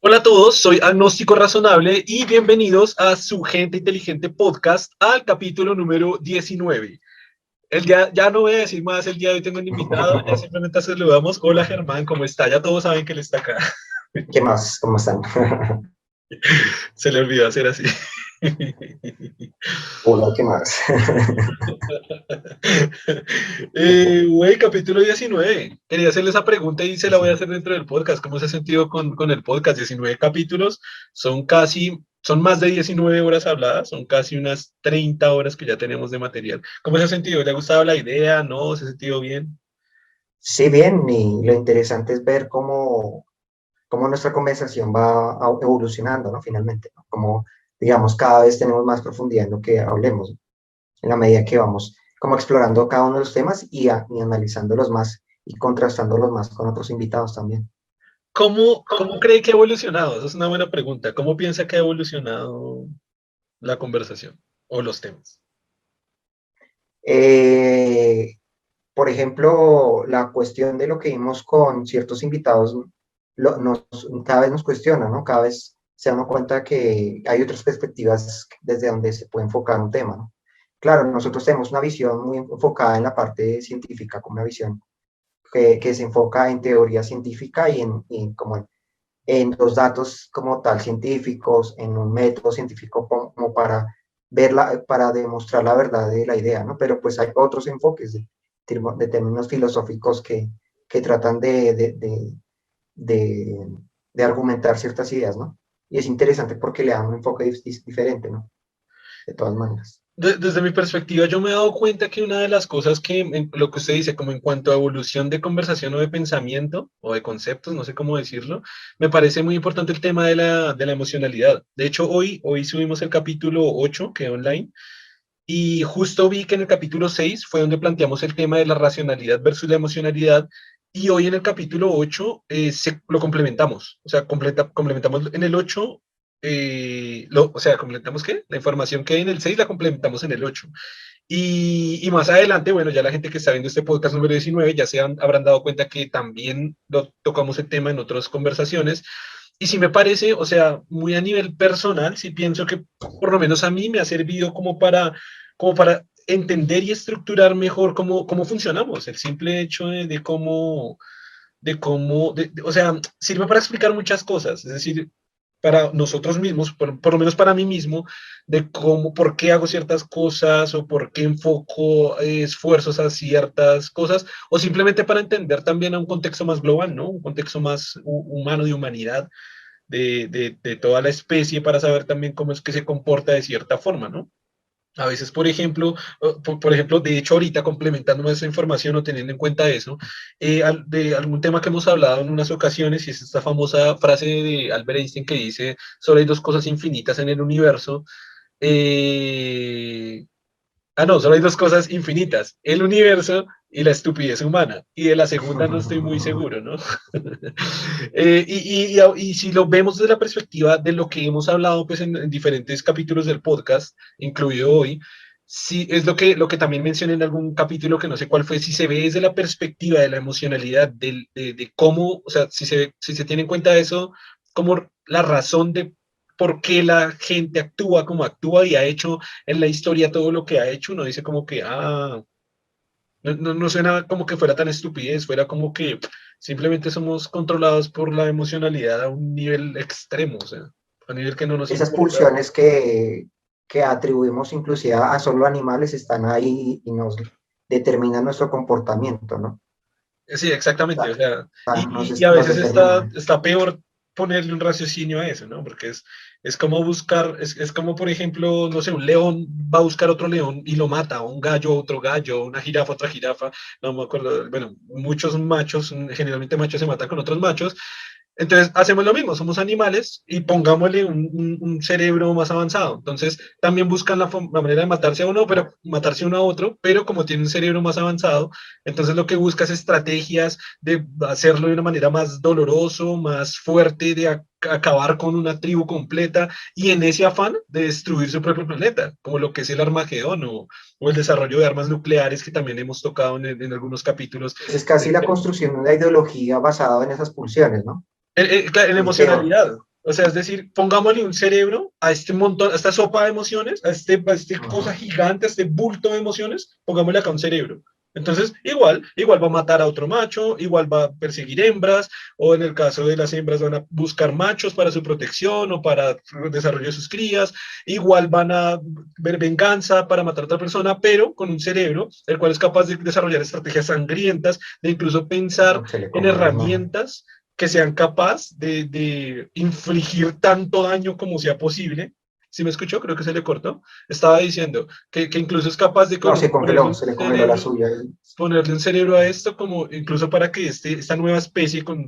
Hola a todos, soy Agnóstico Razonable y bienvenidos a su Gente Inteligente Podcast al capítulo número 19. Ya no voy a decir más, el día de hoy tengo un invitado, ya simplemente saludamos. Hola Germán, ¿cómo está? Ya todos saben que él está acá. ¿Qué más? ¿Cómo están? Se le olvidó hacer así. Hola, ¿qué más? Güey, capítulo 19. Quería hacerle esa pregunta y se la voy a hacer dentro del podcast. ¿Cómo se ha sentido con el podcast? 19 capítulos, son más de 19 horas habladas, son casi unas 30 horas que ya tenemos de material. ¿Cómo se ha sentido? ¿Le ha gustado la idea? ¿No? ¿Se ha sentido bien? Sí, bien, y lo interesante es ver cómo nuestra conversación va evolucionando, ¿no? Finalmente, ¿no? Como, digamos, cada vez tenemos más profundidad en lo que hablemos, ¿no? En la medida que vamos como explorando cada uno de los temas y analizándolos más y contrastándolos más con otros invitados también. ¿Cómo cree que ha evolucionado? Esa es una buena pregunta. ¿Cómo piensa que ha evolucionado la conversación o los temas? Eh, por ejemplo, la cuestión de lo que vimos con ciertos invitados, cada vez nos cuestiona, ¿no? Cada vez se da uno cuenta que hay otras perspectivas desde donde se puede enfocar un tema, ¿no? Claro, nosotros tenemos una visión muy enfocada en la parte científica, como una visión que se enfoca en teoría científica en los datos como tal científicos, en un método científico como para para demostrar la verdad de la idea, ¿no? Pero pues hay otros enfoques de términos filosóficos que tratan de, de argumentar ciertas ideas, ¿no? Y es interesante porque le dan un enfoque diferente, ¿no? De todas maneras. Desde mi perspectiva, yo me he dado cuenta que una de las cosas lo que usted dice, como en cuanto a evolución de conversación o de pensamiento o de conceptos, no sé cómo decirlo, me parece muy importante el tema de la emocionalidad. De hecho, hoy subimos el capítulo 8 que es online, y justo vi que en el capítulo 6 fue donde planteamos el tema de la racionalidad versus la emocionalidad, y hoy en el capítulo 8 lo complementamos, o sea, complementamos en el 8, o sea, complementamos qué, la información que hay en el 6 la complementamos en el 8. Y más adelante, bueno, ya la gente que está viendo este podcast número 19 ya habrán dado cuenta que también lo tocamos el tema en otras conversaciones. Y sí me parece, o sea, muy a nivel personal, sí pienso que por lo menos a mí me ha servido como para entender y estructurar mejor cómo funcionamos. El simple hecho o sea, sirve para explicar muchas cosas. Es decir, para nosotros mismos, por lo menos para mí mismo, de por qué hago ciertas cosas o por qué enfoco esfuerzos a ciertas cosas, o simplemente para entender también a un contexto más global, ¿no? Un contexto más humano, de humanidad, de toda la especie, para saber también cómo es que se comporta de cierta forma, ¿no? A veces, por ejemplo, de hecho, ahorita complementando esa información o teniendo en cuenta eso, de algún tema que hemos hablado en unas ocasiones, y es esta famosa frase de Albert Einstein que dice: solo hay dos cosas infinitas en el universo. eh, no, solo hay dos cosas infinitas: el universo y la estupidez humana. Y de la segunda no estoy muy seguro, ¿no? Y si lo vemos desde la perspectiva de lo que hemos hablado pues, en diferentes capítulos del podcast, incluido hoy, sí es lo que también mencioné en algún capítulo que no sé cuál fue, si se ve desde la perspectiva de la emocionalidad, de cómo, o sea, si se tiene en cuenta eso, como la razón de por qué la gente actúa como actúa y ha hecho en la historia todo lo que ha hecho, uno dice como que, no suena como que fuera tan estupidez, fuera como que simplemente somos controlados por la emocionalidad a un nivel extremo, o sea, a un nivel que no nos Esas importa. pulsiones que atribuimos inclusive a solo animales están ahí y nos determinan nuestro comportamiento, ¿no? Sí, exactamente, o sea, y, y a Nos veces está, determinan. está peor ponerle un raciocinio a eso, ¿no? Porque es como buscar, es como, por ejemplo, no sé, un león va a buscar otro león y lo mata, o un gallo a otro gallo, una jirafa a otra jirafa, no me acuerdo, bueno, muchos machos, generalmente machos se matan con otros machos. Entonces, hacemos lo mismo, somos animales y pongámosle un cerebro más avanzado. Entonces, también buscan la manera de matarse a uno, pero matarse uno a otro, pero como tiene un cerebro más avanzado, entonces lo que busca es estrategias de hacerlo de una manera más doloroso, más fuerte, de acabar con una tribu completa y en ese afán de destruir su propio planeta, como lo que es el Armagedón o el desarrollo de armas nucleares que también hemos tocado en algunos capítulos. Pues es casi la construcción de una ideología basada en esas pulsiones, ¿no? Claro, en Es que emocionalidad. O sea, es decir, pongámosle un cerebro a este montón, a esta sopa de emociones, a este cosa Ajá. gigante, a este bulto de emociones, pongámosle acá un cerebro. Entonces, igual va a matar a otro macho, igual va a perseguir hembras, o en el caso de las hembras van a buscar machos para su protección o para el desarrollo de sus crías, igual van a ver venganza para matar a otra persona, pero con un cerebro, el cual es capaz de desarrollar estrategias sangrientas, de incluso pensar Se le en comió el hermano. herramientas que sean capaces de infligir tanto daño como sea posible. ¿Sí me escuchó? Creo que se le cortó. Estaba diciendo que incluso es capaz de No, se ponerle congeló, un se le congeló la cerebro, suya. ponerle un cerebro a esto, como incluso para que esta nueva especie con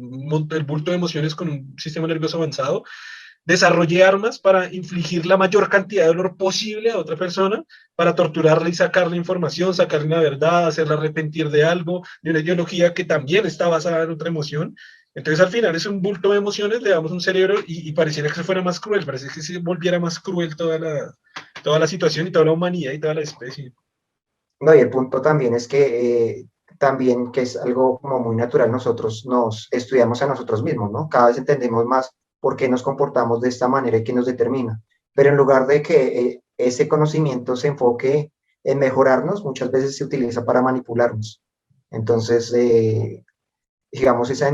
el bulto de emociones, con un sistema nervioso avanzado, desarrolle armas para infligir la mayor cantidad de dolor posible a otra persona, para torturarla y sacarle información, sacarle la verdad, hacerla arrepentir de algo, de una ideología que también está basada en otra emoción. Entonces al final es un bulto de emociones, le damos un cerebro y pareciera que se fuera más cruel, parece que se volviera más cruel toda la situación y toda la humanidad y toda la especie. No, y el punto también es que también que es algo como muy natural, nosotros nos estudiamos a nosotros mismos, ¿no? Cada vez entendemos más por qué nos comportamos de esta manera y qué nos determina. Pero en lugar de que ese conocimiento se enfoque en mejorarnos, muchas veces se utiliza para manipularnos. Entonces, digamos, esa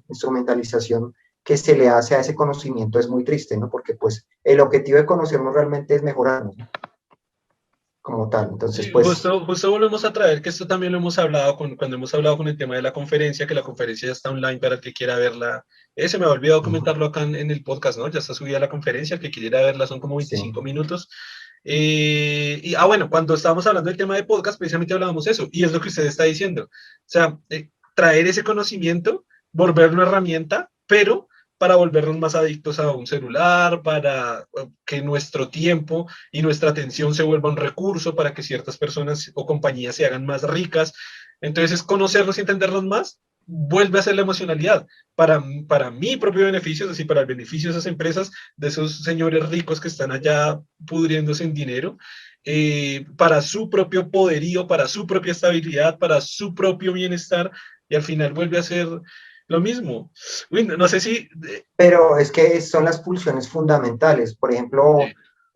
instrumentalización que se le hace a ese conocimiento es muy triste, ¿no? Porque pues el objetivo de conocernos realmente es mejorarnos, ¿no? Como tal. Entonces, Sí, pues justo volvemos a traer que esto también lo hemos hablado cuando hemos hablado con el tema de la conferencia, que la conferencia ya está online para el que quiera verla. Se me ha olvidado ujú, comentarlo acá en el podcast, ¿no? Ya está subida la conferencia, el que quiera verla son como sí. 25 minutos. Bueno, cuando estábamos hablando del tema de podcast, precisamente hablábamos eso, y es lo que usted está diciendo. O sea, traer ese conocimiento, volverlo una herramienta, pero para volvernos más adictos a un celular, para que nuestro tiempo y nuestra atención se vuelva un recurso para que ciertas personas o compañías se hagan más ricas. Entonces, conocerlos y entenderlos más vuelve a ser la emocionalidad para mi propio beneficio, es decir, para el beneficio de esas empresas, de esos señores ricos que están allá pudriéndose en dinero, para su propio poderío, para su propia estabilidad, para su propio bienestar, y al final vuelve a ser lo mismo. Uy, no sé si... Pero es que son las pulsiones fundamentales. Por ejemplo,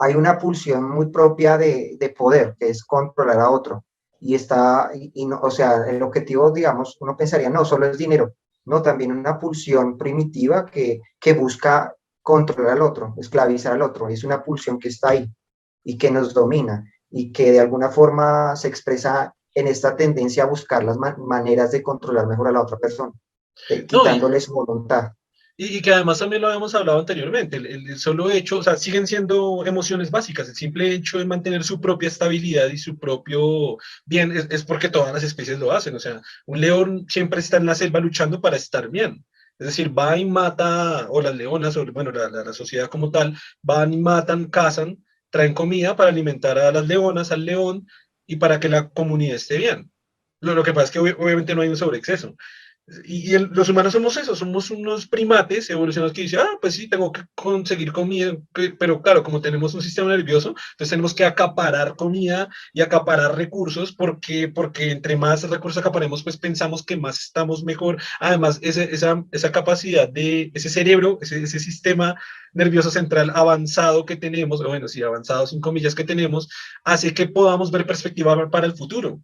hay una pulsión muy propia de poder, que es controlar a otro. Y está, y no, o sea, el objetivo, digamos, uno pensaría, no, solo es dinero. No, también una pulsión primitiva que busca controlar al otro, esclavizar al otro. Es una pulsión que está ahí y que nos domina y que de alguna forma se expresa en esta tendencia a buscar las maneras de controlar mejor a la otra persona, no, quitándole su voluntad. y que además también lo habíamos hablado anteriormente, el solo hecho, o sea, siguen siendo emociones básicas, el simple hecho de mantener su propia estabilidad y su propio bien es porque todas las especies lo hacen, o sea, un león siempre está en la selva luchando para estar bien. Es decir, va y mata, o las leonas, o bueno, la sociedad como tal, van y matan, cazan, traen comida para alimentar a las leonas, al león, y para que la comunidad esté bien. Lo que pasa es que obviamente no hay un sobreexceso. Los humanos somos eso, somos unos primates evolucionados que dicen, pues sí, tengo que conseguir comida, pero claro, como tenemos un sistema nervioso, entonces tenemos que acaparar comida y acaparar recursos, porque entre más recursos acaparemos, pues pensamos que más estamos mejor. Además, esa capacidad de ese cerebro, ese sistema nervioso central avanzado que tenemos, o bueno, sí, avanzado sin comillas que tenemos, hace que podamos ver perspectiva para el futuro,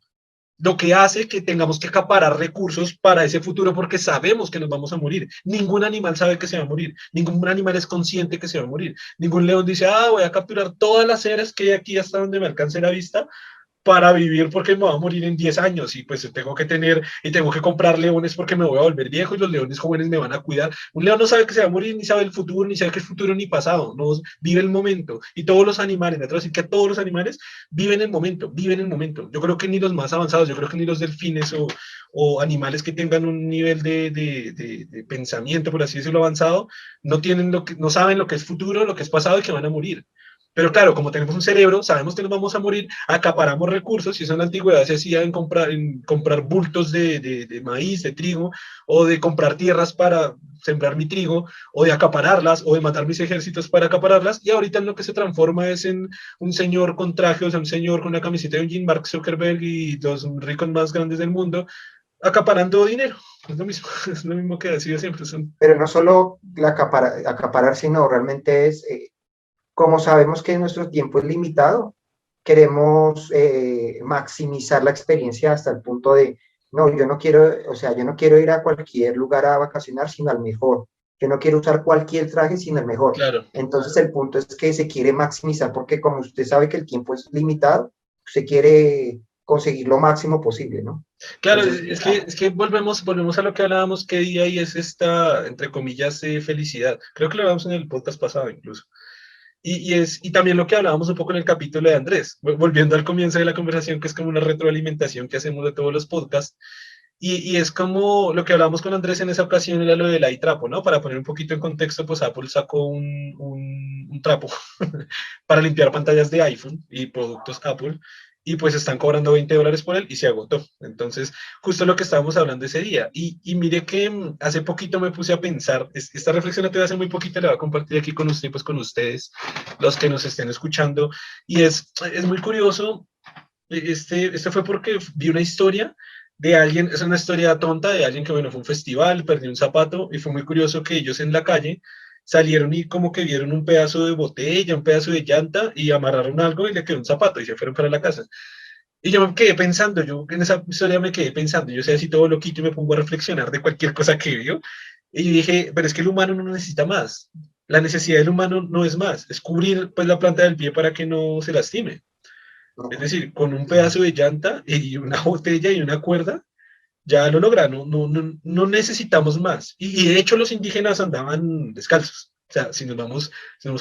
lo que hace que tengamos que acaparar recursos para ese futuro porque sabemos que nos vamos a morir. Ningún animal sabe que se va a morir, ningún animal es consciente que se va a morir. Ningún león dice, voy a capturar todas las eras que hay aquí hasta donde me alcance la vista para vivir porque me voy a morir en 10 años y pues tengo que comprar leones porque me voy a volver viejo y los leones jóvenes me van a cuidar. Un león no sabe que se va a morir, ni sabe el futuro, ni sabe que es futuro ni pasado, no vive el momento. Y todos los animales, me atrevo a decir que todos los animales viven el momento, viven el momento. Yo creo que ni los más avanzados, yo creo que ni los delfines o animales que tengan un nivel de pensamiento, por así decirlo, avanzado, no saben lo que es futuro, lo que es pasado y que van a morir. Pero claro, como tenemos un cerebro, sabemos que nos vamos a morir, acaparamos recursos, y eso en la antigüedad se hacía en comprar bultos de maíz, de trigo, o de comprar tierras para sembrar mi trigo, o de acapararlas, o de matar mis ejércitos para acapararlas, y ahorita en lo que se transforma es en un señor con traje, o sea, un señor con una camiseta de un Jean Mark Zuckerberg y los ricos más grandes del mundo, acaparando dinero. Es lo mismo, es lo mismo que ha sido siempre. Son, Pero no solo acaparar, sino realmente es, como sabemos que nuestro tiempo es limitado, queremos maximizar la experiencia hasta el punto de, no, yo no quiero, o sea, yo no quiero ir a cualquier lugar a vacacionar, sino al mejor. Yo no quiero usar cualquier traje, sino el mejor. claro. Entonces el punto es que se quiere maximizar, porque como usted sabe que el tiempo es limitado, se quiere conseguir lo máximo posible, ¿no? Claro, Entonces, es que volvemos a lo que hablábamos que día y es esta, entre comillas, felicidad. Creo que lo hablábamos en el podcast pasado incluso. Y también lo que hablábamos un poco en el capítulo de Andrés, volviendo al comienzo de la conversación, que es como una retroalimentación que hacemos de todos los podcasts, y es como lo que hablábamos con Andrés en esa ocasión era lo del iTrapo, ¿no? Para poner un poquito en contexto, pues Apple sacó un trapo para limpiar pantallas de iPhone y productos Apple, y pues están cobrando $20 por él y se agotó. Entonces, justo lo que estábamos hablando ese día. Y mire que hace poquito me puse a pensar, esta reflexión la tuve hace muy poquito, la voy a compartir aquí con usted, pues con ustedes, los que nos estén escuchando, y es muy curioso, este fue porque vi una historia de alguien, es una historia tonta de alguien que, bueno, fue a un festival, perdió un zapato y fue muy curioso que ellos en la calle salieron y como que vieron un pedazo de botella, un pedazo de llanta y amarraron algo y le quedó un zapato y se fueron para la casa. Y yo me quedé pensando, yo en esa historia me quedé pensando, yo sé así todo loquito y me pongo a reflexionar de cualquier cosa que vio. Y yo dije, pero es que el humano no necesita más. La necesidad del humano no es más, es cubrir pues la planta del pie para que no se lastime. Es no, decir, con un pedazo de llanta y una botella y una cuerda, ya lo logra, no necesitamos más. Y de hecho los indígenas andaban descalzos. O sea, si nos vamos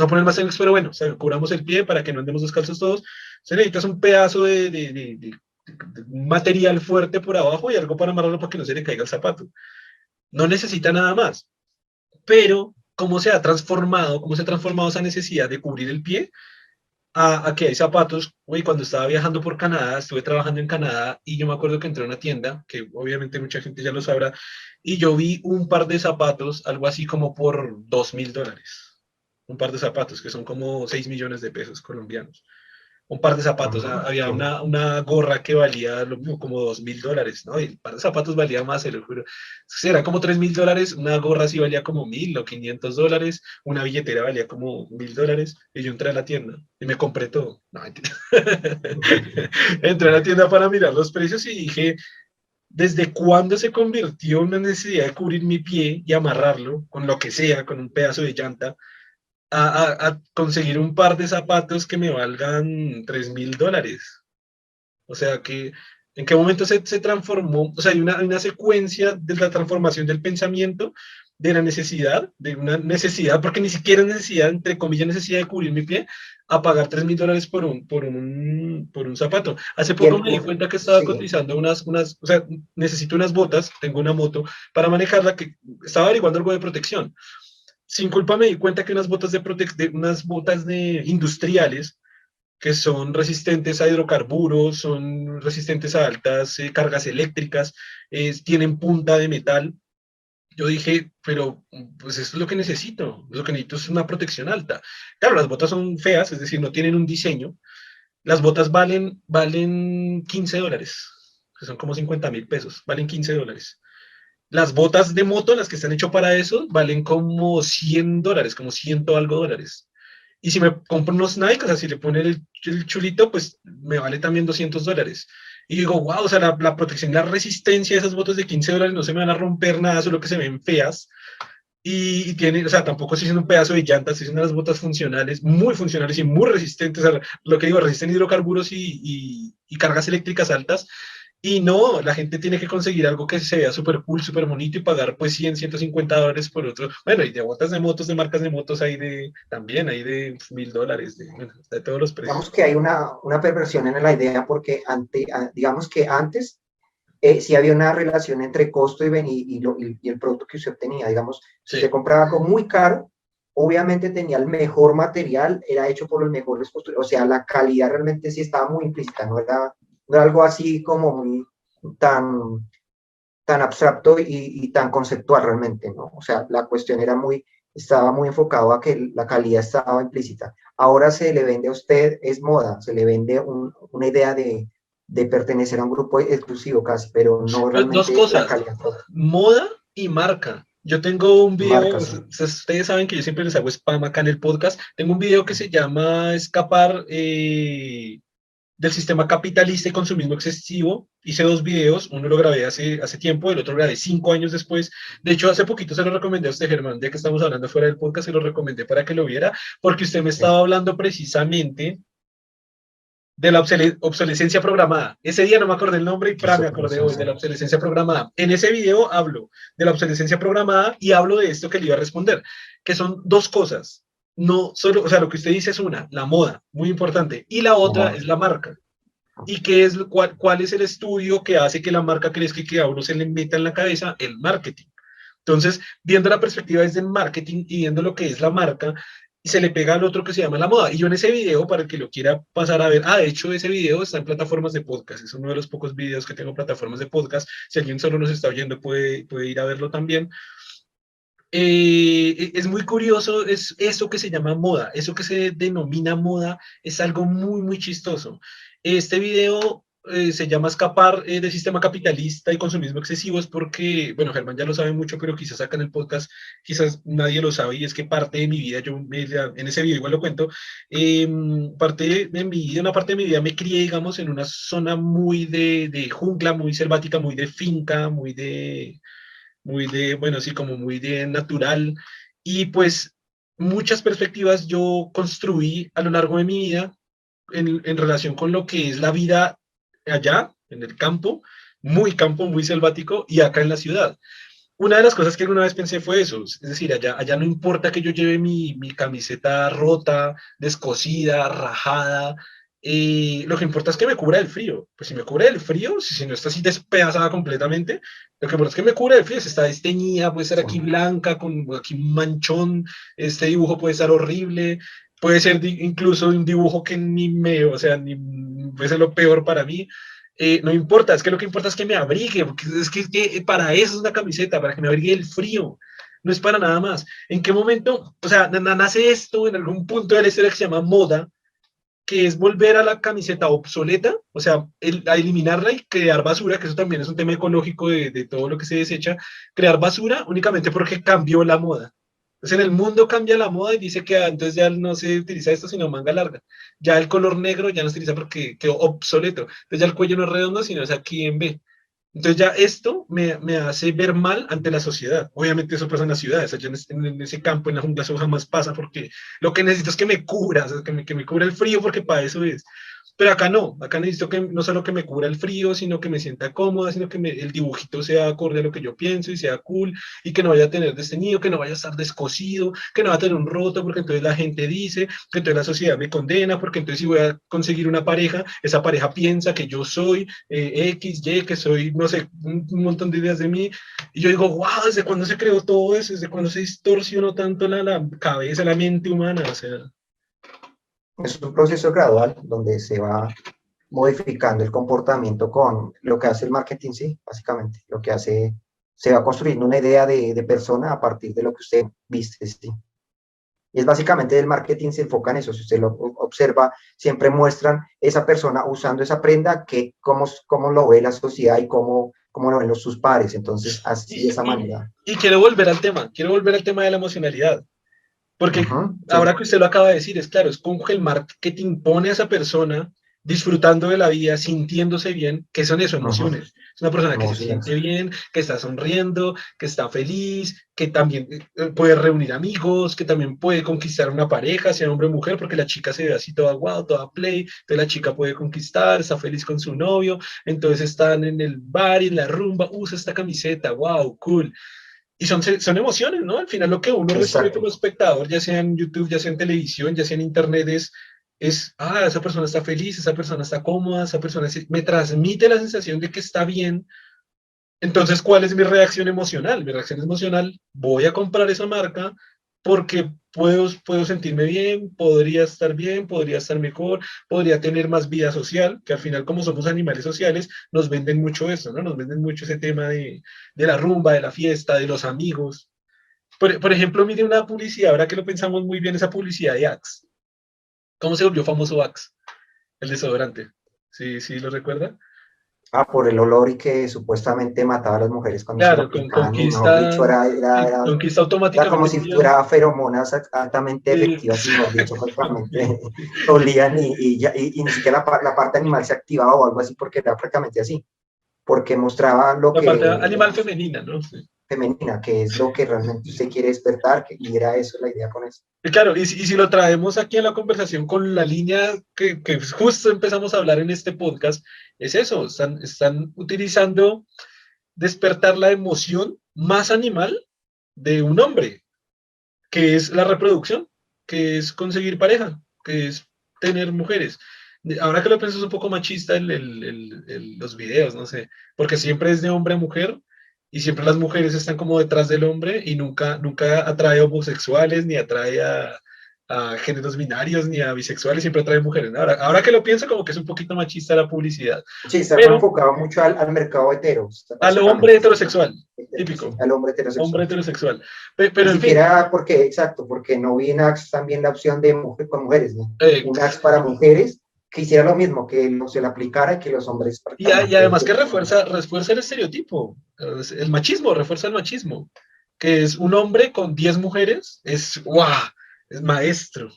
a poner más serios, pero bueno, o sea, cubramos el pie para que no andemos descalzos todos. Se necesitas un pedazo de material fuerte por abajo y algo para amarrarlo para que no se le caiga el zapato. No necesita nada más. Pero, ¿cómo se ha transformado esa necesidad de cubrir el pie? A que hay zapatos. Uy, cuando estaba viajando por Canadá, estuve trabajando en Canadá y yo me acuerdo que entré a una tienda, que obviamente mucha gente ya lo sabrá, y yo vi un par de zapatos, algo así como por $2.000. Un par de zapatos, que son como 6 millones de pesos colombianos. Un par de zapatos, había sí. una gorra que valía lo mismo, como $2.000, ¿no? Y el par de zapatos valía más, se lo juro. Sí, era como $3.000, una gorra sí valía como 1.000 o $500, una billetera valía como $1.000, y yo entré a la tienda y me compré todo. No, mentira. Entré a la tienda para mirar los precios y dije, ¿desde cuándo se convirtió en una necesidad de cubrir mi pie y amarrarlo con lo que sea, con un pedazo de llanta? A conseguir un par de zapatos que me valgan $3.000. O sea, que en qué momento se transformó, o sea, hay una secuencia de la transformación del pensamiento, de la necesidad, de una necesidad, porque ni siquiera es necesidad, entre comillas, necesidad de cubrir mi pie, a pagar $3.000 por un zapato. Hace Y poco me di cuenta que estaba sí, cotizando o sea, necesito unas botas, tengo una moto para manejarla, que estaba averiguando algo de protección. Sin culpa me di cuenta que unas botas de industriales que son resistentes a hidrocarburos, son resistentes a altas cargas eléctricas, tienen punta de metal. Yo dije, pero pues eso es lo que necesito, lo que necesito es una protección alta. Claro, las botas son feas, es decir, no tienen un diseño. Las botas valen $15, que son como 50.000 pesos, valen $15. Las botas de moto, las que están hechas para eso, valen como $100, como ciento algo dólares. Y si me compro unos Nike, o sea, si le ponen el chulito, pues me vale también $200. Y digo, wow, o sea, la protección, la resistencia de esas botas de $15 no se me van a romper nada, solo que se ven feas. Y tiene, o sea, tampoco estoy haciendo un pedazo de llantas, estoy haciendo unas botas funcionales y muy resistentes a lo que digo, resisten hidrocarburos y cargas eléctricas altas. Y no, la gente tiene que conseguir algo que se vea súper cool, súper bonito y pagar pues 100, $150 por otro. Bueno, y de botas de motos, de marcas de motos también hay de $1.000, bueno, de todos los digamos precios. que hay una perversión en la idea porque digamos que antes sí había una relación entre costo y el producto que usted obtenía. Digamos, si Sí, usted compraba algo muy caro, obviamente tenía el mejor material, era hecho por los mejores constructores, o sea, la calidad realmente sí estaba muy implícita, no era algo así como muy tan, tan abstracto y tan conceptual realmente, ¿no? O sea, la cuestión estaba muy enfocado a que la calidad estaba implícita. Ahora se le vende a usted, es moda, se le vende una idea de pertenecer a un grupo exclusivo casi, pero no Dos realmente la cosas, calidad propia. moda y marca. Yo tengo un video, Marcas, sí. ustedes saben que yo siempre les hago spam acá en el podcast. Tengo un video que se llama Escapar del sistema capitalista y consumismo excesivo. Hice dos videos, uno lo grabé hace tiempo, el otro grabé 5 años después. De hecho, hace poquito se lo recomendé a usted, Germán, ya que estamos hablando fuera del podcast, se lo recomendé para que lo viera, porque usted me estaba Sí, hablando precisamente de la obsolescencia programada. Ese día no me acordé el nombre y me eso, pero acordé sí, hoy sí. de la obsolescencia programada. En ese video hablo de la obsolescencia programada y hablo de esto que le iba a responder, que son dos cosas. No solo, o sea, lo que usted dice es una, la moda, muy importante, y la otra Como, es la marca. ¿Y qué es, cuál es el estudio que hace que la marca crezca y que a uno se le meta en la cabeza? El marketing. Entonces, viendo la perspectiva desde el marketing y viendo lo que es la marca, se le pega al otro que se llama la moda. Y yo en ese video, para el que lo quiera pasar a ver, de hecho, ese video está en plataformas de podcast. Es uno de los pocos videos que tengo en plataformas de podcast. Si alguien solo nos está oyendo, puede ir a verlo también. Es muy curioso, es eso que se llama moda, eso que se denomina moda, es algo muy, muy chistoso. Este video se llama Escapar del sistema capitalista y consumismo excesivo, es porque, bueno, Germán ya lo sabe mucho, pero quizás acá en el podcast, quizás nadie lo sabe, y es que parte de mi vida, en ese video igual lo cuento, parte de mi vida, una parte de mi vida me crié, digamos, en una zona muy de jungla, muy selvática, muy de finca, bueno, sí, como muy de natural. Y pues muchas perspectivas yo construí a lo largo de mi vida en relación con lo que es la vida allá, en el campo, muy selvático, y acá en la ciudad. Una de las cosas que alguna vez pensé fue eso, es decir, allá no importa que yo lleve mi camiseta rota, descosida, rajada, lo que importa es que me cubra el frío. Pues si me cubre el frío, si no está así despedazada completamente, lo que importa es que me cubra el frío, si está desteñida, puede ser sí. aquí blanca, con aquí un manchón, este dibujo puede estar horrible, puede ser incluso un dibujo que ni me, o sea, ni puede ser lo peor para mí, no importa, es que lo que importa es que me abrigue, porque es que para eso es una camiseta, para que me abrigue el frío, no es para nada más. ¿En qué momento, o sea, nace esto en algún punto de la historia que se llama moda, que es volver a la camiseta obsoleta, o sea, a eliminarla y crear basura, que eso también es un tema ecológico de todo lo que se desecha, crear basura únicamente porque cambió la moda. Entonces en el mundo cambia la moda y dice que entonces ya no se utiliza esto sino manga larga. Ya el color negro ya no se utiliza porque quedó obsoleto. Entonces ya el cuello no es redondo sino es aquí en B. Entonces ya esto me hace ver mal ante la sociedad. Obviamente eso pasa en las ciudades, allá en ese campo, en la jungla, eso jamás pasa porque lo que necesito es que me cubra, o sea, que me cubra el frío porque para eso es. Pero acá no, acá necesito que no solo que me cubra el frío, sino que me sienta cómoda, sino que el dibujito sea acorde a lo que yo pienso y sea cool y que no vaya a tener desteñido, que no vaya a estar descosido, que no vaya a tener un roto porque entonces la gente dice, que entonces la sociedad me condena, porque entonces si voy a conseguir una pareja, esa pareja piensa que yo soy X, Y, que soy, no sé, un montón de ideas de mí. Y yo digo, wow, ¿desde cuándo se creó todo eso? ¿Desde cuándo se distorsionó tanto la cabeza, la mente humana? O sea, Es un proceso gradual donde se va modificando el comportamiento con lo que hace el marketing, sí, básicamente. Lo que hace, se va construyendo una idea de persona a partir de lo que usted viste, sí. Y es básicamente el marketing se enfoca en eso. Si usted lo observa, siempre muestran esa persona usando esa prenda, que cómo lo ve la sociedad y cómo lo ven sus pares. Entonces, así de y, esa y, manera. y quiero volver al tema de la emocionalidad. Porque Sí, ahora que usted lo acaba de decir, es claro, es como que el marketing pone a esa persona disfrutando de la vida, sintiéndose bien, que son eso, ujú, emociones. Es una persona que se emociones. siente bien, que está sonriendo, que está feliz, que también puede reunir amigos, que también puede conquistar una pareja, sea hombre o mujer, porque la chica se ve así toda guau, toda play, entonces la chica puede conquistar, está feliz con su novio, entonces están en el bar y en la rumba, usa esta camiseta, wow, cool. Y son emociones, ¿no? Al final lo que uno recibe como Exacto. espectador, ya sea en YouTube, ya sea en televisión, ya sea en Internet, esa persona está feliz, esa persona está cómoda, esa persona me transmite la sensación de que está bien. Entonces, ¿cuál es mi reacción emocional? Mi reacción emocional, voy a comprar esa marca porque puedo sentirme bien, podría estar mejor, podría tener más vida social, que al final como somos animales sociales, nos venden mucho eso, ¿no? Nos venden mucho ese tema de la rumba, de la fiesta, de los amigos. Por ejemplo, mire una publicidad, ahora que lo pensamos muy bien, esa publicidad de Axe. ¿Cómo se volvió famoso Axe? El desodorante. Sí, sí, ¿lo recuerda? Por el olor y que supuestamente mataba a las mujeres cuando se lo Claro, aplicaban y mejor dicho, conquista, sí, conquista era como automáticamente si un Dios. fuera feromonas altamente Sí, efectivas y mejor dicho, prácticamente exactamente. olían y ni siquiera la parte animal se activaba o algo así porque era prácticamente así, porque mostraba lo La parte que, animal femenina, ¿no? Sí. femenina, que es lo que realmente usted quiere despertar, y era eso la idea con eso. Y claro, y si lo traemos aquí en la conversación con la línea que justo empezamos a hablar en este podcast, es eso, están utilizando despertar la emoción más animal de un hombre, que es la reproducción, que es conseguir pareja, que es tener mujeres. Ahora que lo pienso es un poco machista los videos, no sé, porque siempre es de hombre a mujer y siempre las mujeres están como detrás del hombre y nunca atrae homosexuales ni atrae a géneros binarios ni a bisexuales, siempre atrae mujeres. Ahora que lo pienso como que es un poquito machista la publicidad, Sí, está pero enfocado mucho al mercado hetero, al hombre básicamente. heterosexual, Sí, típico, al hombre hombre heterosexual. heterosexual. Ni Pero en fin, siquiera porque, exacto, porque no vi en Axe también la opción de mujer con mujeres, ¿no? eh, Un Axe para mujeres que hiciera lo mismo, que no se le aplicara y que los hombres y prácticamente. además que refuerza el estereotipo, el machismo, refuerza el machismo, que es un hombre con 10 mujeres, es ¡guau! Es maestro.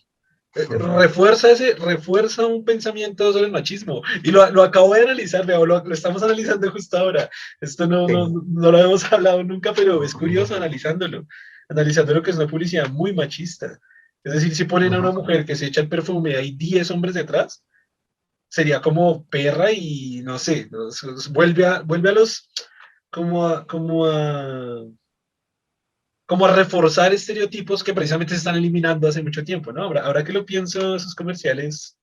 Refuerza un pensamiento sobre el machismo. Y lo acabo de analizar, veo, lo estamos analizando justo ahora. Esto Sí. no lo hemos hablado nunca, pero es curioso analizando lo que es una publicidad muy machista. Es decir, si ponen a una mujer que se echa el perfume y hay 10 hombres detrás, sería como perra y no sé, vuelve a los, como a reforzar estereotipos que precisamente se están eliminando hace mucho tiempo, ¿no? Ahora que lo pienso, esos comerciales,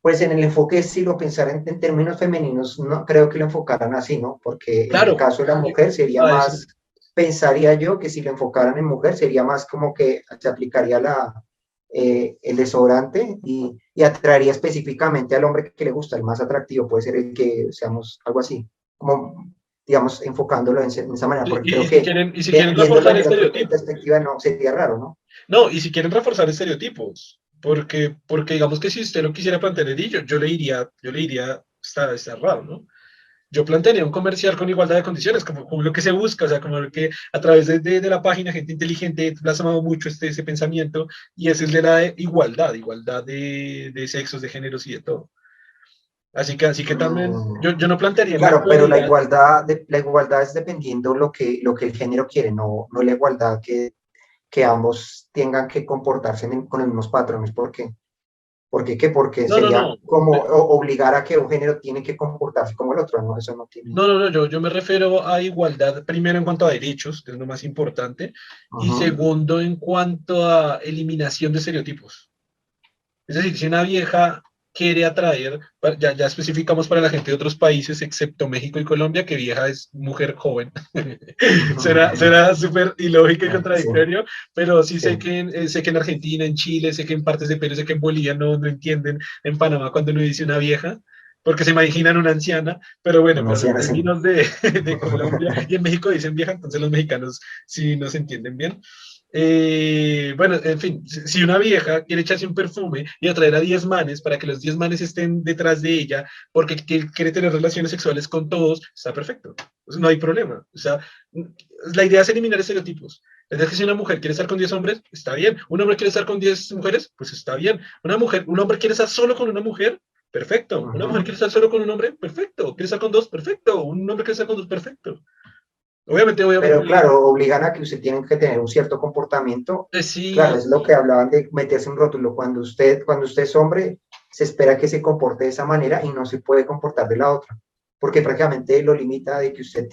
Pues en el enfoque, si lo pensara en términos femeninos, no creo que lo enfocaran así, ¿no? Porque en el claro, caso de la mujer sería a eso, más, pensaría yo que si lo enfocaran en mujer sería más como que se aplicaría el desodorante y atraería específicamente al hombre que le gusta, el más atractivo puede ser el que seamos algo así, como digamos enfocándolo en esa manera, porque creo que y si quieren viéndolo reforzar en otra estereotipos, perspectiva no sería raro, ¿no? no, y si quieren reforzar estereotipos, porque digamos que si usted lo quisiera plantear, yo le diría, está raro, ¿no? Yo plantearía un comercial con igualdad de condiciones, como lo que se busca, o sea, como lo que a través de la página Gente Inteligente plasmado mucho ese pensamiento, y ese es de la igualdad de sexos, de géneros y de todo. Así que también, Mm. yo no plantearía en la Claro, pero actualidad. la igualdad es dependiendo lo que el género quiere, no la igualdad que ambos tengan que comportarse con los mismos patrones. ¿Por qué? ¿Por qué? Porque No, no, sería no. como obligar a que un género tiene que comportarse como el otro, ¿no? Eso no tiene. No, no, no, yo me refiero a igualdad, primero en cuanto a derechos, que es lo más importante, y Ujú. segundo en cuanto a eliminación de estereotipos. Es decir, si una vieja quiere atraer, ya especificamos para la gente de otros países, excepto México y Colombia, que vieja es mujer joven. Será súper ilógico y Sí, contradictorio, pero sí sí. sé que en Argentina, en Chile, sé que en partes de Perú, sé que en Bolivia no entienden, en Panamá cuando uno dice una vieja, porque se imaginan una anciana, pero bueno, No pero sé, en no sé. términos de Colombia y en México dicen vieja, entonces los mexicanos sí nos entienden bien. Bueno, en fin, si una vieja quiere echarse un perfume y atraer a 10 manes para que los 10 manes estén detrás de ella porque quiere tener relaciones sexuales con todos, está perfecto. Pues no hay problema. O sea, la idea es eliminar estereotipos. Es decir, que si una mujer quiere estar con 10 hombres, está bien. Un hombre quiere estar con 10 mujeres, pues está bien. Un hombre quiere estar solo con una mujer, perfecto. Una mujer quiere Ujú. estar solo con un hombre, perfecto. Quiere estar con dos, perfecto. Un hombre quiere estar con dos, perfecto. Obviamente, Pero claro, obligan a que usted tiene que tener un cierto comportamiento. Claro, sí. es lo que hablaban de meterse un rótulo. Cuando usted es hombre, se espera que se comporte de esa manera y no se puede comportar de la otra, porque prácticamente lo limita de que usted,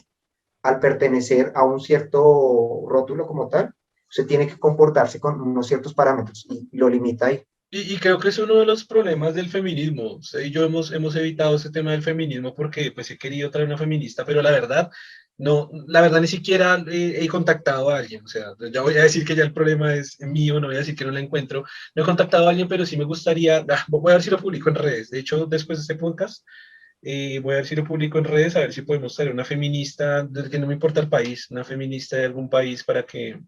al pertenecer a un cierto rótulo como tal, usted tiene que comportarse con unos ciertos parámetros y lo limita ahí. Y creo que es uno de los problemas del feminismo. Usted y yo hemos evitado ese tema del feminismo porque pues he querido traer una feminista, pero la verdad, no, la verdad ni siquiera he contactado a alguien. O sea, ya voy a decir que ya el problema es mío, no voy a decir que no la encuentro. No he contactado a alguien, pero sí me gustaría, voy a ver si lo publico en redes. De hecho, después de este podcast, voy a ver si lo publico en redes, a ver si podemos traer una feminista, que no me importa el país, una feminista de algún país para que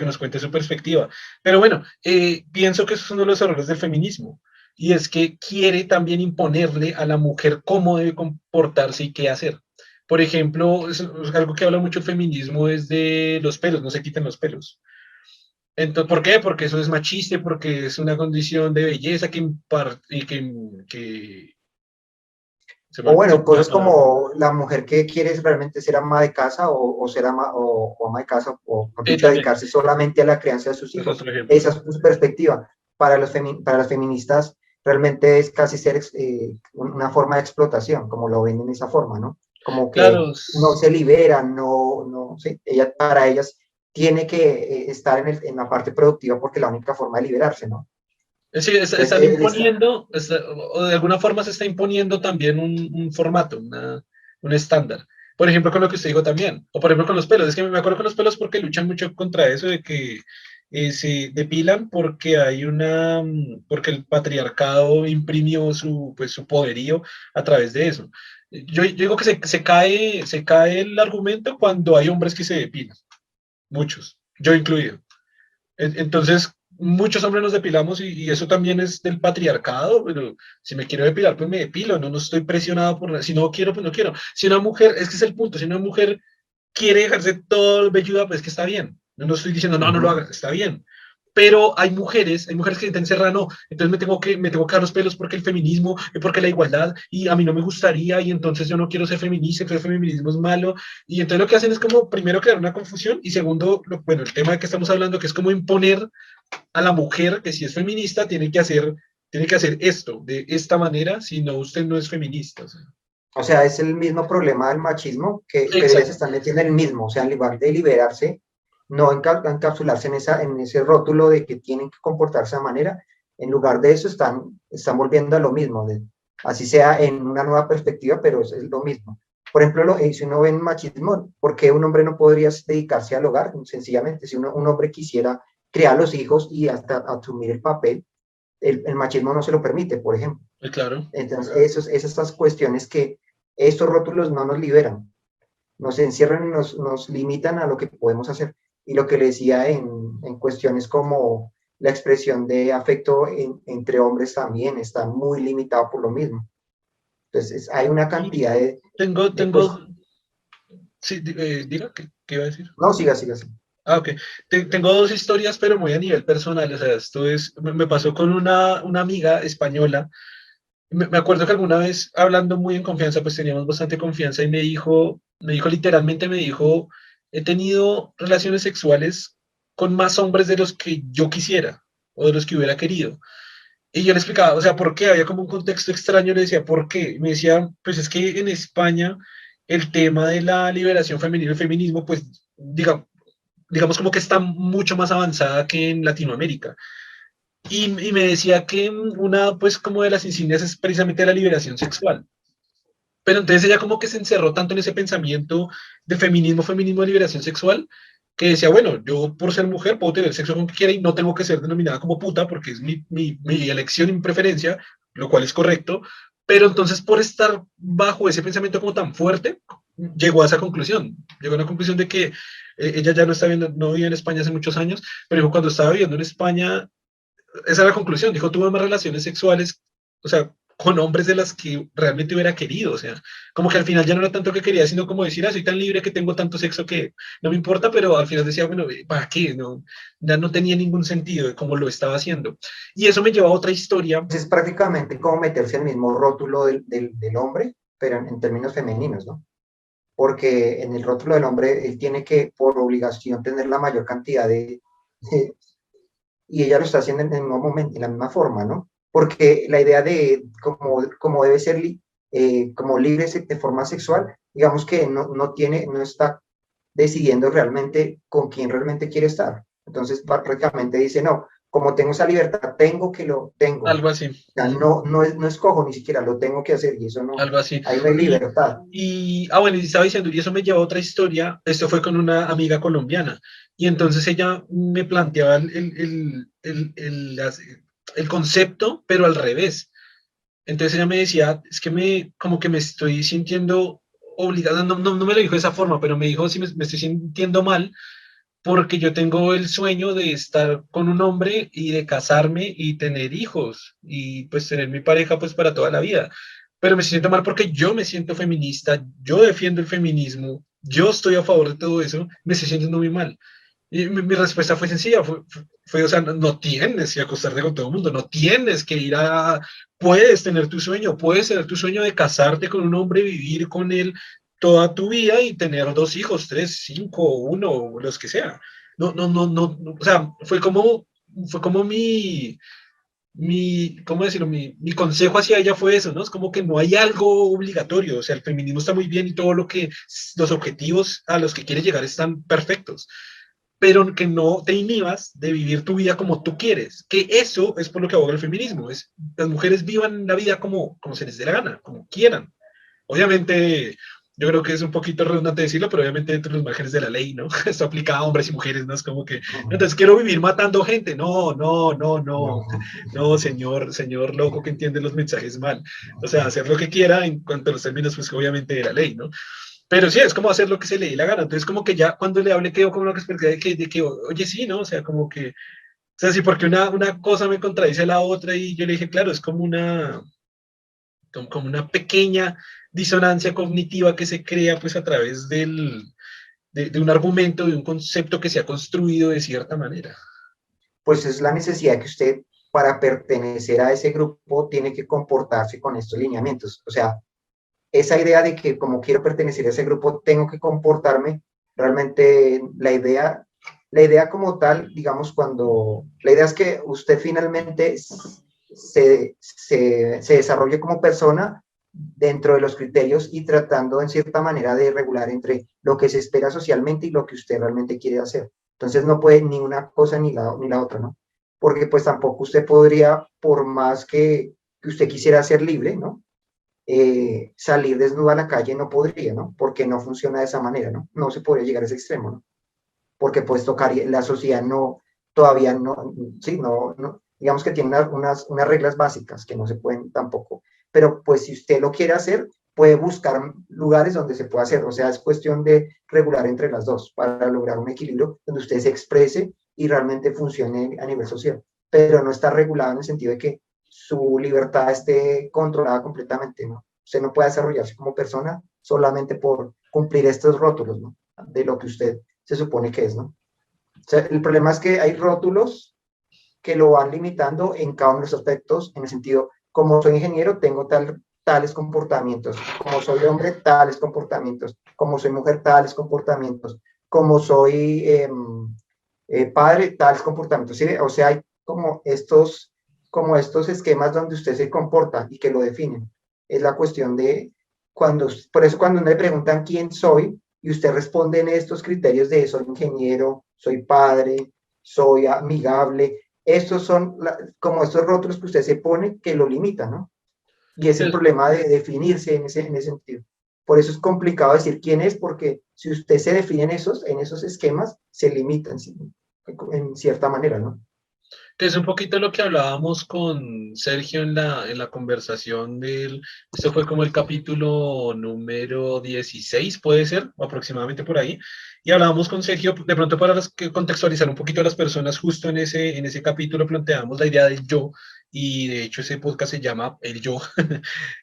nos cuente su perspectiva. Pero bueno, pienso que esos son uno de los errores del feminismo, y es que quiere también imponerle a la mujer cómo debe comportarse y qué hacer. Por ejemplo, es algo que habla mucho el feminismo es de los pelos, no se quiten los pelos. Entonces, ¿por qué? Porque eso es machista, porque es una condición de belleza que O se bueno, me cosas la palabra. como la mujer que quiere realmente ser ama de casa o ser o ama de casa, o por dicho, También, dedicarse solamente a la crianza de sus es hijos. otro ejemplo. Esa es su perspectiva. Para las feministas realmente es casi ser una forma de explotación, como lo ven en esa forma, ¿no? Como que Claro, no se libera, no, sí, para ellas tiene que estar en la parte productiva porque es la única forma de liberarse, ¿no? es decir, Entonces, están imponiendo, o de alguna forma se está imponiendo también un formato, un estándar. Por ejemplo, con lo que usted dijo también, o por ejemplo con los pelos. Es que me acuerdo con los pelos porque luchan mucho contra eso de que se depilan porque porque el patriarcado imprimió pues, su poderío a través de eso. Yo digo que se cae el argumento cuando hay hombres que se depilan, muchos, yo incluido. Entonces, muchos hombres nos depilamos y eso también es del patriarcado, pero si me quiero depilar, pues me depilo, no estoy presionado por nada. Si no quiero, pues no quiero. Si una mujer, es que es el punto, si una mujer quiere dejarse todo el velluda, pues que está bien. No estoy diciendo, no, no lo uh-huh. haga, está bien. Pero hay mujeres que intentan cerrar, no, entonces me tengo que dar los pelos porque el feminismo, porque la igualdad, y a mí no me gustaría, y entonces yo no quiero ser feminista, entonces el feminismo es malo, y entonces lo que hacen es como, primero, crear una confusión, y segundo, bueno, el tema de que estamos hablando, que es como imponer a la mujer que si es feminista tiene que hacer esto, de esta manera, si no, usted no es feminista. O sea. O sea, es el mismo problema del machismo, pero ellas se Exacto. están metiendo en el mismo, o sea, en lugar de liberarse, no encapsularse en ese rótulo de que tienen que comportarse de manera, en lugar de eso están volviendo a lo mismo, así sea en una nueva perspectiva, pero es lo mismo. Por ejemplo, si uno ve en machismo, ¿por qué un hombre no podría dedicarse al hogar? Sencillamente, si un hombre quisiera criar a los hijos y hasta asumir el papel, el machismo no se lo permite, por ejemplo. Claro. Entonces, esas cuestiones que estos rótulos no nos liberan, nos encierran y nos limitan a lo que podemos hacer. Y lo que le decía en cuestiones como la expresión de afecto entre hombres también está muy limitado por lo mismo. Entonces, hay una Y cantidad de tengo, cuestiones. sí, diga, ¿qué iba a decir? No, siga, siga, siga. Ah, ok. Tengo dos historias, pero muy a nivel personal. O sea, me pasó con una amiga española. Me acuerdo que alguna vez, hablando muy en confianza, pues teníamos bastante confianza y literalmente me dijo, he tenido relaciones sexuales con más hombres de los que yo quisiera o de los que hubiera querido. Y yo le explicaba, o sea, ¿por qué? Había como un contexto extraño, le decía, ¿por qué? Y me decía, pues es que en España el tema de la liberación femenina, el feminismo, pues digamos como que está mucho más avanzada que en Latinoamérica. Y me decía que una, pues como de las insignias es precisamente la liberación sexual. Pero entonces ella como que se encerró tanto en ese pensamiento de feminismo, feminismo de liberación sexual, que decía, bueno, yo por ser mujer puedo tener sexo con quien quiera y no tengo que ser denominada como puta porque es mi elección y mi preferencia, lo cual es correcto. Pero entonces por estar bajo ese pensamiento como tan fuerte, llegó a esa conclusión. Llegó a la conclusión de que ella ya no está viendo, no vivía en España hace muchos años, pero dijo, cuando estaba viviendo en España, esa es la conclusión. Dijo, tuve más relaciones sexuales, o sea, con hombres de las que realmente hubiera querido. O sea, como que al final ya no era tanto que quería, sino como decir, ah, soy tan libre que tengo tanto sexo que no me importa, pero al final decía, bueno, ¿para qué? No, ya no tenía ningún sentido de cómo lo estaba haciendo. Y eso me lleva a otra historia. Es prácticamente como meterse en el mismo rótulo del hombre, pero en términos femeninos, ¿no? Porque en el rótulo del hombre él tiene que, por obligación, tener la mayor cantidad de y ella lo está haciendo en el mismo momento, en la misma forma, ¿no? Porque la idea de como debe ser como libre de forma sexual, digamos que no está decidiendo realmente con quién realmente quiere estar. Entonces, prácticamente dice, no, como tengo esa libertad, tengo. Algo así. O sea, no escojo ni siquiera, lo tengo que hacer y eso no, Algo así. ahí no hay Y, libertad. bueno, y estaba diciendo, y eso me lleva a otra historia. Esto fue con una amiga colombiana. Y entonces ella me planteaba el concepto, pero al revés. Entonces ella me decía, es que como que me estoy sintiendo obligada, no me lo dijo de esa forma, pero me dijo, sí, me estoy sintiendo mal porque yo tengo el sueño de estar con un hombre y de casarme y tener hijos y pues tener mi pareja pues para toda la vida. Pero me siento mal porque yo me siento feminista, yo defiendo el feminismo, yo estoy a favor de todo eso, me estoy sintiendo muy mal. Y mi respuesta fue sencilla, o sea, no tienes que acostarte con todo el mundo, no tienes que ir a, puedes tener tu sueño de casarte con un hombre, vivir con él toda tu vida y tener dos hijos, tres, cinco, uno, los que sea. No, o sea, fue como ¿cómo decirlo? Mi consejo hacia ella fue eso, ¿no? Es como que no hay algo obligatorio, o sea, el feminismo está muy bien y todo los objetivos a los que quieres llegar están perfectos, pero que no te inhibas de vivir tu vida como tú quieres, que eso es por lo que aboga el feminismo, es las mujeres vivan la vida como se les dé la gana, como quieran. Obviamente, yo creo que es un poquito redundante decirlo, pero obviamente dentro de los márgenes de la ley, ¿no? Esto aplica a hombres y mujeres, ¿no? Es como que, entonces quiero vivir matando gente. No. No, señor loco que entiende los mensajes mal. O sea, hacer lo que quiera en cuanto a los términos, pues obviamente de la ley, ¿no? Pero sí, es como hacer lo que se le dé la gana. Entonces, como que ya cuando le hablé quedó como una perspectiva de que, oye, sí, ¿no? O sea, como que, o sea, sí, porque una cosa me contradice a la otra y yo le dije, claro, es como una pequeña disonancia cognitiva que se crea pues a través de un argumento, de un concepto que se ha construido de cierta manera. Pues es la necesidad que usted, para pertenecer a ese grupo, tiene que comportarse con estos lineamientos. O sea, esa idea de que como quiero pertenecer a ese grupo, tengo que comportarme, realmente la idea como tal, digamos, la idea es que usted finalmente se desarrolle como persona dentro de los criterios y tratando en cierta manera de regular entre lo que se espera socialmente y lo que usted realmente quiere hacer. Entonces no puede ni una cosa ni la otra, ¿no? Porque pues tampoco usted podría, por más que usted quisiera ser libre, ¿no? Salir desnuda a la calle no podría, ¿no? Porque no funciona de esa manera, ¿no? No se podría llegar a ese extremo, ¿no? Porque pues tocaría, la sociedad no, todavía no, sí, no digamos que tiene unas reglas básicas que no se pueden tampoco, pero pues si usted lo quiere hacer, puede buscar lugares donde se pueda hacer, o sea, es cuestión de regular entre las dos para lograr un equilibrio donde usted se exprese y realmente funcione a nivel social, pero no está regulado en el sentido de que su libertad esté controlada completamente, ¿no? Usted no puede desarrollarse como persona solamente por cumplir estos rótulos, ¿no? De lo que usted se supone que es, ¿no? O sea, el problema es que hay rótulos que lo van limitando en cada uno de los aspectos, en el sentido, como soy ingeniero, tengo tales comportamientos, como soy hombre, tales comportamientos, como soy mujer, tales comportamientos, como soy padre, tales comportamientos, ¿sí? O sea, hay como estos esquemas donde usted se comporta y que lo definen. Es la cuestión de por eso cuando le preguntan quién soy, y usted responde en estos criterios de soy ingeniero, soy padre, soy amigable, estos son como estos rótulos que usted se pone que lo limitan, ¿no? Y es el problema de definirse en ese sentido. Por eso es complicado decir quién es, porque si usted se define en esos esquemas, se limitan, ¿sí? En cierta manera, ¿no? Que es un poquito lo que hablábamos con Sergio en la conversación esto fue como el capítulo número 16 puede ser, aproximadamente por ahí, y hablábamos con Sergio, de pronto para contextualizar un poquito a las personas, justo en ese capítulo planteamos la idea del yo, y de hecho ese podcast se llama El Yo,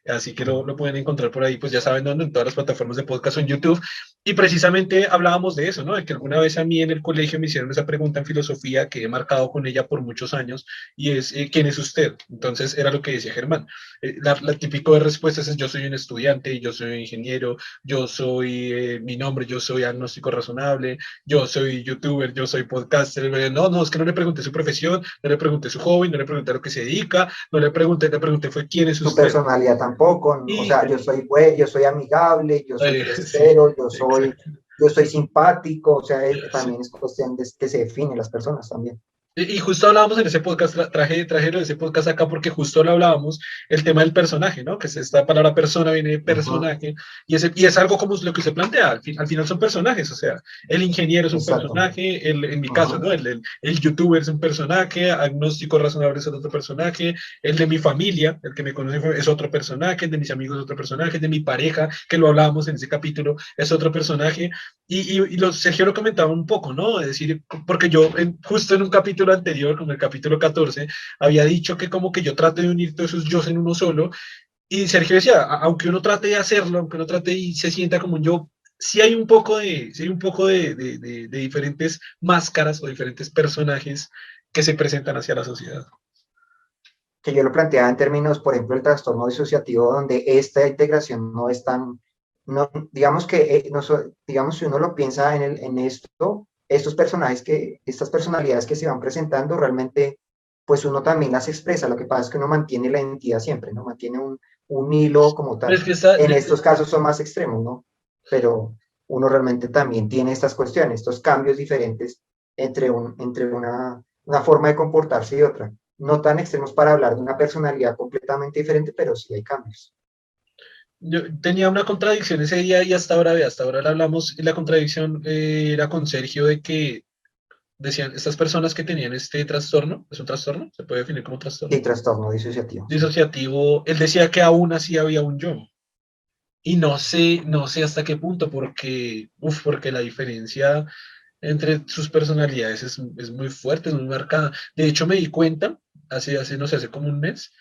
así que lo pueden encontrar por ahí, pues ya saben dónde, en todas las plataformas de podcast o en YouTube, y precisamente hablábamos de eso, ¿no? De que alguna vez a mí en el colegio me hicieron esa pregunta en filosofía que he marcado con ella por muchos años y es, ¿quién es usted? Entonces era lo que decía Germán. La típico de respuestas es yo soy un estudiante, yo soy un ingeniero, yo soy mi nombre, yo soy agnóstico razonable, yo soy youtuber, yo soy podcaster. No, es que no le pregunté su profesión, no le pregunté su hobby, no le pregunté a lo que se dedica, no le pregunté fue quién es Su usted. personalidad tampoco, o sea, Híjole. yo soy amigable, yo soy Sí, fiestero, exacto. yo soy simpático, o sea, también es cuestión de que se definen las personas también. Y justo hablábamos en ese podcast, traje de ese podcast acá porque justo lo hablábamos, el tema del personaje, ¿no? Que es esta palabra persona viene de Ujú, personaje, y es algo como lo que se plantea, al final son personajes, o sea, el ingeniero es un exacto. personaje, en mi caso, Ujú. ¿no? El youtuber es un personaje, agnóstico razonable es otro personaje, el de mi familia, el que me conoce es otro personaje, el de mis amigos es otro personaje, el de mi pareja, que lo hablábamos en ese capítulo, es otro personaje, Sergio lo comentaba un poco, ¿no? Es decir, porque justo en un capítulo anterior, como el capítulo 14, había dicho que como que yo trate de unir todos esos yo en uno solo, y Sergio decía, aunque uno trate de hacerlo, aunque uno trate y se sienta como un yo, sí hay un poco de diferentes máscaras o diferentes personajes que se presentan hacia la sociedad. Que yo lo planteaba en términos, por ejemplo, el trastorno disociativo, donde esta integración no es tan, no, digamos que, no digamos, si uno lo piensa en esto, estos personajes estas personalidades que se van presentando, realmente, pues uno también las expresa. Lo que pasa es que uno mantiene la identidad siempre, ¿no? Mantiene un hilo como Pero es tal. que está, En estos casos son más extremos, ¿no? Pero uno realmente también tiene estas cuestiones, estos cambios diferentes entre una forma de comportarse y otra, no tan extremos para hablar de una personalidad completamente diferente, pero sí hay cambios. yo tenía una contradicción ese día y hasta ahora la hablamos, y la contradicción era con Sergio de que decían, estas personas que tenían este trastorno, ¿es un trastorno? ¿Se puede definir como Sí, trastorno? trastorno disociativo, sí. Disociativo, él decía que aún así había un yo. Y no sé hasta qué punto, porque la diferencia entre sus personalidades es muy fuerte, es muy marcada. De hecho, me di cuenta, no sé, hace como un mes,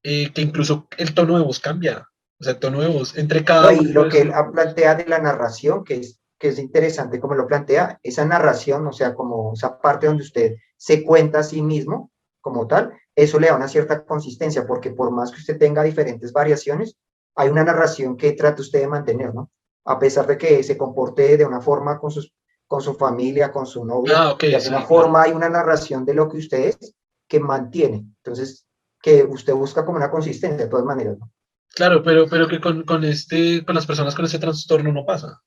que incluso el tono de voz cambia. O sea, el tono de voz entre cada No, uno y de lo que los... él plantea de la narración, que es interesante como lo plantea, esa narración, o sea, como esa parte donde usted se cuenta a sí mismo como tal, eso le da una cierta consistencia, porque por más que usted tenga diferentes variaciones, hay una narración que trata usted de mantener, ¿no? A pesar de que se comporte de una forma con su familia, con su novia, Ah, ok, de alguna sí, claro. forma hay una narración de lo que usted es que mantiene. Entonces, que usted busca como una consistencia de todas maneras, ¿no? Claro, pero que con las personas con ese trastorno no pasa.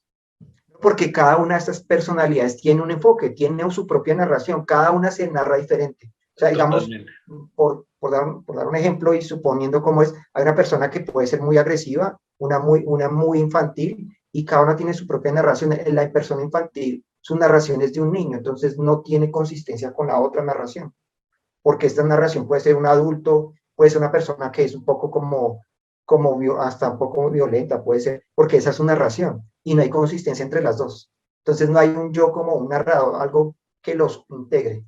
Porque cada una de estas personalidades tiene un enfoque, tiene su propia narración, cada una se narra diferente. O sea, digamos, Totalmente. por dar un ejemplo y suponiendo cómo es, hay una persona que puede ser muy agresiva, una muy infantil, y cada una tiene su propia narración. La persona infantil, su narración es de un niño, entonces no tiene consistencia con la otra narración, porque esta narración puede ser un adulto, puede ser una persona que es un poco hasta un poco violenta, puede ser, porque esa es su narración y no hay consistencia entre las dos. Entonces no hay un yo como un narrador, algo que los integre.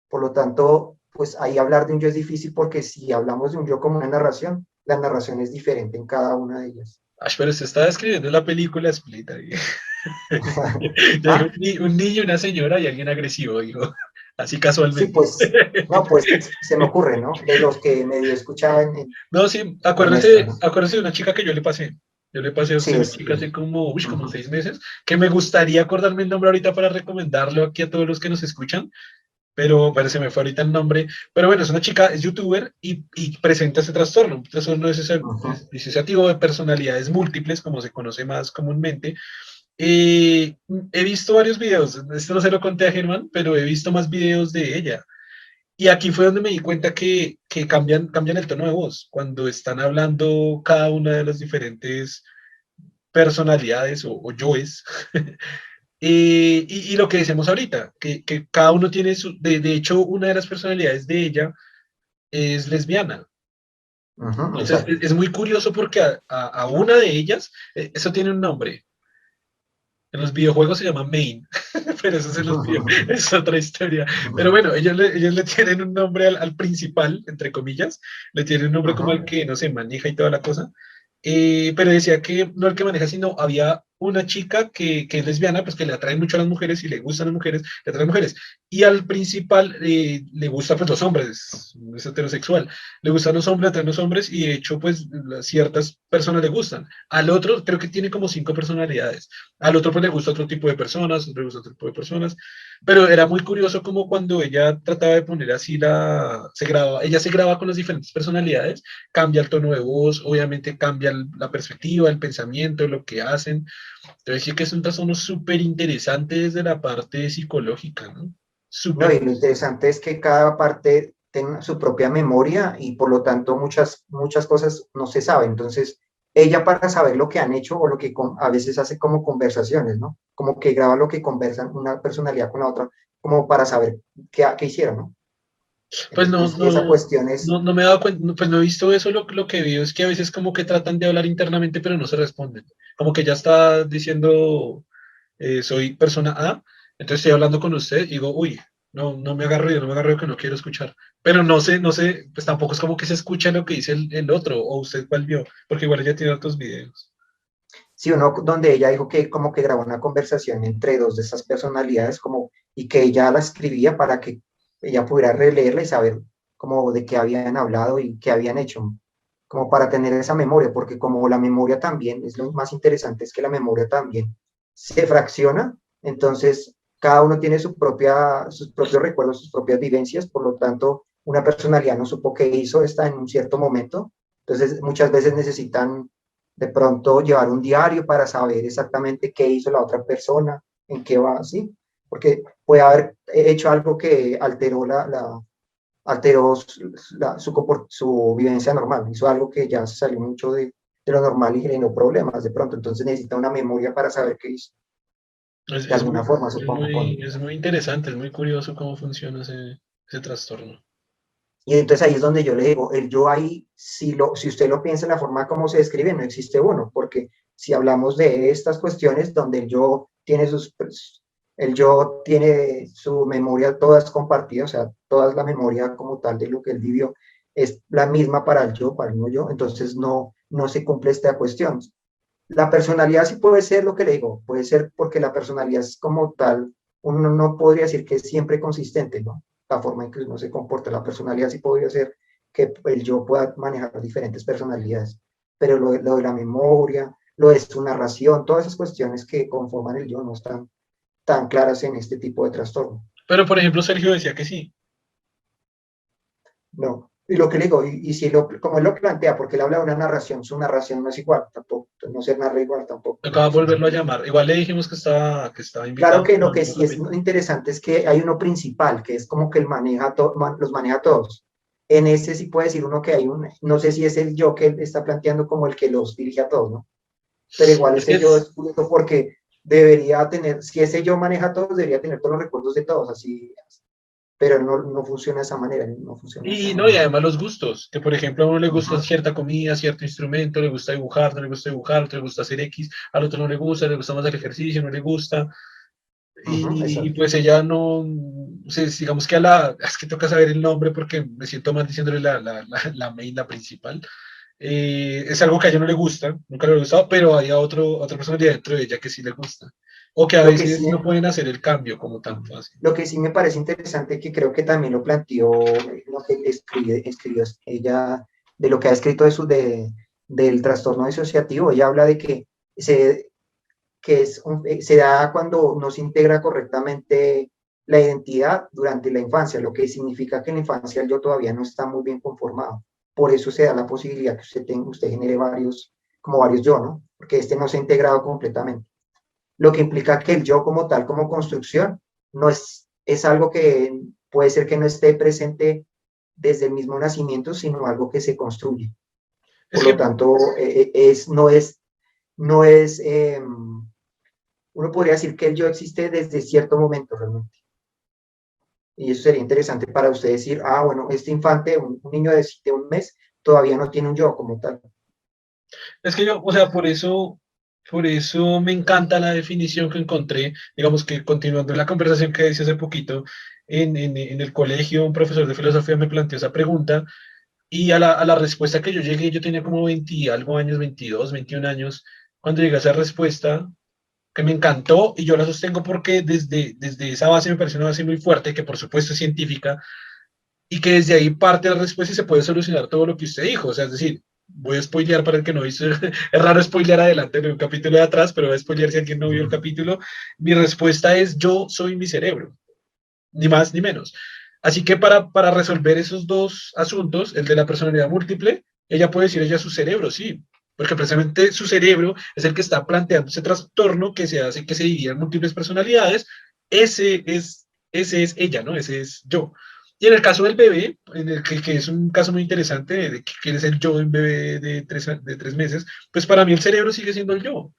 Por lo tanto, pues ahí hablar de un yo es difícil porque si hablamos de un yo como una narración, la narración es diferente en cada una de ellas. Ash, pero se está describiendo la película Split ahí. Ya dijo, ¿Ah? un niño, una señora y alguien agresivo, dijo, así Sí, casualmente. pues, no, pues se me ocurre, ¿no? De los que medio escuchaban No, sí, en esto, ¿no? acuérdese de una chica que yo le pasé. Yo le pasé a Sí, usted una es. chica hace como, como Uh-huh. 6 meses, que me gustaría acordarme el nombre ahorita para recomendarlo aquí a todos los que nos escuchan, pero se me fue ahorita el nombre. Pero bueno, es una chica, es youtuber y presenta ese trastorno. Un trastorno Uh-huh. es disociativo de personalidades múltiples, como se conoce más comúnmente. He visto varios videos, esto no se lo conté a Germán, pero he visto más videos de ella. Y aquí fue donde me di cuenta que cambian el tono de voz cuando están hablando cada una de las diferentes personalidades o yoes. Y lo que decimos ahorita, que cada uno tiene de hecho, una de las personalidades de ella es lesbiana. Uh-huh. Entonces, Exacto. es muy curioso porque a una de ellas, eso tiene un nombre. En los videojuegos se llama main, pero eso se los videos, es otra historia. Pero bueno, ellos le tienen un nombre al principal, entre comillas, le tienen un nombre como el Uh-huh. que, no sé, maneja y toda la cosa. Pero decía que no el que maneja, sino había una chica que es lesbiana, pues que le atrae mucho a las mujeres y le gustan las mujeres, le atraen mujeres. Y al principal le gusta pues los hombres, es heterosexual, le gustan los hombres, le atraen los hombres y de hecho pues ciertas personas le gustan. Al otro creo que tiene como 5 personalidades. Al otro pues le gusta otro tipo de personas, otro le gusta otro tipo de personas, pero era muy curioso como cuando ella trataba de poner así ella se graba con las diferentes personalidades, cambia el tono de voz, obviamente cambia la perspectiva, el pensamiento, lo que hacen. Entonces sí que es un trastorno súper interesante desde la parte psicológica, ¿no? No, súper y lo interesante es que cada parte tiene su propia memoria y por lo tanto muchas cosas no se saben. Entonces, ella para saber lo que han hecho o lo que a veces hace como conversaciones, ¿no? Como que graba lo que conversan una personalidad con la otra, como para saber qué hicieron, ¿no? Pues no, Entonces, esa cuestión es, no me he dado cuenta, pues no he visto eso, lo que veo es que a veces como que tratan de hablar internamente, pero no se responden. Como que ya está diciendo, soy persona A, entonces estoy hablando con usted y digo, uy, no me agarro yo, no me agarro yo que no quiero escuchar. Pero no sé, pues tampoco es como que se escucha lo que dice el otro, o usted cuál vio, porque igual ella tiene otros videos. sí, uno donde ella dijo que como que grabó una conversación entre dos de esas personalidades como y que ella la escribía para que ella pudiera releerla y saber como de qué habían hablado y qué habían hecho, como para tener esa memoria, porque como la memoria también es lo más interesante, es que la memoria también se fracciona, entonces cada uno tiene sus propios recuerdos, sus propias vivencias, por lo tanto una personalidad no supo qué hizo esta en un cierto momento, entonces muchas veces necesitan de pronto llevar un diario para saber exactamente qué hizo la otra persona, en qué va, ¿sí? Porque puede haber hecho algo que alteró su vivencia normal, hizo algo que ya se salió mucho de lo normal y generó problemas de pronto, entonces necesita una memoria para saber qué hizo, de alguna forma, supongo. Es muy interesante, es muy curioso cómo funciona ese trastorno. Y entonces ahí es donde yo le digo, el yo ahí, si usted lo piensa en la forma como se describe, no existe uno, porque si hablamos de estas cuestiones donde el yo tiene su memoria todas compartidas, o sea, toda la memoria como tal de lo que él vivió es la misma para el yo, para el no yo, entonces no se cumple esta cuestión. La personalidad sí puede ser lo que le digo, puede ser porque la personalidad es como tal, uno no podría decir que es siempre consistente, ¿no? La forma en que uno se comporta, la personalidad sí podría ser que el yo pueda manejar diferentes personalidades, pero lo de la memoria, lo de su narración, todas esas cuestiones que conforman el yo no están tan claras en este tipo de trastorno. Pero por ejemplo, Sergio decía que sí. No. Y lo que le digo, y si como él lo plantea, porque él habla de una narración, su narración no es igual, tampoco, no se narra igual tampoco, Acaba de narración es volverlo a muy. llamar. Igual le dijimos que estaba Claro invitado que para lo un que nuevo sí es capítulo. interesante es que hay uno principal, que es como que los maneja a todos. En ese sí puede decir uno que hay no sé si es el yo que él está planteando como el que los dirige a todos, ¿no? Pero igual Es que ese yo es curioso porque debería tener, si ese yo maneja a todos, debería tener todos los recuerdos de todos, así, pero no funciona de esa manera, no funciona de esa y no, y manera. además los gustos, que por ejemplo a uno le gusta Ajá, cierta comida, cierto instrumento, le gusta dibujar, no le gusta dibujar, al otro le gusta hacer X, al otro no le gusta más el ejercicio, no le gusta. ajá, Y exacto. pues ella no, o sea, digamos que a la, es que toca saber el nombre porque me siento mal diciéndole la main, la principal. Es algo que a ella no le gusta, nunca le ha gustado, pero hay otra personalidad dentro de ella que sí le gusta. O que a Lo que sí, veces no pueden hacer el cambio como tan fácil. lo que sí me parece interesante, que creo que también lo planteó, lo que escribió ella, de lo que ha escrito del trastorno disociativo, ella habla de que se, se da cuando no se integra correctamente la identidad durante la infancia, lo que significa que en la infancia el yo todavía no está muy bien conformado. Por eso se da la posibilidad que usted genere como varios yo, ¿no? Porque este no se ha integrado completamente, lo que implica que el yo como tal, como construcción, no es algo que puede ser que no esté presente desde el mismo nacimiento, sino algo que se construye. Es Por lo que, tanto, no es uno podría decir que el yo existe desde cierto momento realmente. Y eso sería interesante para usted decir, ah, bueno, este infante, un niño de un mes, todavía no tiene un yo como tal. es que yo, o sea, por eso me encanta la definición que encontré, digamos que continuando la conversación que hice hace poquito, en el colegio, un profesor de filosofía me planteó esa pregunta. Y a la respuesta que yo llegué, yo tenía como 20 y algo años, 22 21 años, cuando llegué a esa respuesta, que me encantó y yo la sostengo porque desde esa base me parece una base muy fuerte, que por supuesto es científica, y que desde ahí parte la respuesta y se puede solucionar todo lo que usted dijo. O sea, es decir, voy a spoilear para el que no hizo, es raro spoilear adelante en un capítulo de atrás, pero voy a spoilear si alguien no vio el capítulo. Mi respuesta es yo soy mi cerebro, ni más ni menos. Así que para resolver esos dos asuntos, el de la personalidad múltiple, ella puede decir ella su cerebro, sí, porque precisamente su cerebro es el que está planteando ese trastorno que se hace que se dividan múltiples personalidades. Ese es ese es ella, ¿no? Ese es yo. Y en el caso del bebé, que es un caso muy interesante de que quiere ser yo en bebé de 3 meses, pues para mí el cerebro sigue siendo el yo.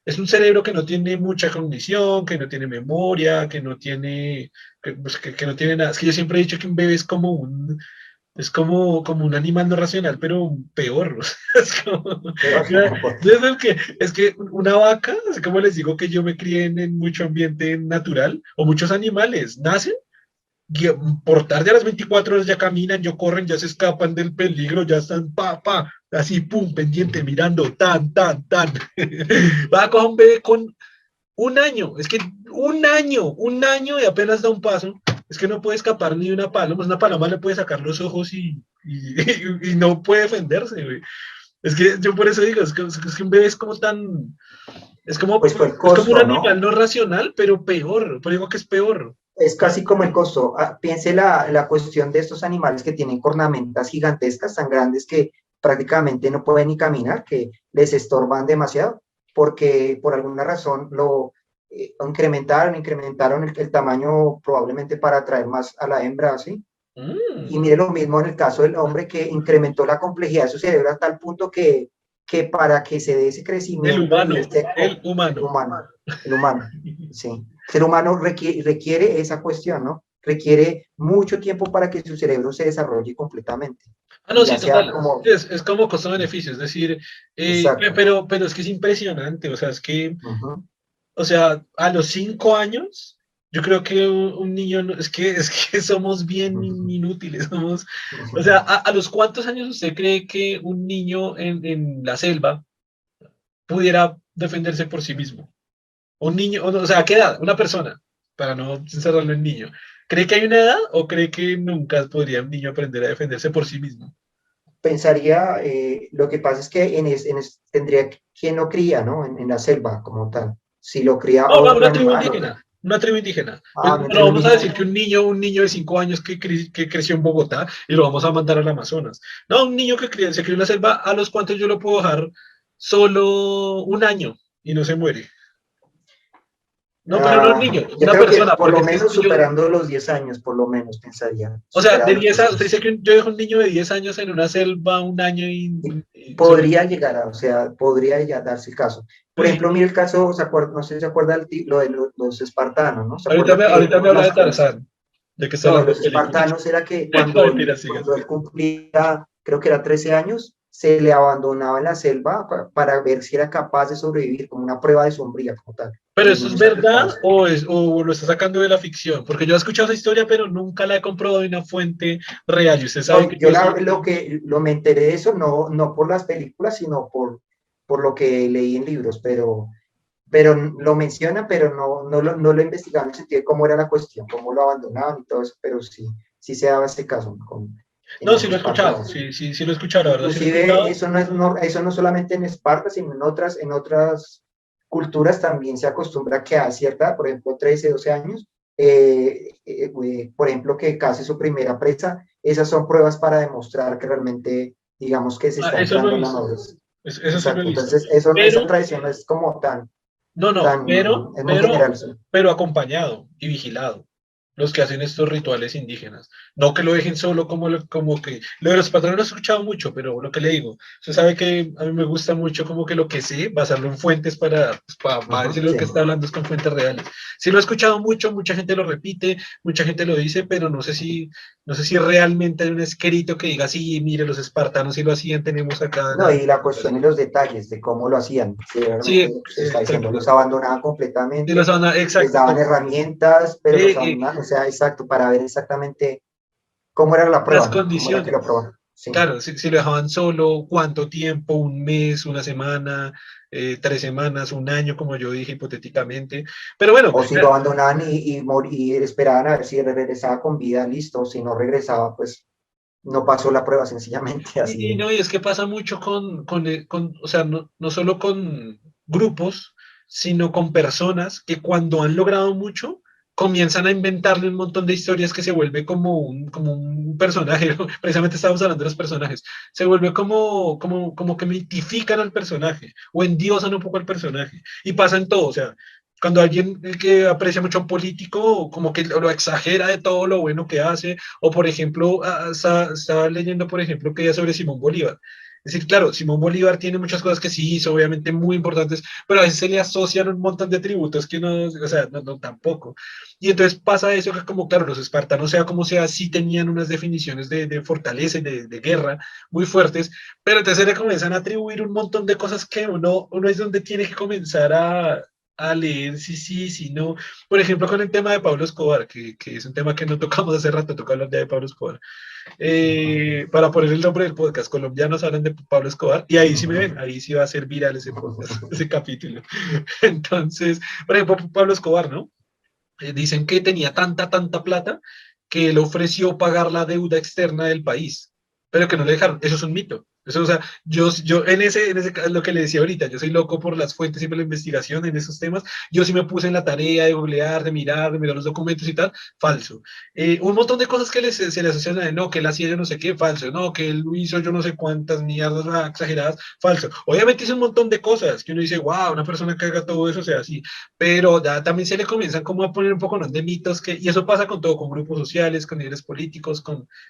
Es un cerebro que no tiene mucha cognición, que no tiene memoria, que no tiene, que no tiene nada. Es que yo siempre he dicho que un bebé es como un animal no racional, pero peor. O sea, es como, Pero, es que una vaca, así como les digo que yo me crié en mucho ambiente natural, o muchos animales, nacen por tarde a las 24 horas ya caminan, ya corren, ya se escapan del peligro, ya están así, pum, pendiente, mirando, tan. Va a coger un bebé con 1 año, es que 1 año y apenas da un paso, es que no puede escapar ni una paloma le puede sacar los ojos y no puede defenderse, güey. Es que yo por eso digo, es que un bebé es como tan, es como, pues fue el es como un costo, animal ¿no? no racional, pero peor, por digo que es peor. Es casi como el costo. Piense la cuestión de estos animales que tienen cornamentas gigantescas, tan grandes que prácticamente no pueden ni caminar, que les estorban demasiado, porque por alguna razón lo incrementaron el tamaño probablemente para atraer más a la hembra, ¿sí? Y Mm. mire lo mismo en el caso del hombre que incrementó la complejidad de su cerebro a tal punto que para que se dé ese El crecimiento y humano, este el el humano. humano, el humano, sí. El ser humano requiere esa cuestión, ¿no? Requiere mucho tiempo para que su cerebro se desarrolle completamente Ah, y no, ya sí, sea total. como, Es como costo-beneficio, es decir, exacto. pero es que es impresionante, o sea, Uh-huh. o sea, a los 5 años, yo creo que un niño, es que somos bien inútiles, o sea, ¿a los cuántos años usted cree que un niño en la selva pudiera defenderse por sí mismo? Un niño, o sea, ¿a qué edad? Una persona, para no encerrarlo en niño. ¿Cree que hay una edad o cree que nunca podría un niño aprender a defenderse por sí mismo? Pensaría, lo que pasa es que tendría quien lo cría, ¿no? En la selva como tal. Si lo cría No, otro una tribu animal, indígena. Una tribu indígena. ah, no Pero tribu vamos a indígena, decir que un niño de 5 años que creció en Bogotá y lo vamos a mandar al Amazonas. No, un niño se crió en la selva, ¿a los cuantos yo lo puedo dejar solo 1 año y no se muere? No, pero no un niño, yo una creo que persona, por porque lo es que menos superando los 10 años, por lo menos pensaría, o sea, de superando 10 los a, usted 10. dice que yo dejo un niño de 10 años en una selva 1 año Y y podría llegar o sea, podría ya darse el caso. Por Uy, ejemplo, mire el caso, no sé si se acuerda lo de los espartanos, ¿no? ¿Se ahorita acuerda me, que ahorita me uno de habla de las cosas, Tarzán, de que está no, de hablando de los películas. espartanos era que No, mentira, sigue, cuando sigue. él cumplía, creo que era 13 años, se le abandonaba en la selva para ver si era capaz de sobrevivir, como una prueba de sombría, como tal. Y ¿Pero los eso es niños aplicaban verdad eso. o lo está sacando de la ficción? Porque yo he escuchado esa historia, pero nunca la he comprobado en una fuente real. Y usted sabe No, que yo yo soy... me enteré de eso, no por las películas, sino por lo que leí en libros, pero lo menciona, pero no lo investigaba en el sentido de cómo era la cuestión, cómo lo abandonaban y todo eso, pero sí se daba ese caso en No, sí los lo he escuchado, espartanos. sí lo he escuchado, la verdad, sí lo he Inclusive escuchado. eso no solamente en Esparta, sino en otras culturas también se acostumbra que a cierta, por ejemplo, 13 12 años, por ejemplo, que case su primera presa, esas son pruebas para demostrar que realmente, digamos que se Ah, está eso lo he entrando en la visto, madurez. eso sí lo he Exacto, visto. entonces esa Pero tradición no es como no, es muy general. Sí. pero acompañado y vigilado. Los que hacen estos rituales indígenas. No que lo dejen solo como que... Lo de los patrones lo he escuchado mucho, pero lo que le digo, usted sabe que a mí me gusta mucho como que lo que sé, basarlo en fuentes para decir lo Sí. que está hablando es con fuentes reales. Sí lo he escuchado mucho, mucha gente lo repite, mucha gente lo dice, pero no sé si realmente hay un escrito que diga, sí, mire, los espartanos sí lo hacían, tenemos acá No, la y la cuestión y documentación. los detalles de cómo lo hacían, si realmente Sí, lo que usted está diciendo, los exacto. abandonaban Sí, los completamente, les exacto. daban herramientas, pero los Eh, abandonaban, o sea, exacto, para ver exactamente cómo era la las prueba, ¿no? Cómo era que lo condiciones. probaban. Sí. Claro, si lo dejaban solo, cuánto tiempo, 1 mes, una semana, 3 semanas, 1 año, como yo dije hipotéticamente. Pero bueno, O si lo abandonaban y esperaban a ver si regresaba con vida, listo, si no regresaba, pues no pasó la prueba, sencillamente así y de. no, y es que pasa mucho o sea, no solo con grupos, sino con personas que cuando han logrado mucho, comienzan a inventarle un montón de historias que se vuelve como un personaje, ¿no? Precisamente estábamos hablando de los personajes, se vuelve como que mitifican al personaje o endiosan un poco al personaje, y pasa en todo, o sea, Cuando alguien que aprecia mucho a un político, como que lo exagera de todo lo bueno que hace, o por ejemplo, estaba leyendo, por ejemplo, que ya sobre Simón Bolívar. Es decir, claro, Simón Bolívar tiene muchas cosas que sí hizo, obviamente muy importantes, pero a veces se le asocian un montón de atributos que no, o sea, no, no tampoco. Y entonces pasa eso que como, claro, los espartanos, sea como sea, sí tenían unas definiciones de fortaleza y de guerra muy fuertes, pero entonces se le comienzan a atribuir un montón de cosas que uno es donde tiene que comenzar a leer si sí, si no. Por ejemplo, con el tema de Pablo Escobar, que es un tema que no tocamos hace rato, toca hablar ya de Pablo Escobar. Para poner el nombre del podcast, colombianos hablan de Pablo Escobar, y ahí sí me ven, ahí sí va a ser viral ese podcast, ese capítulo. Entonces, por ejemplo, Pablo Escobar, ¿no? Dicen que tenía tanta plata que él ofreció pagar la deuda externa del país, pero que no le dejaron. Eso es un mito. Eso, o sea, yo en ese lo que le decía ahorita, yo soy loco por las fuentes y por la investigación en esos temas. Yo sí me puse en la tarea de googlear, de mirar los documentos y tal, falso. Un montón de cosas que se le asocian a él, no, que él hacía yo no sé qué, falso, no, que él hizo yo no sé cuántas mierdas exageradas, falso. Obviamente hizo un montón de cosas que uno dice, wow, una persona que haga todo eso, o sea, así, pero ya también se le comienzan como a poner un poco, ¿no?, de mitos, y eso pasa con todo, con grupos sociales, con líderes políticos,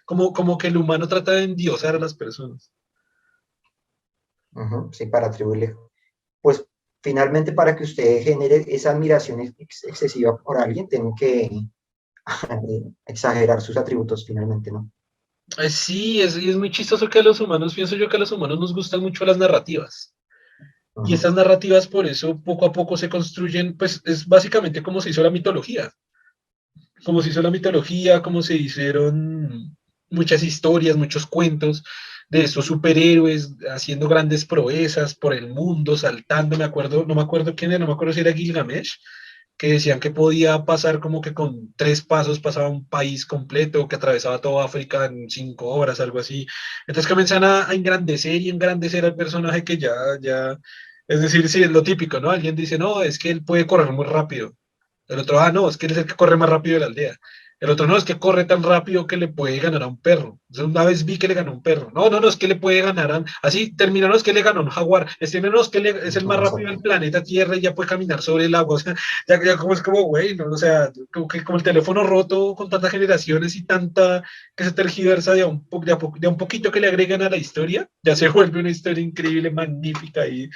como que el humano trata de endiosar a las personas. Sí, para atribuirle. Pues finalmente para que usted genere esa admiración excesiva por alguien, tiene que exagerar sus atributos finalmente, ¿no? Sí, y es muy chistoso que a los humanos, pienso yo que a los humanos nos gustan mucho las narrativas. Y Ujú. estas narrativas por eso poco a poco se construyen, pues es básicamente como se hizo la mitología, como se hizo la mitología, como se hicieron muchas historias, muchos cuentos de estos superhéroes haciendo grandes proezas por el mundo, saltando, me acuerdo, no me acuerdo quién era, no me acuerdo si era Gilgamesh, que decían que podía pasar como que con 3 pasos pasaba un país completo, que atravesaba toda África en 5 horas, algo así. Entonces comienzan a engrandecer y engrandecer al personaje que es decir, sí, es lo típico, ¿no? Alguien dice, no, es que él puede correr muy rápido. El otro, no, es que él es el que corre más rápido de la aldea. El otro, no, es que corre tan rápido que le puede ganar a un perro. Yo una vez vi que le ganó a un perro. No, no, no, es que le puede ganar a... Así terminó, no, es que le ganó a un jaguar. No, es que es el más rápido del Exacto. planeta Tierra y ya puede caminar sobre el agua. O sea, ya como es como, güey, ¿no? O sea, como el teléfono roto con tantas generaciones y tanta que se tergiversa de a un poquito que le agregan a la historia, ya se vuelve una historia increíble, magnífica. Y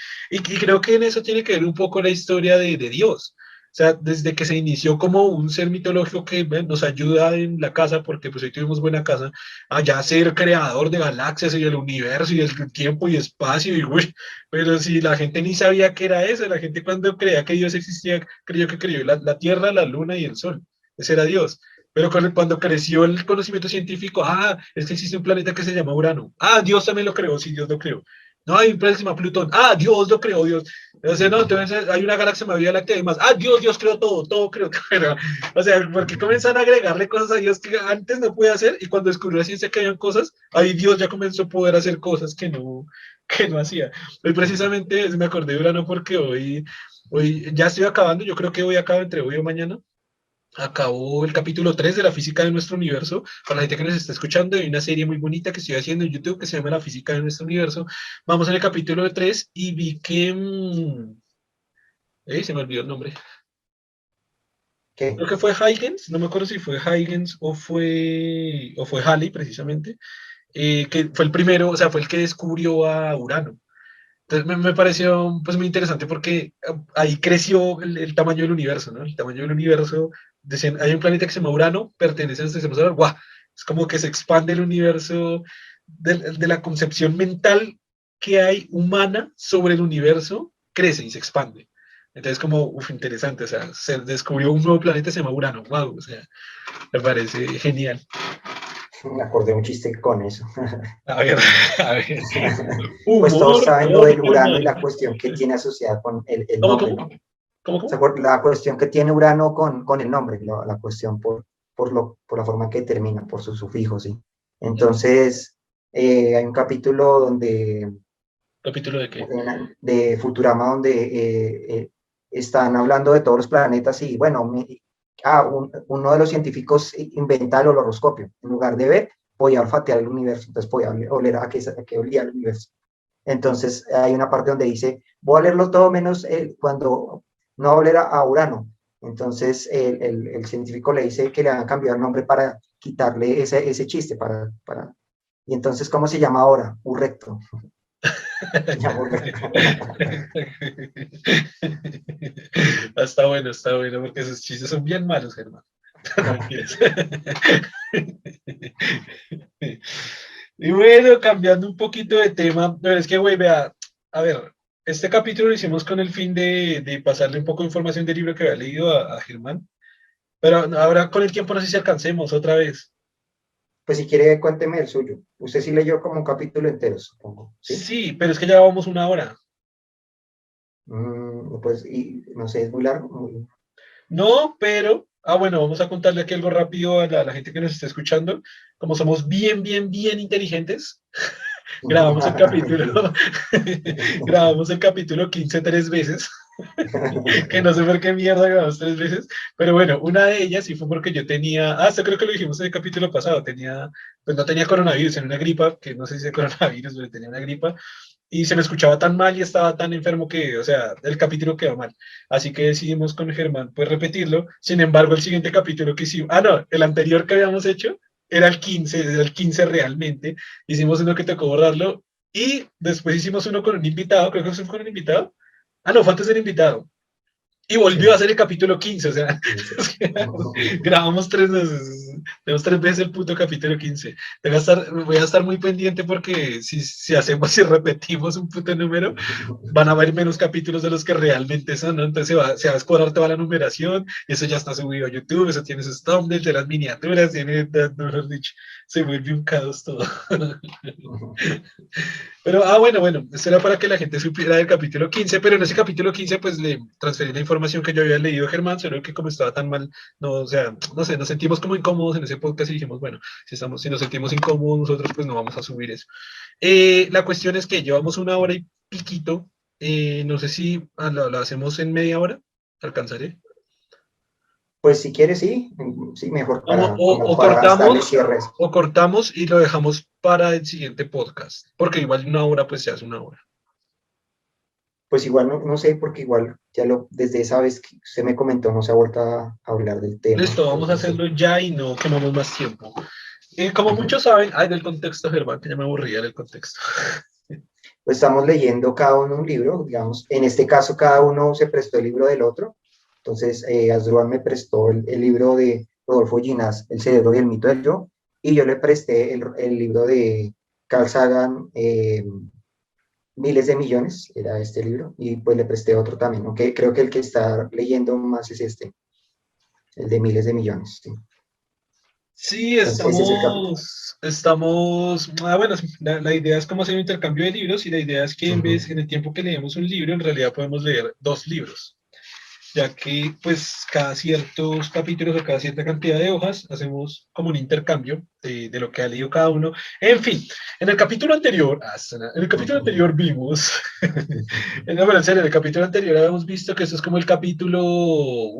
creo que en eso tiene que ver un poco la historia de Dios. O sea, desde que se inició como un ser mitológico que nos ayuda en la casa, porque pues hoy tuvimos buena casa, a ya ser creador de galaxias y del universo y del tiempo y espacio, y uy, pero si la gente ni sabía qué era eso, la gente cuando creía que Dios existía, creyó que creyó la Tierra, la Luna y el Sol. Ese era Dios. Pero cuando creció el conocimiento científico, es que existe un planeta que se llama Urano. Dios también lo creó, sí, Dios lo creó. No, hay un planeta que se llama Plutón. Dios lo creó, Dios. O sea, no, entonces hay una galaxia más Vía Láctea y más. Dios creó todo creó. Pero, o sea, porque comienzan a agregarle cosas a Dios que antes no podía hacer y cuando descubrió la ciencia que habían cosas, ahí Dios ya comenzó a poder hacer cosas que no hacía. Hoy precisamente me acordé de Urano porque hoy ya estoy acabando, yo creo que hoy acabo entre hoy o mañana. Acabó el capítulo 3 de la física de nuestro universo. Para la gente que nos está escuchando, hay una serie muy bonita que estoy haciendo en YouTube que se llama La física de nuestro universo. Vamos en el capítulo 3 y vi que se me olvidó el nombre. ¿Qué? Creo que fue Huygens, no me acuerdo si fue Huygens o fue Halley precisamente, que fue el primero, o sea, fue el que descubrió a Urano. Entonces me pareció pues muy interesante porque ahí creció el tamaño del universo, ¿no? El tamaño del universo, decían, hay un planeta que se llama Urano, pertenece a este sistema solar, ¡guau! Es como que se expande el universo de la concepción mental que hay humana sobre el universo, crece y se expande. Entonces, como, interesante, o sea, se descubrió un nuevo planeta, se llama Urano, wow, o sea, me parece genial. Me acordé un chiste con eso. A ver, a ver. Pues todos Humor saben lo del corta Urano y la mal. cuestión que tiene asociada con el ¿Cómo, nombre, cómo? ¿no? ¿Cómo? La cuestión que tiene Urano con el nombre, la cuestión por la forma que termina, por su sufijo, ¿sí? Entonces, hay un capítulo ¿Capítulo de qué? de Futurama donde están hablando de todos los planetas y, bueno, uno de los científicos inventa el horoscopio. En lugar de ver, podía olfatear el universo, entonces podía oler a qué olía el universo. Entonces, hay una parte donde dice, voy a leerlo todo menos cuando no va a volver a Urano. Entonces el científico le dice que le van a cambiar el nombre para quitarle ese chiste, y entonces, ¿cómo se llama ahora? Urrecto. Se llama Urrecto. Está bueno, porque esos chistes son bien malos, Germán. No mentiras. Y bueno, cambiando un poquito de tema, pero es que, güey, vea, a ver, este capítulo lo hicimos con el fin de pasarle un poco de información del libro que había leído a Germán, pero ahora con el tiempo no sé si alcancemos otra vez. Pues si quiere, cuénteme el suyo. Usted sí leyó como un capítulo entero, supongo, ¿sí? Sí, pero es que ya vamos una hora. Pues, y no sé, es muy largo. No, pero, bueno, vamos a contarle aquí algo rápido a la gente que nos está escuchando. Como somos bien, bien, bien inteligentes, grabamos el capítulo, grabamos el capítulo 15 tres veces, que no sé por qué mierda grabamos tres veces, pero bueno, una de ellas sí fue porque yo tenía, esto creo que lo dijimos en el capítulo pasado, pues no tenía coronavirus, en una gripa, que no sé si es coronavirus, pero tenía una gripa, y se me escuchaba tan mal y estaba tan enfermo que, o sea, el capítulo quedó mal. Así que decidimos con Germán, pues repetirlo. Sin embargo, el siguiente capítulo que hicimos, no, el anterior que habíamos hecho era el 15 realmente. Hicimos uno que tocó borrarlo y después hicimos uno con un invitado, creo que fue con un invitado. No, fue antes del invitado. Y volvió a Sí. hacer el capítulo 15, o sea, grabamos tres veces, tenemos tres veces el puto capítulo 15. Voy a estar muy pendiente porque si hacemos y repetimos un puto número, van a haber menos capítulos de los que realmente son, ¿no? Entonces se va a escuadrar toda la numeración, y eso ya está subido a YouTube, eso tiene sus thumbnails de las miniaturas, mejor dicho, se vuelve un caos todo. Pero, bueno, esto era para que la gente supiera del capítulo 15, pero en ese capítulo 15 pues le transferí la información que yo había leído a Germán, solo que como estaba tan mal, no, o sea, no sé, nos sentimos como incómodos en ese podcast y dijimos, bueno, si nos sentimos incómodos nosotros, pues no vamos a subir eso. La cuestión es que llevamos una hora y piquito, no sé si lo hacemos en media hora, alcanzaré. Pues si quiere, sí, sí, mejor Vamos, como para darle cierres. o cortamos y lo dejamos para el siguiente podcast, porque igual una hora pues se hace una hora. Pues igual no sé, porque igual desde esa vez que usted me comentó, no se ha vuelto a hablar del tema, Listo, vamos a entonces sí. hacerlo ya y no quemamos más tiempo. Como muchos saben, del contexto, Germán, que ya me aburría del contexto. Pues estamos leyendo cada uno un libro, digamos, en este caso cada uno se prestó el libro del otro, entonces Asdrúbal me prestó el libro de Rodolfo Ginás, El cerebro y el mito del yo, y yo le presté el libro de Carl Sagan, Miles de millones, era este libro, y pues le presté otro también, aunque creo que el que está leyendo más es este, el de miles de millones, ¿sí? Sí, Entonces ese es el capítulo. bueno, la idea es como hacer un intercambio de libros y la idea es que Ujú. en el tiempo que leemos un libro, en realidad podemos leer dos libros, ya que pues cada ciertos capítulos o cada cierta cantidad de hojas hacemos como un intercambio de lo que ha leído cada uno. En fin, en el capítulo anterior vimos, no, pero en serio, en el capítulo anterior habíamos visto que eso es como el capítulo,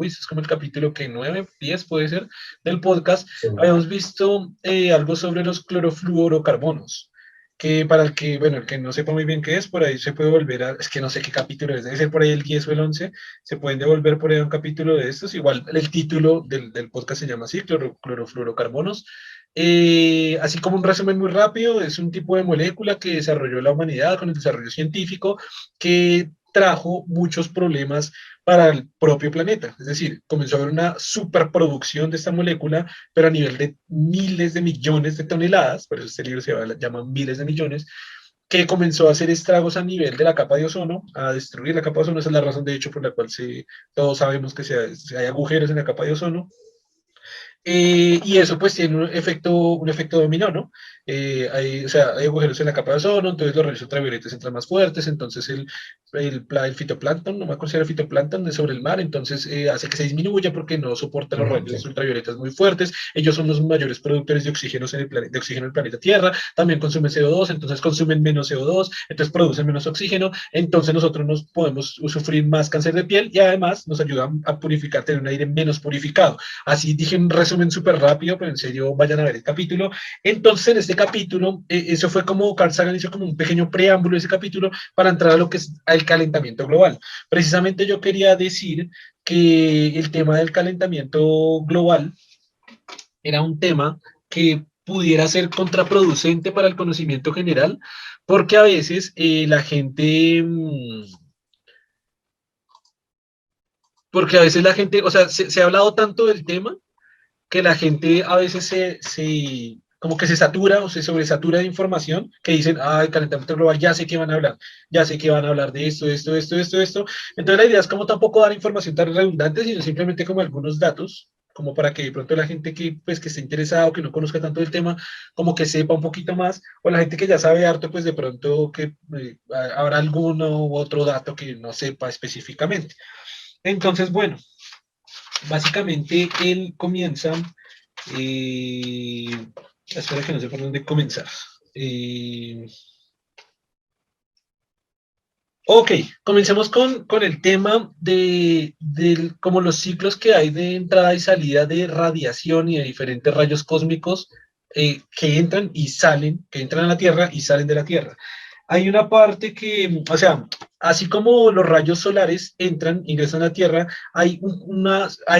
eso es como el capítulo que 9, 10 puede ser, del podcast. Sí. Habíamos visto algo sobre los clorofluorocarbonos, que para el que no sepa muy bien qué es, por ahí se puede volver es que no sé qué capítulo es, debe ser por ahí el 10 o el 11, se pueden devolver por ahí un capítulo de estos, igual el título del podcast se llama así, clorofluorocarbonos. Así como un resumen muy rápido, es un tipo de molécula que desarrolló la humanidad con el desarrollo científico, que trajo muchos problemas para el propio planeta. Es decir, comenzó a haber una superproducción de esta molécula, pero a nivel de miles de millones de toneladas, por eso este libro llama Miles de Millones, que comenzó a hacer estragos a nivel de la capa de ozono, a destruir la capa de ozono. Esa es la razón, de hecho, por la cual todos sabemos que hay agujeros en la capa de ozono. Y eso pues tiene un efecto dominó, ¿no? O sea, hay agujeros en la capa de ozono, entonces los rayos ultravioletas entran más fuertes, entonces el fitoplancton, no me acuerdo si era fitoplancton de sobre el mar, entonces hace que se disminuya porque no soporta los Ujú, sí. rayos ultravioletas muy fuertes. Ellos son los mayores productores de oxígeno de oxígeno en el planeta Tierra, también consumen CO2, entonces consumen menos CO2, entonces producen menos oxígeno, entonces nosotros nos podemos sufrir más cáncer de piel y además nos ayudan a purificar, tener un aire menos purificado. Así dije en resumen resumen súper rápido, pero en serio vayan a ver el capítulo. Entonces, en este capítulo, eso fue como Carl Sagan hizo como un pequeño preámbulo de ese capítulo para entrar a lo que es el calentamiento global. Precisamente yo quería decir que el tema del calentamiento global era un tema que pudiera ser contraproducente para el conocimiento general, porque a veces la gente, porque a veces la gente, o sea, se ha hablado tanto del tema que la gente a veces como que se satura o se sobresatura de información que dicen, ah, el calentamiento global, ya sé que van a hablar, ya sé que van a hablar de esto, esto, esto, esto, esto. Entonces la idea es como tampoco dar información tan redundante, sino simplemente como algunos datos, como para que de pronto la gente que, pues, que esté interesada o que no conozca tanto el tema, como que sepa un poquito más, o la gente que ya sabe harto, pues de pronto que habrá alguno u otro dato que no sepa específicamente. Entonces, bueno, básicamente él comienza, eh, espera que no sé por dónde comenzar. Eh, ok, comencemos con el tema de como los ciclos que hay de entrada y salida de radiación y de diferentes rayos cósmicos que entran y salen, que entran a la Tierra y salen de la Tierra. Hay una parte que, o sea, así como los rayos solares entran, ingresan a la Tierra, hay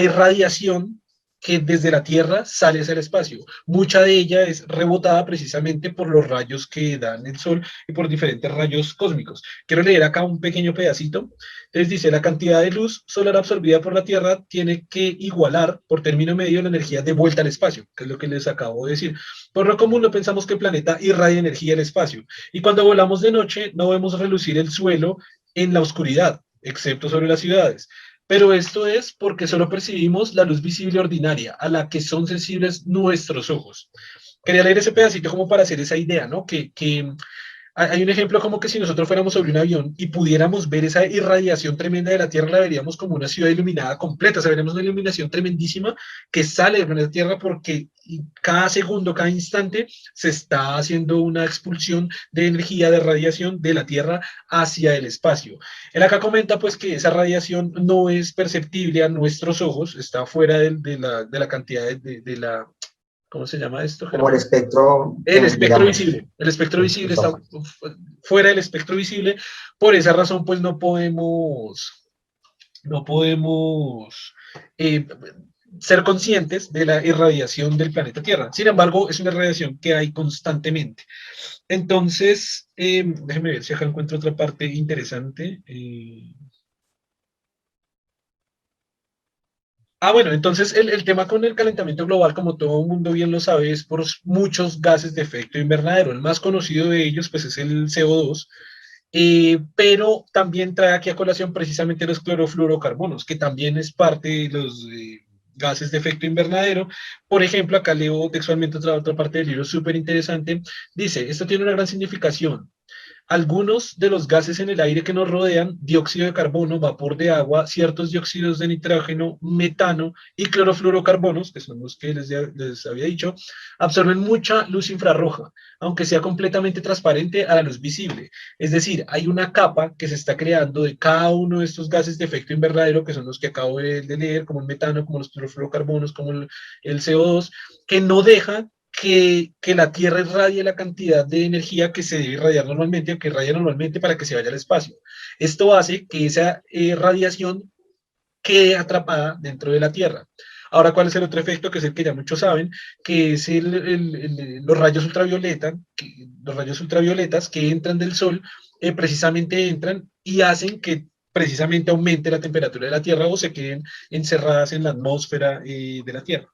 radiación que desde la Tierra sale hacia el espacio. Mucha de ella es rebotada precisamente por los rayos que dan el Sol y por diferentes rayos cósmicos. Quiero leer acá un pequeño pedacito. Les dice, la cantidad de luz solar absorbida por la Tierra tiene que igualar por término medio la energía de vuelta al espacio, que es lo que les acabo de decir. Por lo común no pensamos que el planeta irradia energía al espacio. Y cuando volamos de noche no vemos relucir el suelo en la oscuridad, excepto sobre las ciudades. Pero esto es porque solo percibimos la luz visible ordinaria, a la que son sensibles nuestros ojos. Quería leer ese pedacito como para hacer esa idea, ¿no? Que hay un ejemplo como que si nosotros fuéramos sobre un avión y pudiéramos ver esa irradiación tremenda de la Tierra, la veríamos como una ciudad iluminada completa, o sea, veremos una iluminación tremendísima que sale del planeta Tierra porque cada segundo, cada instante se está haciendo una expulsión de energía, de radiación de la Tierra hacia el espacio. Él acá comenta pues que esa radiación no es perceptible a nuestros ojos, está fuera de la cantidad de la... ¿Cómo se llama esto, Como el Germán? espectro, El espectro digamos, visible. El espectro visible está exacto. fuera del espectro visible. Por esa razón, pues no podemos eh, ser conscientes de la irradiación del planeta Tierra. Sin embargo, es una irradiación que hay constantemente. Entonces, déjenme ver si acá encuentro otra parte interesante. Bueno, entonces el tema con el calentamiento global, como todo el mundo bien lo sabe, es por muchos gases de efecto invernadero. El más conocido de ellos, pues, es el CO2, pero también trae aquí a colación precisamente los clorofluorocarbonos, que también es parte de los gases de efecto invernadero. Por ejemplo, acá leo textualmente otra parte del libro súper interesante. Dice, esto tiene una gran significación. Algunos de los gases en el aire que nos rodean, dióxido de carbono, vapor de agua, ciertos dióxidos de nitrógeno, metano y clorofluorocarbonos, que son los que les había dicho, absorben mucha luz infrarroja, aunque sea completamente transparente a la luz visible. Es decir, hay una capa que se está creando de cada uno de estos gases de efecto invernadero, que son los que acabo de leer, como el metano, como los clorofluorocarbonos, como el CO2, que no deja que la Tierra irradie la cantidad de energía que se debe irradiar normalmente o que irradia normalmente para que se vaya al espacio. Esto hace que esa radiación quede atrapada dentro de la Tierra. Ahora, ¿cuál es el otro efecto? Que es el que ya muchos saben, que es los rayos ultravioleta, los rayos ultravioletas que entran del Sol, precisamente entran y hacen que precisamente aumente la temperatura de la Tierra o se queden encerradas en la atmósfera de la Tierra.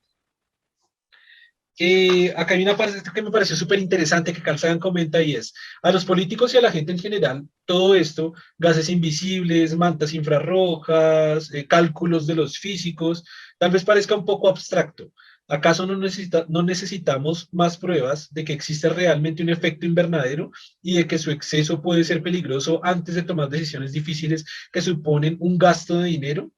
Acá hay una parte que me pareció súper interesante que Carl Sagan comenta y es, a los políticos y a la gente en general, todo esto, gases invisibles, mantas infrarrojas, cálculos de los físicos, tal vez parezca un poco abstracto. ¿Acaso no necesitamos más pruebas de que existe realmente un efecto invernadero y de que su exceso puede ser peligroso antes de tomar decisiones difíciles que suponen un gasto de dinero?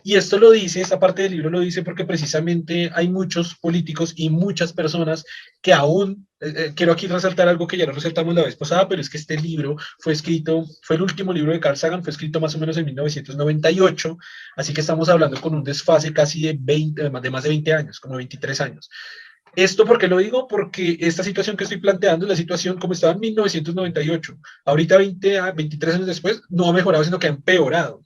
Y esto lo dice, esta parte del libro lo dice porque precisamente hay muchos políticos y muchas personas que aún, quiero aquí resaltar algo que ya lo resaltamos la vez pasada, pero es que este libro fue escrito, fue el último libro de Carl Sagan, fue escrito más o menos en 1998, así que estamos hablando con un desfase casi de 20, de más de 20 años, como 23 años. ¿Esto por qué lo digo? Porque esta situación que estoy planteando es la situación como estaba en 1998. Ahorita, 23 años después, no ha mejorado, sino que ha empeorado.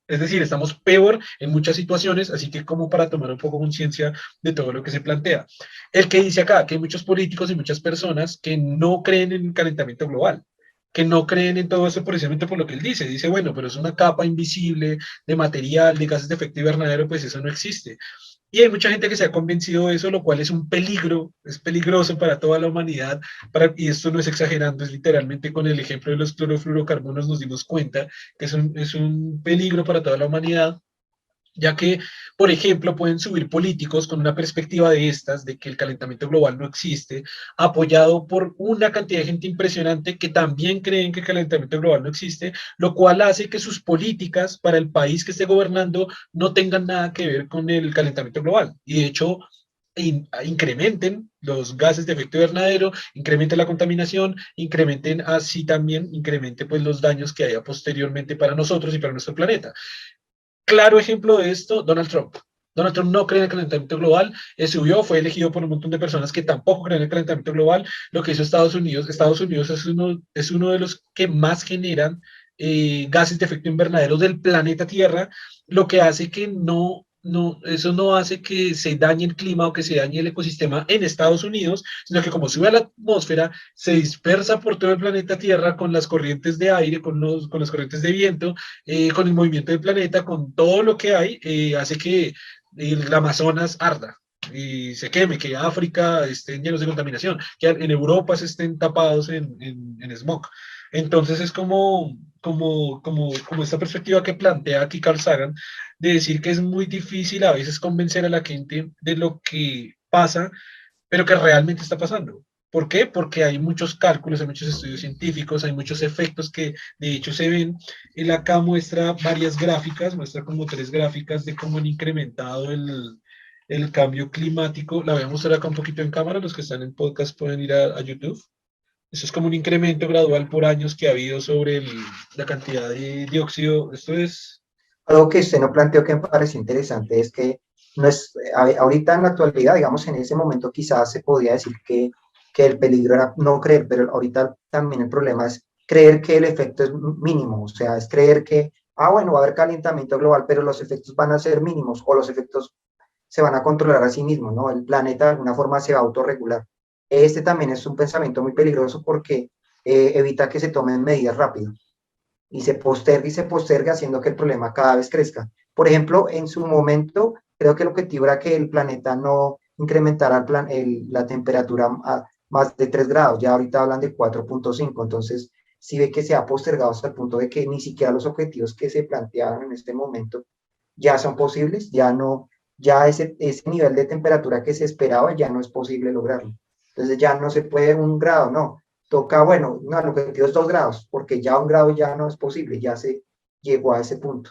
Es decir, estamos peor en muchas situaciones, así que como para tomar un poco conciencia de todo lo que se plantea. El que dice acá que hay muchos políticos y muchas personas que no creen en el calentamiento global, que no creen en todo eso precisamente por lo que él dice. Dice, bueno, pero es una capa invisible de material, de gases de efecto invernadero, pues eso no existe. Y hay mucha gente que se ha convencido de eso, lo cual es un peligro, es peligroso para toda la humanidad, y esto no es exagerando, es literalmente con el ejemplo de los clorofluorocarbonos nos dimos cuenta que es un peligro para toda la humanidad, ya que, por ejemplo, pueden subir políticos con una perspectiva de estas, de que el calentamiento global no existe, apoyado por una cantidad de gente impresionante que también creen que el calentamiento global no existe, lo cual hace que sus políticas para el país que esté gobernando no tengan nada que ver con el calentamiento global. Y de hecho, incrementen los gases de efecto invernadero, incrementen la contaminación, incrementen así también, incrementen pues los daños que haya posteriormente para nosotros y para nuestro planeta. Claro ejemplo de esto, Donald Trump. Donald Trump no cree en el calentamiento global, subió, fue elegido por un montón de personas que tampoco creen en el calentamiento global. Lo que hizo Estados Unidos es uno de los que más generan gases de efecto invernadero del planeta Tierra, lo que hace que eso no hace que se dañe el clima o que se dañe el ecosistema en Estados Unidos, sino que como sube a la atmósfera, se dispersa por todo el planeta Tierra con las corrientes de aire, con las corrientes de viento, con el movimiento del planeta, con todo lo que hay, hace que el Amazonas arda y se queme, que África estén llenos de contaminación, que en Europa se estén tapados en smog. Entonces es como esta perspectiva que plantea aquí Carl Sagan, de decir que es muy difícil a veces convencer a la gente de lo que pasa, pero que realmente está pasando. ¿Por qué? Porque hay muchos cálculos, hay muchos estudios científicos, hay muchos efectos que de hecho se ven. Él acá muestra varias gráficas, muestra como tres gráficas de cómo han incrementado el cambio climático. La voy a mostrar acá un poquito en cámara, los que están en podcast pueden ir a YouTube. Eso es como un incremento gradual por años que ha habido sobre la cantidad de dióxido. Esto es... Algo que usted no planteó que me pareció interesante es que no es, ahorita en la actualidad, digamos, en ese momento quizás se podía decir que el peligro era no creer, pero ahorita también el problema es creer que el efecto es mínimo, o sea, es creer que, bueno, va a haber calentamiento global, pero los efectos van a ser mínimos o los efectos se van a controlar a sí mismos, ¿no? El planeta de alguna forma se va a autorregular. Este también es un pensamiento muy peligroso porque evita que se tomen medidas rápidas y se posterga haciendo que el problema cada vez crezca. Por ejemplo, en su momento, creo que el objetivo era que el planeta no incrementara la temperatura a más de 3 grados, ya ahorita hablan de 4.5, entonces sí ve que se ha postergado hasta el punto de que ni siquiera los objetivos que se planteaban en este momento ya son posibles, ya no, ya ese nivel de temperatura que se esperaba ya no es posible lograrlo. Entonces ya no se puede 1 grado, no, toca, bueno, no, el objetivo es 2 grados, porque ya 1 grado ya no es posible, ya se llegó a ese punto.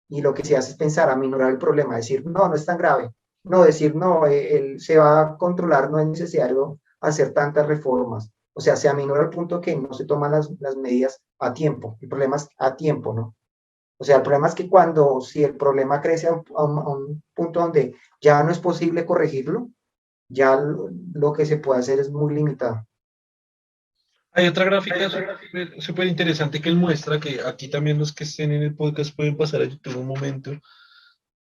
Y lo que se hace es pensar a minorar el problema, decir, no, no es tan grave. No, decir, no, se va a controlar, no es necesario hacer tantas reformas. O sea, se aminora al punto que no se toman las medidas a tiempo. El problema es a tiempo, ¿no? O sea, el problema es que si el problema crece a un punto donde ya no es posible corregirlo, ya lo que se puede hacer es muy limitado. Hay otra gráfica súper súper interesante que él muestra, que aquí también los que estén en el podcast pueden pasar a YouTube un momento.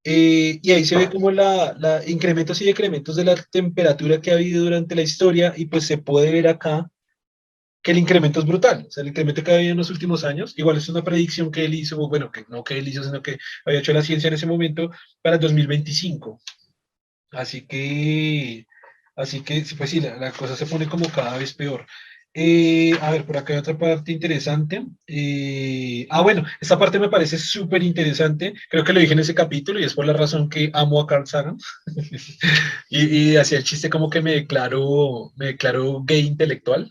Y ahí se ve como la incrementos y decrementos de la temperatura que ha habido durante la historia y pues se puede ver acá que el incremento es brutal. O sea, el incremento que ha habido en los últimos años, igual es una predicción que él hizo, bueno, que no que él hizo, sino que había hecho la ciencia en ese momento para 2025. Así que, pues sí, la cosa se pone como cada vez peor. A ver, por acá hay otra parte interesante. Bueno, esta parte me parece súper interesante. Creo que lo dije en ese capítulo y es por la razón que amo a Carl Sagan. y hacía el chiste como que me declaro gay intelectual,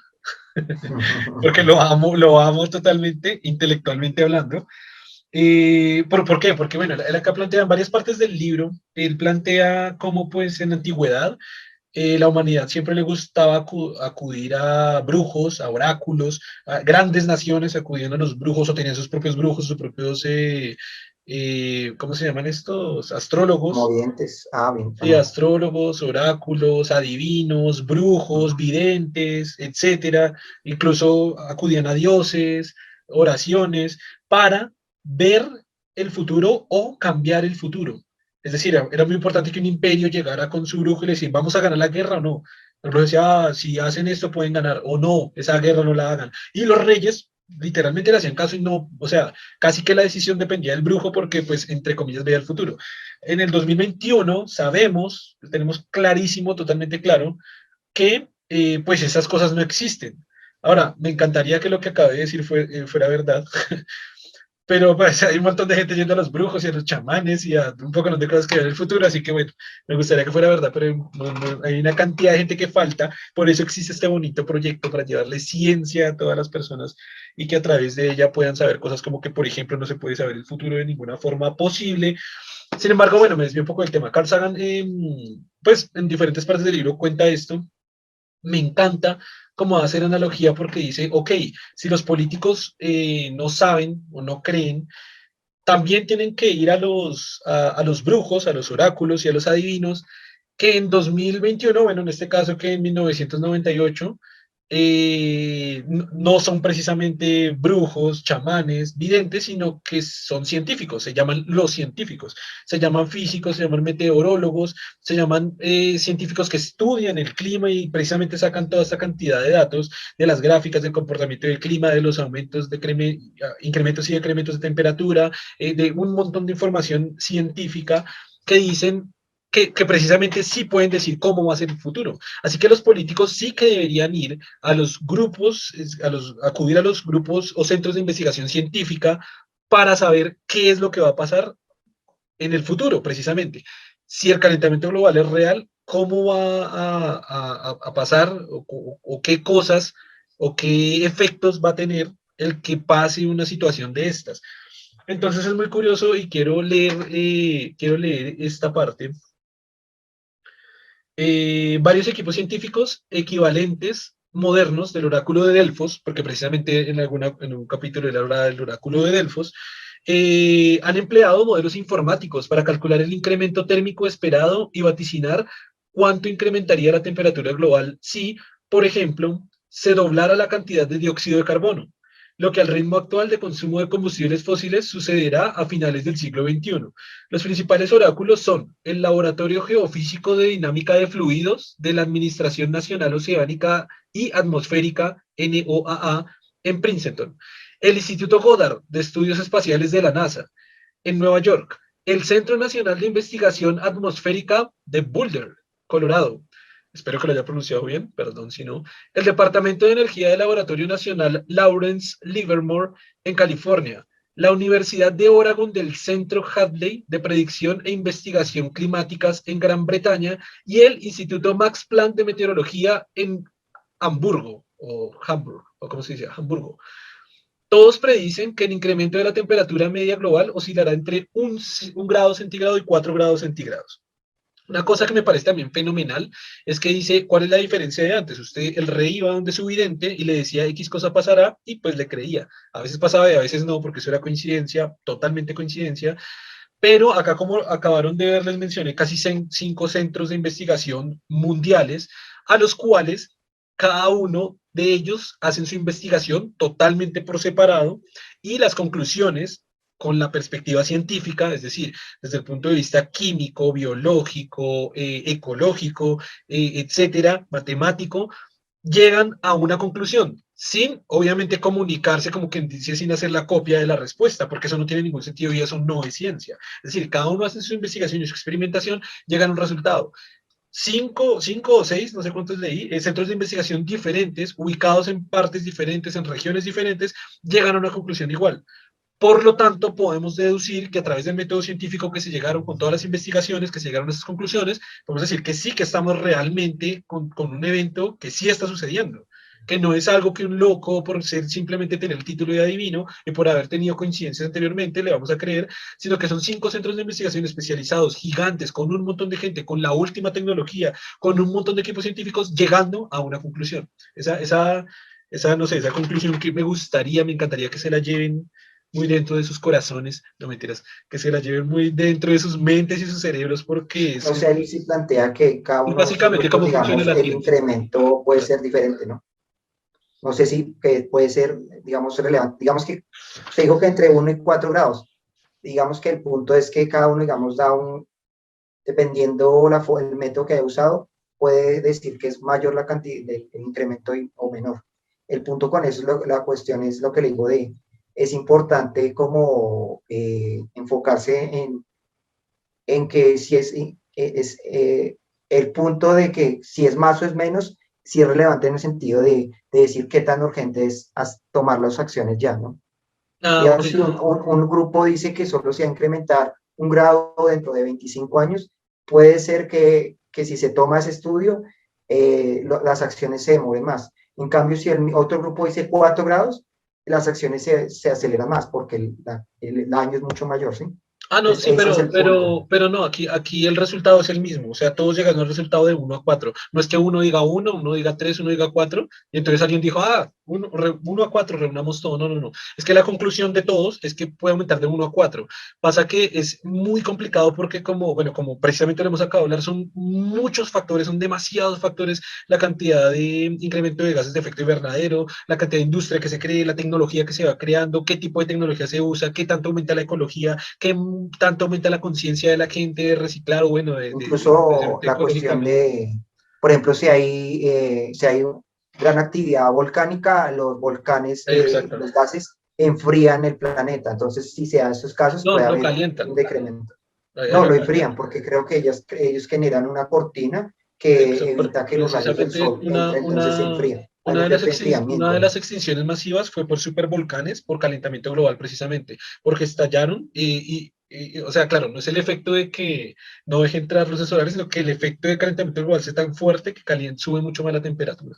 porque lo amo totalmente, intelectualmente hablando. ¿Por qué? Porque, bueno, él acá plantea en varias partes del libro, él plantea cómo, pues, en la antigüedad, la humanidad siempre le gustaba acudir a brujos, a oráculos, a grandes naciones acudían a los brujos o tenían sus propios brujos, sus propios, ¿cómo se llaman estos? Astrólogos. Movientes, ah, bien, Sí, bueno, astrólogos, oráculos, adivinos, brujos, mm, videntes, etcétera. Incluso acudían a dioses, oraciones, para ver el futuro o cambiar el futuro. Es decir, era muy importante que un imperio llegara con su brujo y le decía, ¿vamos a ganar la guerra o no? El brujo decía, "Ah, si hacen esto pueden ganar, o no, esa guerra no la hagan". Y los reyes literalmente le hacían caso y no, o sea, casi que la decisión dependía del brujo porque, pues, entre comillas, veía el futuro. En el 2021 sabemos, tenemos clarísimo, totalmente claro, que pues esas cosas no existen. Ahora, me encantaría que lo que acabé de decir fuera verdad, pero pues hay un montón de gente yendo a los brujos y a los chamanes y a un poco de cosas que ven en el futuro, así que bueno, me gustaría que fuera verdad, pero hay una cantidad de gente que falta, por eso existe este bonito proyecto para llevarle ciencia a todas las personas y que a través de ella puedan saber cosas como que, por ejemplo, no se puede saber el futuro de ninguna forma posible. Sin embargo, bueno, me desvío un poco del tema. Carl Sagan, pues en diferentes partes del libro cuenta esto. Me encanta cómo hacer analogía porque dice, ok, si los políticos no saben o no creen, también tienen que ir a los brujos, a los oráculos y a los adivinos, que en 2021, bueno, en este caso que en 1998, no son precisamente brujos, chamanes, videntes, sino que son científicos, se llaman los científicos, se llaman físicos, se llaman meteorólogos, se llaman científicos que estudian el clima y precisamente sacan toda esta cantidad de datos de las gráficas del comportamiento del clima, de los aumentos de incrementos y decrementos de temperatura, de un montón de información científica que dicen que precisamente sí pueden decir cómo va a ser el futuro. Así que los políticos sí que deberían ir a los grupos, acudir a los grupos o centros de investigación científica para saber qué es lo que va a pasar en el futuro, precisamente. Si el calentamiento global es real, cómo va a pasar o qué cosas o qué efectos va a tener el que pase una situación de estas. Entonces es muy curioso y quiero leer esta parte. Varios equipos científicos equivalentes modernos del oráculo de Delfos, porque precisamente en un capítulo él habla del oráculo de Delfos, han empleado modelos informáticos para calcular el incremento térmico esperado y vaticinar cuánto incrementaría la temperatura global si, por ejemplo, se doblara la cantidad de dióxido de carbono, lo que al ritmo actual de consumo de combustibles fósiles sucederá a finales del siglo XXI. Los principales oráculos son el Laboratorio Geofísico de Dinámica de Fluidos de la Administración Nacional Oceánica y Atmosférica, NOAA, en Princeton, el Instituto Goddard de Estudios Espaciales de la NASA, en Nueva York, el Centro Nacional de Investigación Atmosférica de Boulder, Colorado. Espero que lo haya pronunciado bien, perdón si no. El Departamento de Energía del Laboratorio Nacional Lawrence Livermore, en California, la Universidad de Oregon del Centro Hadley de Predicción e Investigación Climáticas en Gran Bretaña y el Instituto Max Planck de Meteorología en Hamburgo, o como se dice, Hamburgo. Todos predicen que el incremento de la temperatura media global oscilará entre un grado centígrado y 4 grados centígrados. Una cosa que me parece también fenomenal es que dice, ¿cuál es la diferencia de antes? Usted, el rey iba donde su vidente y le decía X cosa pasará y pues le creía. A veces pasaba y a veces no, porque eso era coincidencia, totalmente coincidencia. Pero acá, como acabaron de ver, les mencioné casi 5 centros de investigación mundiales, a los cuales cada uno de ellos hacen su investigación totalmente por separado y las conclusiones con la perspectiva científica, es decir, desde el punto de vista químico, biológico, ecológico, etcétera, matemático, llegan a una conclusión, sin obviamente comunicarse como quien dice sin hacer la copia de la respuesta, porque eso no tiene ningún sentido y eso no es ciencia. Es decir, cada uno hace su investigación y su experimentación, llegan a un resultado. Cinco o seis, no sé cuántos leí, centros de investigación diferentes, ubicados en partes diferentes, en regiones diferentes, llegan a una conclusión igual. Por lo tanto, podemos deducir que a través del método científico que se llegaron con todas las investigaciones, que se llegaron a esas conclusiones, podemos decir que sí que estamos realmente con un evento que sí está sucediendo. que no es algo que un loco, por ser simplemente tener el título de adivino y por haber tenido coincidencias anteriormente, le vamos a creer, sino que son 5 centros de investigación especializados, gigantes, con un montón de gente, con la última tecnología, con un montón de equipos científicos, llegando a una conclusión. No sé, esa conclusión que me gustaría, me encantaría que se la lleven muy dentro de sus corazones, no mentiras, que se la lleven muy dentro de sus mentes y sus cerebros, porque O sea, él sí plantea que cada es uno de estos básicamente grupos, cómo funciona digamos, la el ciencia. incremento puede ser diferente, ¿no? No sé si que puede ser, digamos, relevante. Digamos que usted dijo que entre 1 y 4 grados. Digamos que el punto es que cada uno, digamos, da un, dependiendo el método que haya usado, puede decir que es mayor la cantidad del incremento o menor. El punto con eso, la cuestión es lo que le digo de, es importante como enfocarse en que si el punto de que si es más o es menos, si es relevante en el sentido de decir qué tan urgente es tomar las acciones ya, ¿no? Ah, ok. Digamos, si un grupo dice que solo se va a incrementar 1 grado dentro de 25 años, puede ser que si se toma ese estudio, las acciones se demoren más. En cambio, si el otro grupo dice 4 grados, las acciones se aceleran más porque el daño es mucho mayor, ¿sí? Ah, no, Entonces, sí, ese es el punto. pero no, aquí el resultado es el mismo. O sea, todos llegan al resultado de 1 a 4. No es que uno diga 1, uno diga 3, uno diga 4, y entonces alguien dijo, 1 a 4, reunamos todo. No, no, no. Es que la conclusión de todos es que puede aumentar de 1 a 4. Pasa que es muy complicado porque como precisamente lo hemos acabado de hablar, son muchos factores, son demasiados factores, la cantidad de incremento de gases de efecto invernadero, la cantidad de industria que se cree, la tecnología que se va creando, qué tipo de tecnología se usa, qué tanto aumenta la ecología, qué tanto aumenta la conciencia de la gente de reciclar o bueno, de ser Incluso la cuestión ecológicamente. por ejemplo, si hay gran actividad volcánica, los volcanes, los Exactamente. gases enfrían el planeta. Entonces, si se dan esos casos, No, puede lo haber un calientan. decremento. Allá No, lo lo calientan. enfrían porque creo que ellos generan una cortina que evita que los rayos del Precisamente sol entren, entonces se enfrían. Hay una un de efecto de una enfriamiento de ahí. las extinciones masivas fue por supervolcanes, por calentamiento global precisamente, porque estallaron o sea, claro, no es el efecto de que no deje entrar luces solares, sino que el efecto de calentamiento global es tan fuerte que sube mucho más la temperatura.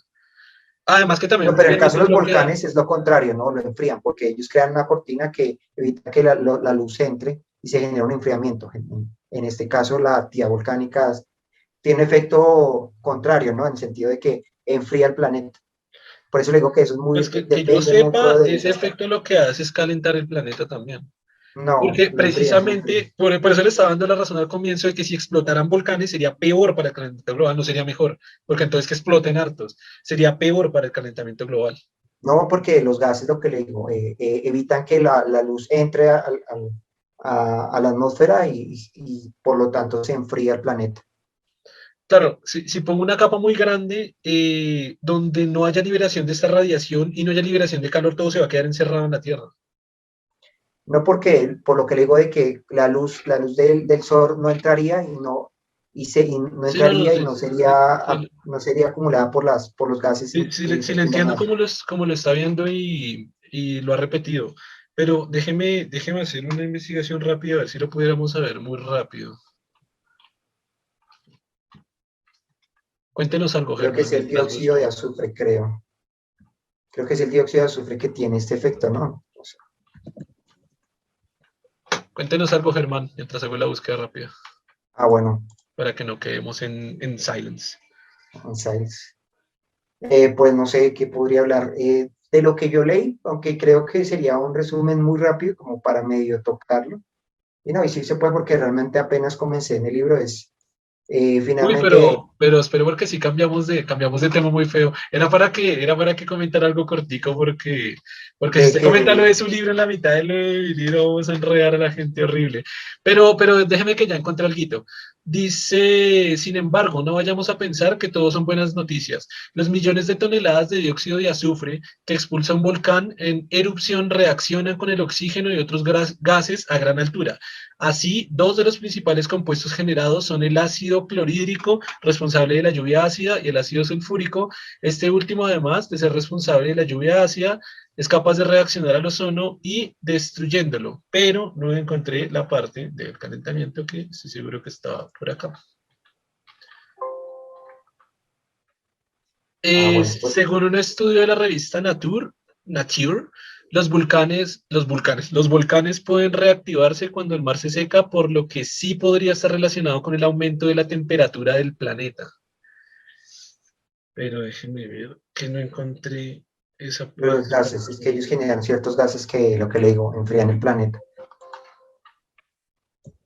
Además que No, también pero en el tiende a caso de ser los bloqueada. volcanes es lo contrario, ¿no? Lo enfrían porque ellos crean una cortina que evita que la luz entre y se genera un enfriamiento. En este caso, la actividad volcánica tiene efecto contrario, ¿no? En el sentido de que enfría el planeta. Por eso le digo que eso es Pues muy, que yo depende mucho sepa, de ese ese aspecto. efecto lo que hace es calentar el planeta también. No, Porque lo enfría, lo enfría. precisamente, por eso le estaba dando la razón al comienzo de que si explotaran volcanes sería peor para el calentamiento global, no sería mejor, porque entonces que exploten hartos, sería peor para el calentamiento global. No, porque los gases, lo que le digo, evitan que la luz entre a la atmósfera y por lo tanto se enfría el planeta. Claro, si pongo una capa muy grande donde no haya liberación de esta radiación y no haya liberación de calor, todo se va a quedar encerrado en la Tierra. No porque, por lo que le digo de que la luz del sol no entraría y no Sí, no, no, entraría y sí, no sí, sería, sí, no sería acumulada por los gases sí, sí, de sí le efecto entiendo invernadero. cómo lo está viendo y lo ha repetido, pero déjeme hacer una investigación rápida, a ver si lo pudiéramos saber muy rápido. Cuéntenos algo, Creo que Germán, es el mientras dióxido de busco. azufre, creo. Creo que es el dióxido de azufre que tiene este efecto, ¿no? O sea, Cuéntenos algo, Germán, mientras hago la búsqueda rápida, bueno, para que no quedemos en silence. insights. Pues no sé qué podría hablar de lo que yo leí, aunque creo que sería un resumen muy rápido como para medio tocarlo. Y no, y sí se puede porque realmente apenas comencé en el libro, Uy, finalmente pero espero porque sí cambiamos de tema muy feo. Era para que comentara algo cortico porque si de usted que comenta lo de su libro en la mitad del libro, vamos a enredar a la gente horrible. Pero déjeme que ya encontré algo. Dice, sin embargo, no vayamos a pensar que todo son buenas noticias. Los millones de toneladas de dióxido de azufre que expulsa un volcán en erupción reaccionan con el oxígeno y otros gases a gran altura. Así, dos de los principales compuestos generados son el ácido clorhídrico, responsable de la lluvia ácida, y el ácido sulfúrico. Este último, además de ser responsable de la lluvia ácida, es capaz de reaccionar al ozono y destruyéndolo. Pero no encontré la parte del calentamiento que estoy seguro que estaba por acá. Bueno, pues Según un estudio de la revista Nature, los volcanes pueden reactivarse cuando el mar se seca, por lo que sí podría estar relacionado con el aumento de la temperatura del planeta. Pero déjenme ver que no encontré esa los prueba. gases, es que ellos generan ciertos gases que, lo que le digo, enfrían el planeta.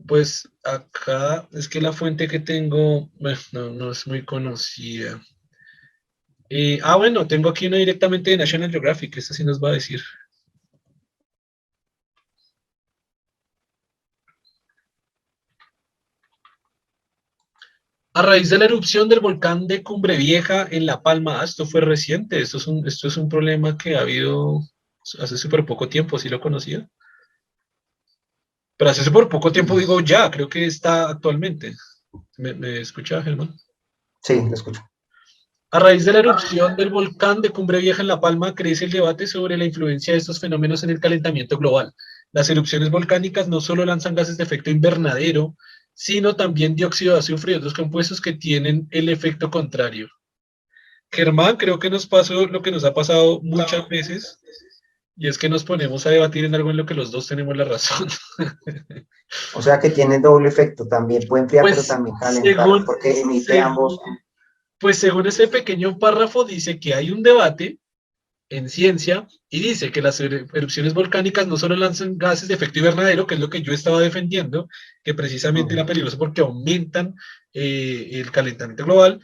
Pues acá es que la fuente que tengo, bueno, no es muy conocida. Bueno, tengo aquí una directamente de National Geographic, esta sí nos va a decir. A raíz de la erupción del volcán de Cumbre Vieja en La Palma, esto fue reciente, esto es un problema que ha habido hace súper poco tiempo, ¿sí lo conocía? Pero hace súper poco tiempo digo ya, creo que está actualmente. ¿Me escucha, Germán? Sí, lo escucho. A raíz de la erupción del volcán de Cumbre Vieja en La Palma, crece el debate sobre la influencia de estos fenómenos en el calentamiento global. Las erupciones volcánicas no solo lanzan gases de efecto invernadero, sino también dióxido de azufre y otros compuestos que tienen el efecto contrario. Germán, creo que nos pasó lo que nos ha pasado muchas veces, y es que nos ponemos a debatir en algo en lo que los dos tenemos la razón. O sea que tienen doble efecto, también puede enfriar, pero Pues también calentar, según, porque emite ambos. según, pues según ese pequeño párrafo dice que hay un debate en ciencia y dice que las erupciones volcánicas no solo lanzan gases de efecto invernadero, que es lo que yo estaba defendiendo, que precisamente era peligroso porque aumentan el calentamiento global.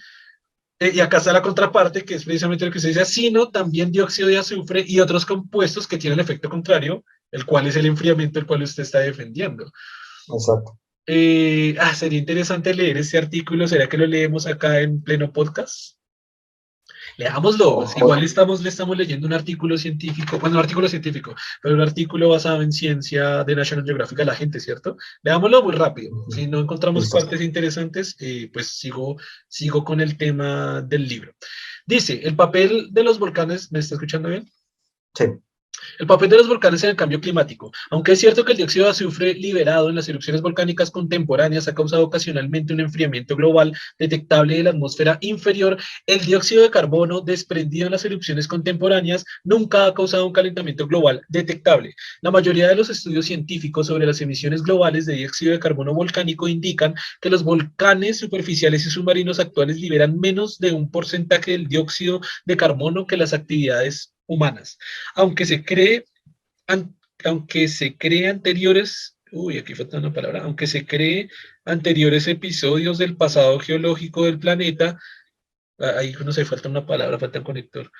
Y acá está la contraparte, que es precisamente lo que se dice, sino también dióxido de azufre y otros compuestos que tienen el efecto contrario, el cual es el enfriamiento, el cual usted está defendiendo. Exacto. Sería interesante leer este artículo. ¿Será que lo leemos acá en pleno podcast? Leámoslo. O, Pues igual le estamos leyendo un artículo científico, bueno, un artículo científico, pero un artículo basado en ciencia de National Geographic a la gente, ¿cierto? Leámoslo muy rápido. Si no encontramos listo. partes interesantes, pues sigo con el tema del libro. Dice, el papel de los volcanes, ¿me está escuchando bien? Sí. El papel de los volcanes en el cambio climático. Aunque es cierto que el dióxido de azufre liberado en las erupciones volcánicas contemporáneas ha causado ocasionalmente un enfriamiento global detectable de la atmósfera inferior, el dióxido de carbono desprendido en las erupciones contemporáneas nunca ha causado un calentamiento global detectable. La mayoría de los estudios científicos sobre las emisiones globales de dióxido de carbono volcánico indican que los volcanes superficiales y submarinos actuales liberan menos de un porcentaje del dióxido de carbono que las actividades humanas. Aunque se cree, an, aunque se cree anteriores, aquí falta una palabra, aunque se cree anteriores episodios del pasado geológico del planeta, ahí no sé, falta una palabra, falta un conector,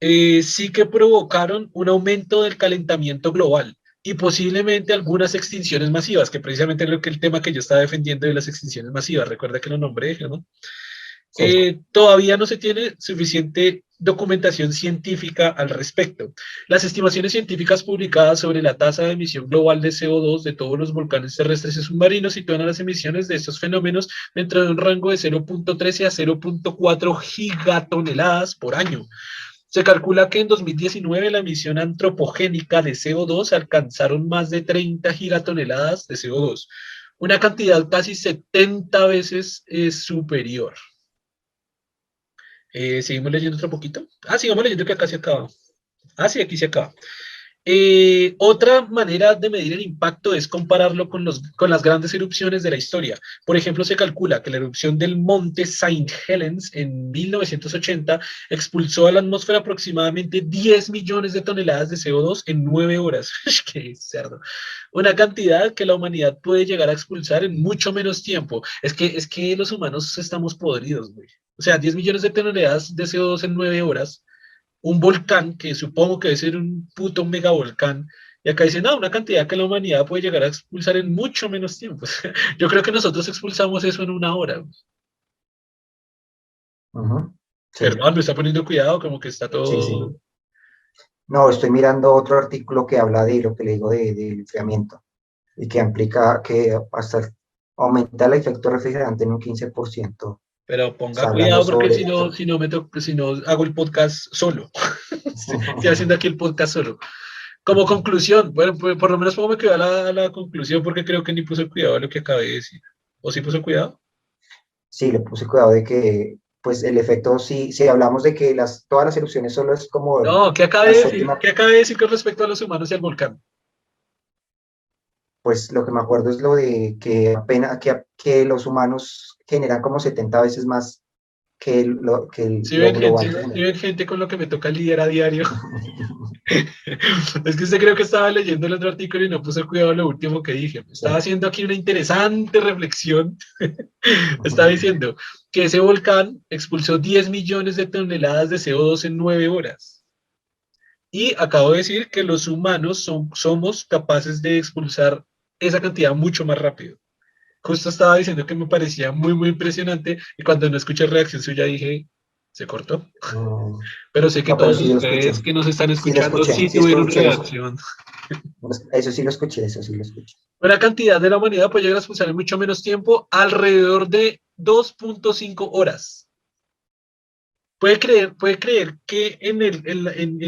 sí que provocaron un aumento del calentamiento global y posiblemente algunas extinciones masivas, que precisamente es el tema que yo estaba defendiendo de las extinciones masivas, recuerda que lo nombré, ¿no? Sí. Todavía no se tiene suficiente documentación científica al respecto. Las estimaciones científicas publicadas sobre la tasa de emisión global de CO2 de todos los volcanes terrestres y submarinos sitúan a las emisiones de estos fenómenos dentro de un rango de 0.13 a 0.4 gigatoneladas por año. Se calcula que en 2019 la emisión antropogénica de CO2 alcanzaron más de 30 gigatoneladas de CO2, una cantidad casi 70 veces superior. Seguimos leyendo otro poquito. Sigamos leyendo que acá se acaba. Sí, aquí se acaba. Otra manera de medir el impacto es compararlo con las grandes erupciones de la historia. Por ejemplo, se calcula que la erupción del monte Saint Helens en 1980 expulsó a la atmósfera aproximadamente 10 millones de toneladas de CO2 en 9 horas. ¡Qué cerdo! Una cantidad que la humanidad puede llegar a expulsar en mucho menos tiempo. Es que los humanos estamos podridos, güey. O sea, 10 millones de toneladas de CO2 en 9 horas, un volcán, que supongo que debe ser un puto megavolcán, y acá dicen, no, una cantidad que la humanidad puede llegar a expulsar en mucho menos tiempo. Yo creo que nosotros expulsamos eso en una hora. Sí, Germán, me está poniendo cuidado, como que está sí, sí. todo... No, estoy mirando otro artículo que habla de lo que le digo del enfriamiento y que implica que aumenta el efecto refrigerante en un 15%. Pero ponga Está hablando cuidado porque sobre si no, esto. si no hago el podcast solo. Estoy haciendo aquí el podcast solo. Como conclusión, bueno, pues, por lo menos pongo cuidado a la conclusión porque creo que ni puse cuidado a lo que acabé de decir. ¿O sí puso cuidado? Sí, le puse cuidado de que pues el efecto, si hablamos de que todas las erupciones solo es como No, ¿qué acabé la de decir? séptima, ¿Qué acabé de decir con respecto a los humanos y al volcán? pues lo que me acuerdo es lo de que apenas que los humanos generan como 70 veces más lo global que Si genera. ven gente con lo que me toca lidiar a diario. Es que usted creo que estaba leyendo el otro artículo y no puso cuidado en lo último que dije. Estaba Sí. haciendo aquí una interesante reflexión. Estaba diciendo que ese volcán expulsó 10 millones de toneladas de CO2 en 9 horas. Y acabo de decir que los humanos somos capaces de expulsar esa cantidad mucho más rápido. Justo estaba diciendo que me parecía muy, muy impresionante y cuando no escuché reacción suya dije, se cortó. Mm, Pero sé que no, pero todos sí lo escuché. ustedes que nos están Sí lo escuchando escuché, sí sí tuvieron escuché eso. reacción. Eso sí lo escuché, eso sí lo escuché. Una cantidad de la humanidad puede llegar a expulsar en mucho menos tiempo, alrededor de 2.5 horas. Puede creer que en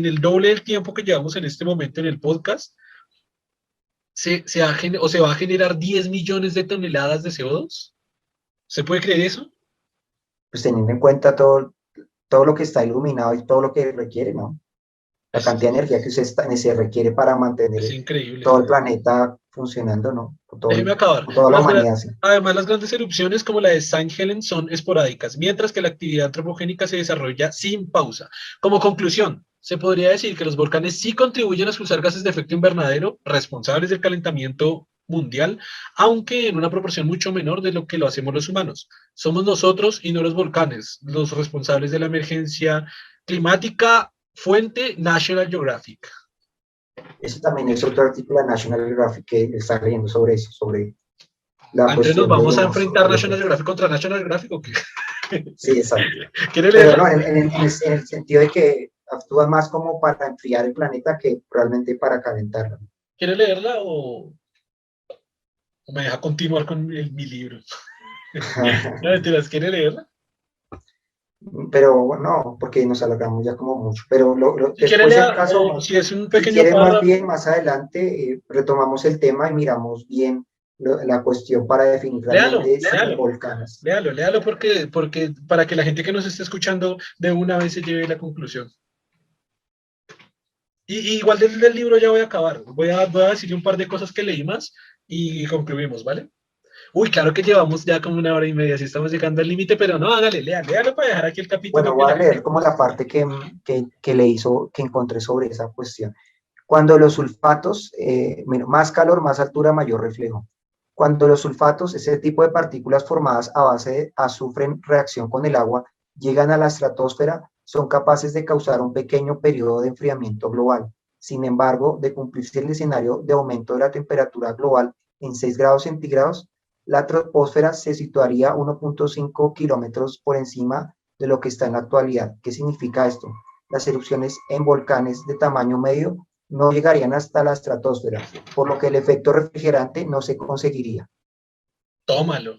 el doble del tiempo que llevamos en este momento en el podcast, se va a generar 10 millones de toneladas de CO2. ¿Se puede creer eso? Pues teniendo en cuenta todo lo que está iluminado y todo lo que requiere, ¿no? La Es, cantidad de energía que se requiere para es mantener increíble. todo el planeta funcionando, ¿no? Déjeme acabar. Toda la humanidad, sí. Además, las grandes erupciones como la de Saint Helen son esporádicas, mientras que la actividad antropogénica se desarrolla sin pausa. Como conclusión, se podría decir que los volcanes sí contribuyen a expulsar gases de efecto invernadero responsables del calentamiento mundial, aunque en una proporción mucho menor de lo que lo hacemos los humanos. Somos nosotros y no los volcanes los responsables de la emergencia climática. Fuente National Geographic. Eso también es otro artículo de National Geographic que está leyendo sobre eso, sobre la Antes nos cuestión vamos a enfrentar del National efecto. Geographic contra National Geographic o qué? Sí, exacto. ¿Quiere Pero no, leerla? en el sentido de que actúa más como para enfriar el planeta que realmente para calentarlo. ¿Quiere leerla o me deja continuar con mi libro? No, mentiras, ¿quiere leerla? Pero no, porque nos alargamos ya como mucho. Pero Si quiere después, si leer, acaso, o si es un si pequeño quiere más párrafo, bien, más adelante, retomamos el tema y miramos bien la cuestión para definir léalo, realmente si los volcanes. léalo porque para que la gente que nos esté escuchando de una vez se lleve la conclusión. Y igual del libro ya voy a acabar. Voy a decirle un par de cosas que leí más y concluimos, ¿vale? Uy, claro que llevamos ya como una hora y media, si estamos llegando al límite, pero no, hágale, léalo para dejar aquí el capítulo Bueno, que voy la a gente... leer como la parte que le hizo, que encontré sobre esa cuestión. Cuando los sulfatos, más calor, más altura, mayor reflejo. Cuando los sulfatos, ese tipo de partículas formadas a base de azufre en reacción con el agua, llegan a la estratosfera, son capaces de causar un pequeño periodo de enfriamiento global. Sin embargo, de cumplirse el escenario de aumento de la temperatura global en 6 grados centígrados, la troposfera se situaría 1.5 kilómetros por encima de lo que está en la actualidad. ¿Qué significa esto? Las erupciones en volcanes de tamaño medio no llegarían hasta la estratosfera, por lo que el efecto refrigerante no se conseguiría. Tómalo.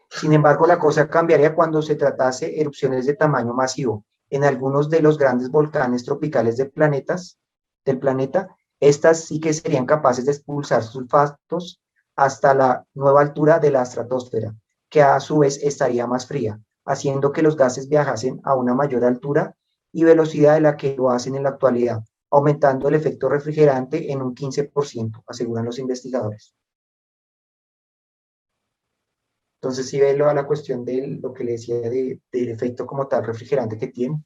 Sin embargo, la cosa cambiaría cuando se tratase erupciones de tamaño masivo. En algunos de los grandes volcanes tropicales del planeta, estas sí que serían capaces de expulsar sulfatos hasta la nueva altura de la estratosfera, que a su vez estaría más fría, haciendo que los gases viajasen a una mayor altura y velocidad de la que lo hacen en la actualidad, aumentando el efecto refrigerante en un 15%, aseguran los investigadores. Entonces, si ve a la cuestión de lo que le decía del efecto como tal refrigerante que tiene,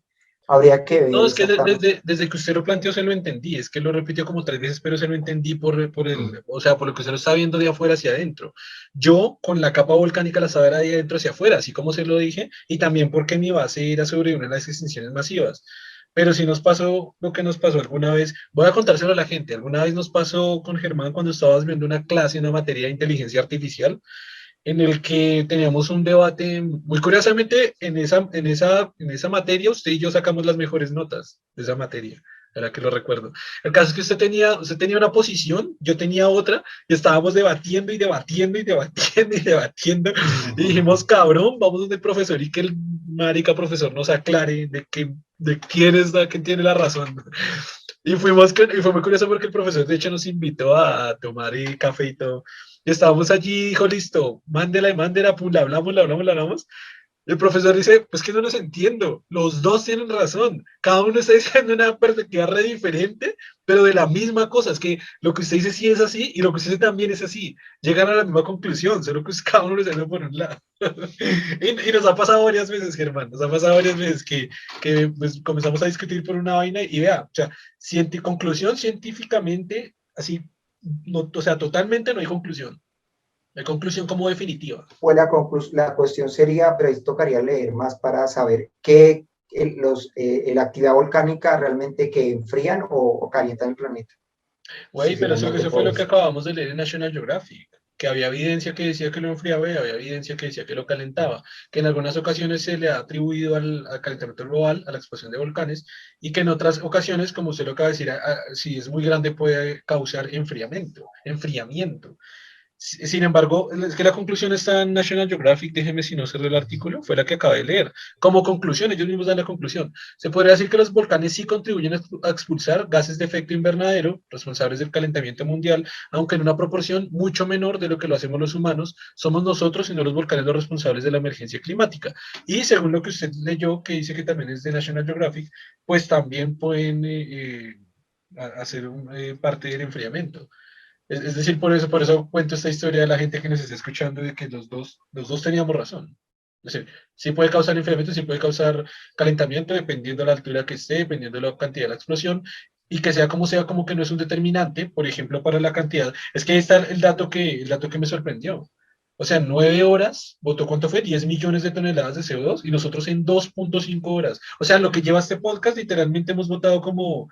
habría que ver No, es que exactamente. desde que usted lo planteó se lo entendí, es que lo repitió como 3 veces, pero se lo entendí o sea, por lo que usted lo está viendo de afuera hacia adentro. Yo con la capa volcánica la estaba de adentro hacia afuera, así como se lo dije, y también porque mi base era sobre una de las extinciones masivas. Pero si nos pasó lo que nos pasó alguna vez, voy a contárselo a la gente, alguna vez nos pasó con Germán cuando estabas viendo una clase, una materia de inteligencia artificial, en el que teníamos un debate, muy curiosamente, en esa materia, usted y yo sacamos las mejores notas de esa materia, ahora que lo recuerdo. El caso es que usted tenía una posición, yo tenía otra, y estábamos debatiendo y debatiendo y debatiendo y debatiendo, y dijimos, cabrón, vamos donde el profesor y que el marica profesor nos aclare de quién es la que tiene la razón. Y fue muy curioso porque el profesor, de hecho, nos invitó a tomar café y todo. Y estábamos allí, dijo, listo, mándela y mándela, pum, la hablamos, la hablamos, la hablamos. El profesor dice, pues que no los entiendo, los dos tienen razón, cada uno está diciendo una perspectiva re diferente, pero de la misma cosa, es que lo que usted dice sí es así y lo que usted dice también es así, llegan a la misma conclusión, solo que cada uno lo está haciendo por un lado. Y nos ha pasado varias veces, Germán, nos ha pasado varias veces que pues, comenzamos a discutir por una vaina y vea, o sea, conclusión científicamente, así, no, o sea, totalmente no hay conclusión. La conclusión como definitiva. Pues la cuestión sería, pero ahí tocaría leer más para saber qué la actividad volcánica realmente que enfrían o calientan el planeta. Si Güey, pero finalmente eso fue por lo que eso. acabamos de leer en National Geographic, que había evidencia que decía que lo enfriaba y había evidencia que decía que lo calentaba, que en algunas ocasiones se le ha atribuido al calentamiento global, a la explosión de volcanes, y que en otras ocasiones, como usted lo acaba de decir, si es muy grande puede causar enfriamiento. Sin embargo, es que la conclusión está en National Geographic, déjeme si no cerré el artículo, fue la que acabé de leer. Como conclusión, ellos mismos dan la conclusión. Se podría decir que los volcanes sí contribuyen a expulsar gases de efecto invernadero responsables del calentamiento mundial, aunque en una proporción mucho menor de lo que lo hacemos los humanos. Somos nosotros y no los volcanes los responsables de la emergencia climática. Y según lo que usted leyó, que dice que también es de National Geographic, pues también pueden hacer parte del enfriamiento. Es decir, por eso cuento esta historia de la gente que nos está escuchando de que los dos teníamos razón. Es decir, sí puede causar enfriamiento, sí puede causar calentamiento, dependiendo de la altura que esté, dependiendo de la cantidad de la explosión, y que sea, como que no es un determinante, por ejemplo, para la cantidad. Es que ahí está el dato que me sorprendió. O sea, en 9 horas, ¿votó cuánto fue? 10 millones de toneladas de CO2 y nosotros en 2,5 horas. O sea, lo que lleva este podcast, literalmente hemos votado como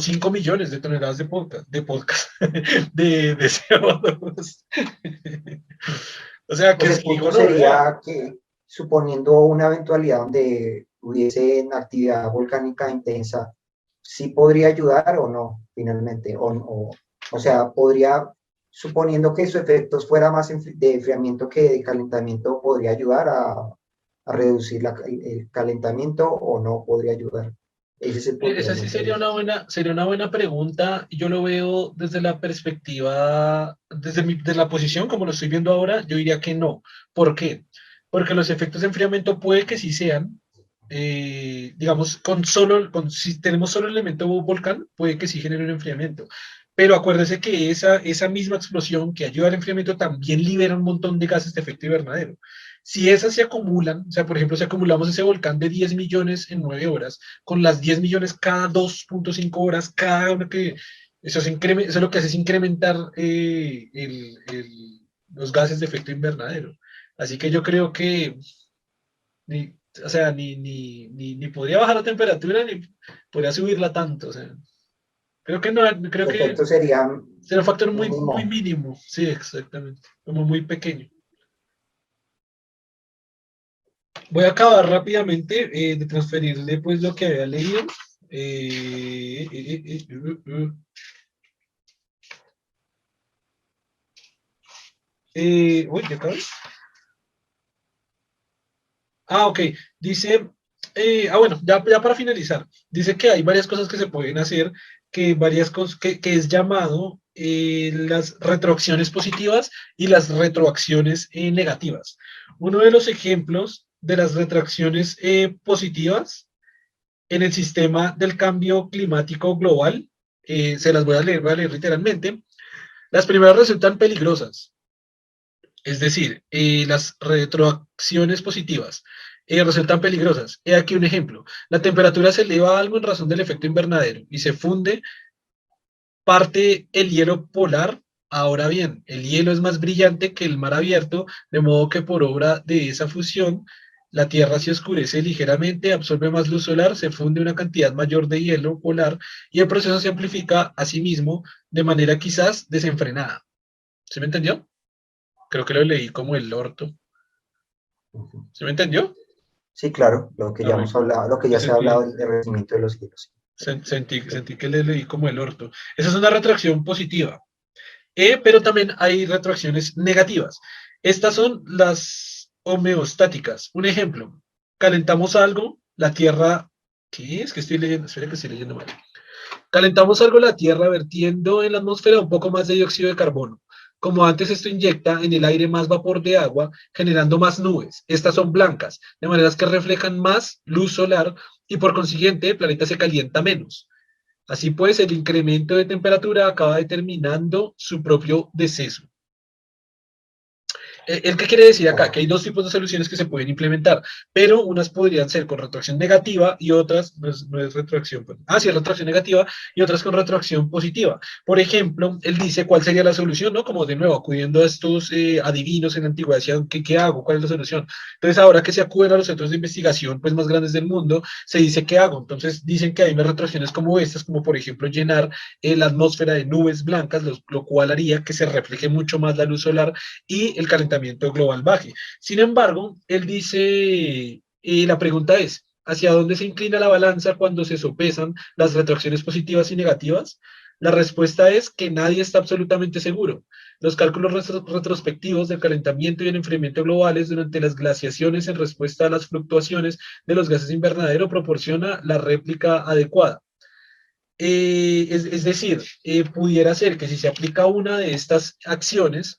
5 millones de toneladas de podcast, de CO2. O sea, Pues el que punto gonorrea. sería que, suponiendo una eventualidad donde hubiese una actividad volcánica intensa, ¿sí podría ayudar o no, finalmente? O sea, podría, suponiendo que sus efectos fuera más de enfriamiento que de calentamiento, ¿podría ayudar a reducir el calentamiento o no podría ayudar? Ese es el punto Esa sí realmente de eso. sería una buena pregunta. Yo lo veo desde la perspectiva, desde la posición como lo estoy viendo ahora, yo diría que no. ¿Por qué? Porque los efectos de enfriamiento puede que sí sean, digamos, si tenemos solo el elemento volcán, puede que sí genere un enfriamiento. Pero acuérdese que esa misma explosión que ayuda al enfriamiento también libera un montón de gases de efecto invernadero. Si esas se acumulan, o sea, por ejemplo, si acumulamos ese volcán de 10 millones en 9 horas, con las 10 millones cada 2,5 horas, cada una que eso lo que hace es incrementar los gases de efecto invernadero. Así que yo creo que, ni, o sea, ni podría bajar la temperatura, ni podría subirla tanto. O sea, creo que no, creo Los que efectos serían será un factor muy, muy mínimo. mínimo. Sí, exactamente. Como muy pequeño. Voy a acabar rápidamente de transferirle pues lo que había leído. Eh, eh, eh, eh, eh, eh, uy, ¿ya acabé? Ok, dice, bueno, ya para finalizar, dice que hay varias cosas que se pueden hacer, que varias cosas, que es llamado las retroacciones positivas y las retroacciones negativas. Uno de los ejemplos de las retroacciones positivas en el sistema del cambio climático global, se las voy a leer literalmente. Las primeras resultan peligrosas, es decir, las retroacciones positivas resultan peligrosas. He aquí un ejemplo. La temperatura se eleva algo en razón del efecto invernadero y se funde parte el hielo polar. Ahora bien, el hielo es más brillante que el mar abierto, de modo que por obra de esa fusión, la Tierra se oscurece ligeramente, absorbe más luz solar, se funde una cantidad mayor de hielo polar y el proceso se amplifica a sí mismo de manera quizás desenfrenada. ¿Se me entendió? Creo que lo leí como el orto. ¿Se me entendió? Sí, claro, lo que Ah, ya hemos bueno, hablado, lo que que ya se ha hablado del derretimiento de los hielos. sentí que le leí como el orto. Esa es una retracción positiva. Pero también hay retroacciones negativas. Estas son las homeostáticas. Un ejemplo, calentamos algo, la Tierra, ¿qué es que estoy leyendo? Espera que estoy leyendo mal. Calentamos algo, la Tierra vertiendo en la atmósfera un poco más de dióxido de carbono. Como antes, esto inyecta en el aire más vapor de agua, generando más nubes. Estas son blancas, de manera que reflejan más luz solar y por consiguiente el planeta se calienta menos. Así pues, el incremento de temperatura acaba determinando su propio deceso. ¿El qué quiere decir acá? Que hay dos tipos de soluciones que se pueden implementar, pero unas podrían ser con retroacción negativa y otras, no es retroacción, sí, es retroacción negativa y otras con retroacción positiva. Por ejemplo, él dice cuál sería la solución, ¿no? Como de nuevo, acudiendo a estos adivinos en la antigüedad, decían, ¿qué hago? ¿Cuál es la solución? Entonces, ahora que se acuden a los centros de investigación pues, más grandes del mundo, se dice, ¿qué hago? Entonces, dicen que hay unas retroacciones como estas, como por ejemplo llenar la atmósfera de nubes blancas, lo cual haría que se refleje mucho más la luz solar y el calentamiento global baje. Sin embargo, él dice, la pregunta es, ¿hacia dónde se inclina la balanza cuando se sopesan las retroacciones positivas y negativas? La respuesta es que nadie está absolutamente seguro. Los cálculos retrospectivos del calentamiento y el enfriamiento globales durante las glaciaciones en respuesta a las fluctuaciones de los gases de invernadero proporciona la réplica adecuada. Es decir, pudiera ser que si se aplica una de estas acciones,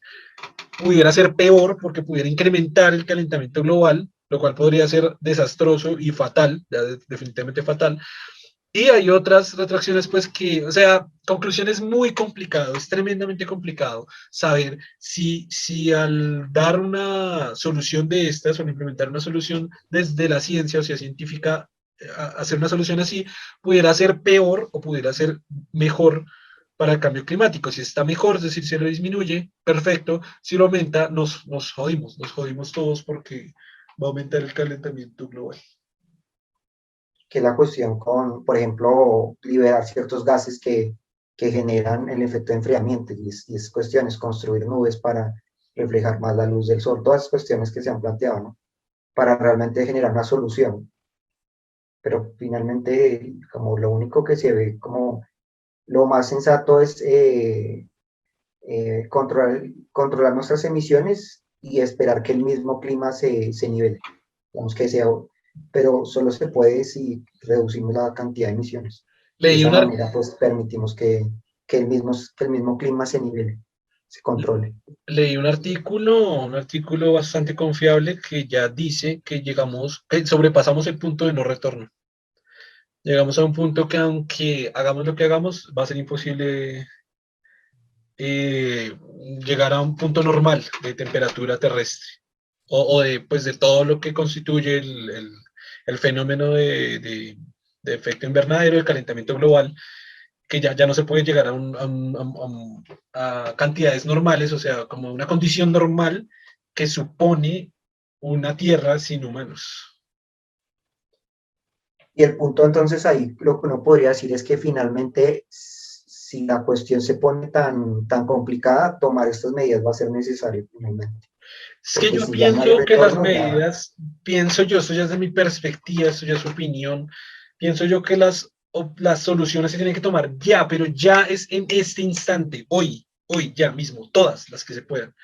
pudiera ser peor porque pudiera incrementar el calentamiento global, lo cual podría ser desastroso y fatal, ya definitivamente fatal. Y hay otras retracciones, pues que, o sea, conclusión es muy complicado, es tremendamente complicado saber si al dar una solución de estas o al implementar una solución desde la ciencia o sea científica, hacer una solución así, pudiera ser peor o pudiera ser mejor para el cambio climático. Si está mejor, es decir, si lo disminuye, perfecto. Si lo aumenta, nos jodimos todos porque va a aumentar el calentamiento global. Que es la cuestión con, por ejemplo, liberar ciertos gases que generan el efecto de enfriamiento, y es cuestiones, construir nubes para reflejar más la luz del sol, todas las cuestiones que se han planteado, ¿no? Para realmente generar una solución. Pero finalmente, como lo único que se ve como lo más sensato es controlar nuestras emisiones y esperar que el mismo clima se nivele, digamos que sea, pero solo se puede si reducimos la cantidad de emisiones. De Leí esa una, manera, pues permitimos que el mismo clima se nivele, se controle. Leí un artículo bastante confiable que ya dice que que sobrepasamos el punto de no retorno. Llegamos a un punto que aunque hagamos lo que hagamos, va a ser imposible eh, llegar a un punto normal de temperatura terrestre o de todo lo que constituye el fenómeno de efecto invernadero, el calentamiento global, que ya no se puede llegar a cantidades normales, o sea, como una condición normal que supone una Tierra sin humanos. Y el punto entonces ahí, lo que uno podría decir es que finalmente, si la cuestión se pone tan complicada, tomar estas medidas va a ser necesario finalmente. Es que Porque yo si ya no hay pienso que las retorno, ya. medidas, pienso yo, esto ya es de mi perspectiva, esto ya es su opinión, pienso yo que las soluciones se tienen que tomar ya, pero ya es en este instante, hoy, ya mismo, todas las que se puedan.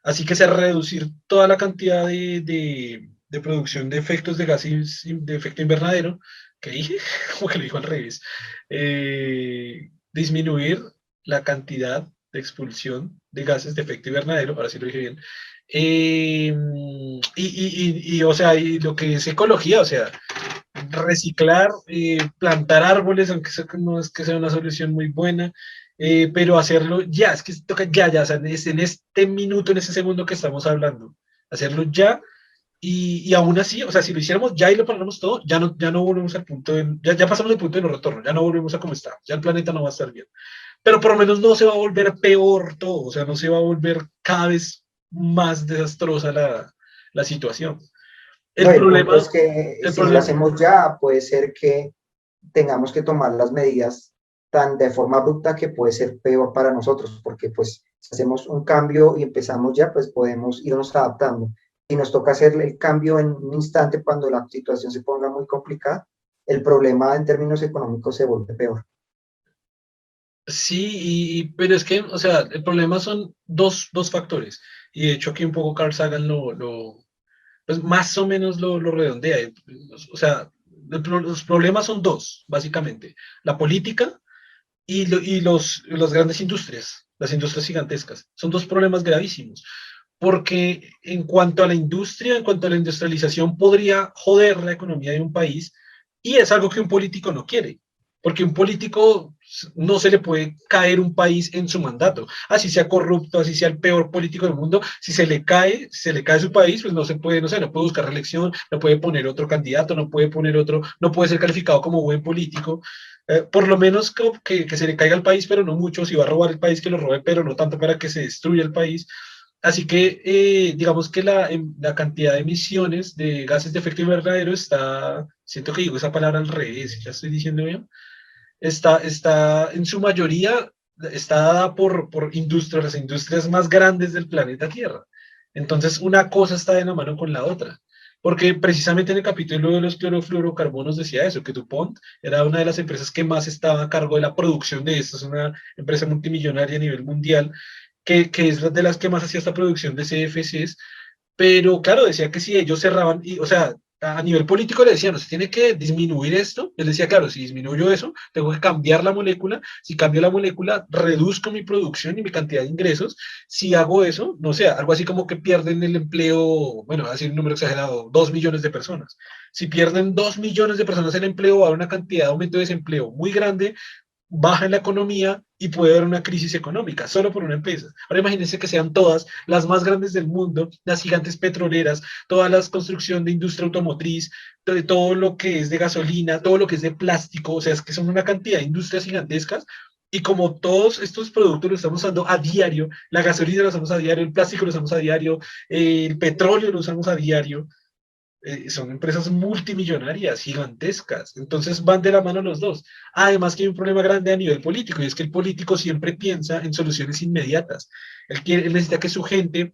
Así que se reducir toda la cantidad de producción de efectos de gases de efecto invernadero, que dije, como que lo dijo al revés, disminuir la cantidad de expulsión de gases de efecto invernadero, ahora sí lo dije bien, o sea, y lo que es ecología, o sea, reciclar, plantar árboles, aunque no es que sea una solución muy buena, pero hacerlo ya, es que toca ya, o sea, en este minuto, en ese segundo que estamos hablando, hacerlo ya, y aún así, o sea, si lo hiciéramos ya y lo paramos todo, ya no volvemos al punto ya pasamos el punto de no retorno, ya no volvemos a como está, ya el planeta no va a estar bien, pero por lo menos no se va a volver peor todo, o sea, no se va a volver cada vez más desastrosa la situación. No, El el punto problema, es que el si no lo problema, hacemos ya, puede ser que tengamos que tomar las medidas tan de forma abrupta que puede ser peor para nosotros, porque pues si hacemos un cambio y empezamos ya, pues podemos irnos adaptando. Y nos toca hacer el cambio en un instante cuando la situación se ponga muy complicada, el problema en términos económicos se vuelve peor. sí, pero es que, o sea, el problema son dos factores. Y de hecho aquí un poco Carl Sagan pues más o menos lo redondea. O sea, los problemas son dos, básicamente. La política y las grandes industrias, las industrias gigantescas. Son dos problemas gravísimos, porque en cuanto a la industria, en cuanto a la industrialización, podría joder la economía de un país y es algo que un político no quiere, porque un político no se le puede caer un país en su mandato, así sea corrupto, así sea el peor político del mundo, si se le cae su país, pues no se puede, no sé, no puede buscar reelección, no puede poner otro candidato, no puede poner otro, no puede ser calificado como buen político. Por lo menos que se le caiga al país, pero no mucho, si va a robar el país, que lo robe, pero no tanto para que se destruya el país. Así que digamos que la cantidad de emisiones de gases de efecto invernadero está, siento que digo esa palabra al revés, ya estoy diciendo bien, está en su mayoría, está dada por industrias, las industrias más grandes del planeta Tierra. Entonces, una cosa está de la mano con la otra. Porque precisamente en el capítulo de los clorofluorocarbonos decía eso, que DuPont era una de las empresas que más estaba a cargo de la producción de esto, es una empresa multimillonaria a nivel mundial, que es de las que más hacía esta producción de CFCs, pero claro, decía que si ellos cerraban, y, o sea, a nivel político le decían, no, se tiene que disminuir esto. Él decía, claro, si disminuyo eso, tengo que cambiar la molécula. Si cambio la molécula, reduzco mi producción y mi cantidad de ingresos. Si hago eso, no sé, algo así como que pierden el empleo, bueno, así un número exagerado, 2 millones de personas. Si pierden 2 millones de personas el empleo, va a haber una cantidad de aumento de desempleo muy grande, baja en la economía y puede haber una crisis económica solo por una empresa. Ahora imagínense que sean todas las más grandes del mundo, las gigantes petroleras, toda la construcción de industria automotriz, todo lo que es de gasolina, todo lo que es de plástico, o sea, es que son una cantidad de industrias gigantescas. Y como todos estos productos los estamos usando a diario, la gasolina lo usamos a diario, el plástico lo usamos a diario, el petróleo lo usamos a diario, son empresas multimillonarias, gigantescas, entonces van de la mano los dos. Además que hay un problema grande a nivel político, y es que el político siempre piensa en soluciones inmediatas. Él necesita que su gente,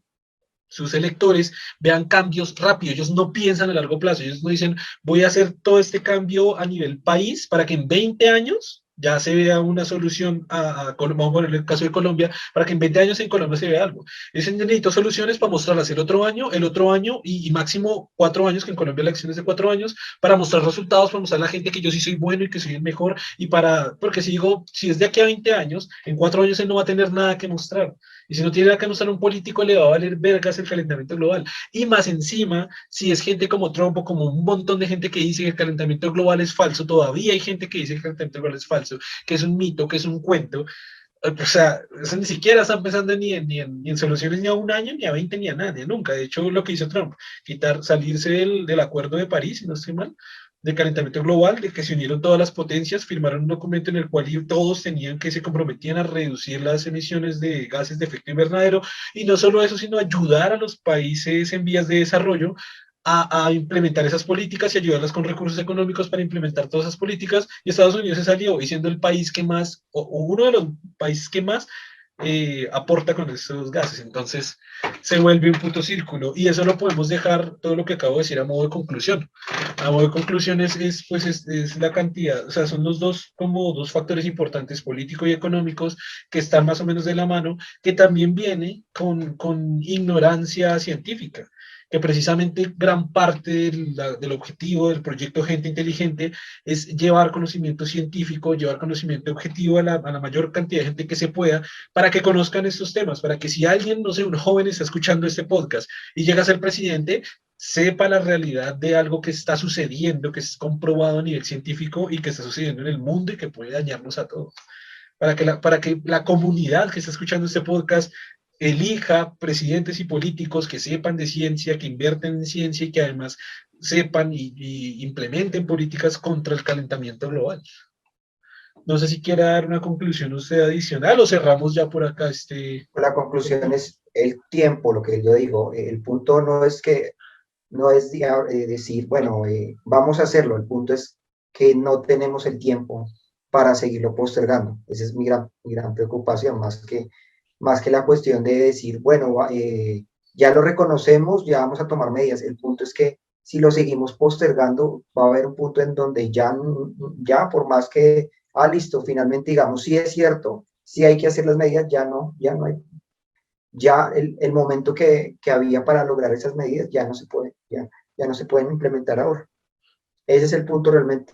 sus electores, vean cambios rápidos. Ellos no piensan a largo plazo. Ellos no dicen, voy a hacer todo este cambio a nivel país para que en 20 años ya se vea una solución vamos a poner el caso de Colombia, para que en 20 años en Colombia se vea algo. Dicen, necesito soluciones para mostrarlas el otro año y máximo 4 años, que en Colombia la elección es de 4 años, para mostrar resultados, para mostrar a la gente que yo sí soy bueno y que soy el mejor, porque si digo, si es de aquí a 20 años, en 4 años él no va a tener nada que mostrar. Y si no tiene nada que mostrar un político, le va a valer vergas el calentamiento global. Y más encima, si es gente como Trump o como un montón de gente que dice que el calentamiento global es falso, todavía hay gente que dice que el calentamiento global es falso, que es un mito, que es un cuento. O sea, eso ni siquiera están pensando ni en soluciones ni a un año, ni a 20, ni a nada, ni a nunca. De hecho, lo que hizo Trump, salirse del Acuerdo de París, si no estoy mal, de calentamiento global, de que se unieron todas las potencias, firmaron un documento en el cual todos tenían que se comprometían a reducir las emisiones de gases de efecto invernadero, y no solo eso, sino ayudar a los países en vías de desarrollo a implementar esas políticas y ayudarlas con recursos económicos para implementar todas esas políticas. Y Estados Unidos se salió y siendo el país que más, o uno de los países que más aporta con estos gases. Entonces se vuelve un puto círculo, y eso lo podemos dejar, todo lo que acabo de decir, a modo de conclusión. A modo de conclusión pues es la cantidad, o sea, son los dos, como dos factores importantes, políticos y económicos, que están más o menos de la mano, que también viene con ignorancia científica, que precisamente gran parte del objetivo del proyecto Gente Inteligente es llevar conocimiento científico, llevar conocimiento objetivo a la mayor cantidad de gente que se pueda, para que conozcan estos temas, para que si alguien, no sé, un joven está escuchando este podcast y llega a ser presidente, sepa la realidad de algo que está sucediendo, que es comprobado a nivel científico y que está sucediendo en el mundo y que puede dañarnos a todos. Para que la comunidad que está escuchando este podcast elija presidentes y políticos que sepan de ciencia, que invierten en ciencia y que además sepan y implementen políticas contra el calentamiento global. No sé si quiera dar una conclusión usted adicional o cerramos ya por acá este. La conclusión es el tiempo, lo que yo digo. El punto no es que, no es decir, bueno, vamos a hacerlo. El punto es que no tenemos el tiempo para seguirlo postergando. Esa es mi gran preocupación, más que la cuestión de decir, bueno, ya lo reconocemos, ya vamos a tomar medidas. El punto es que si lo seguimos postergando, va a haber un punto en donde ya por más que, listo, finalmente digamos, sí es cierto, sí hay que hacer las medidas, ya no hay, ya el momento que había para lograr esas medidas ya no se puede, ya no se pueden implementar ahora. Ese es el punto realmente.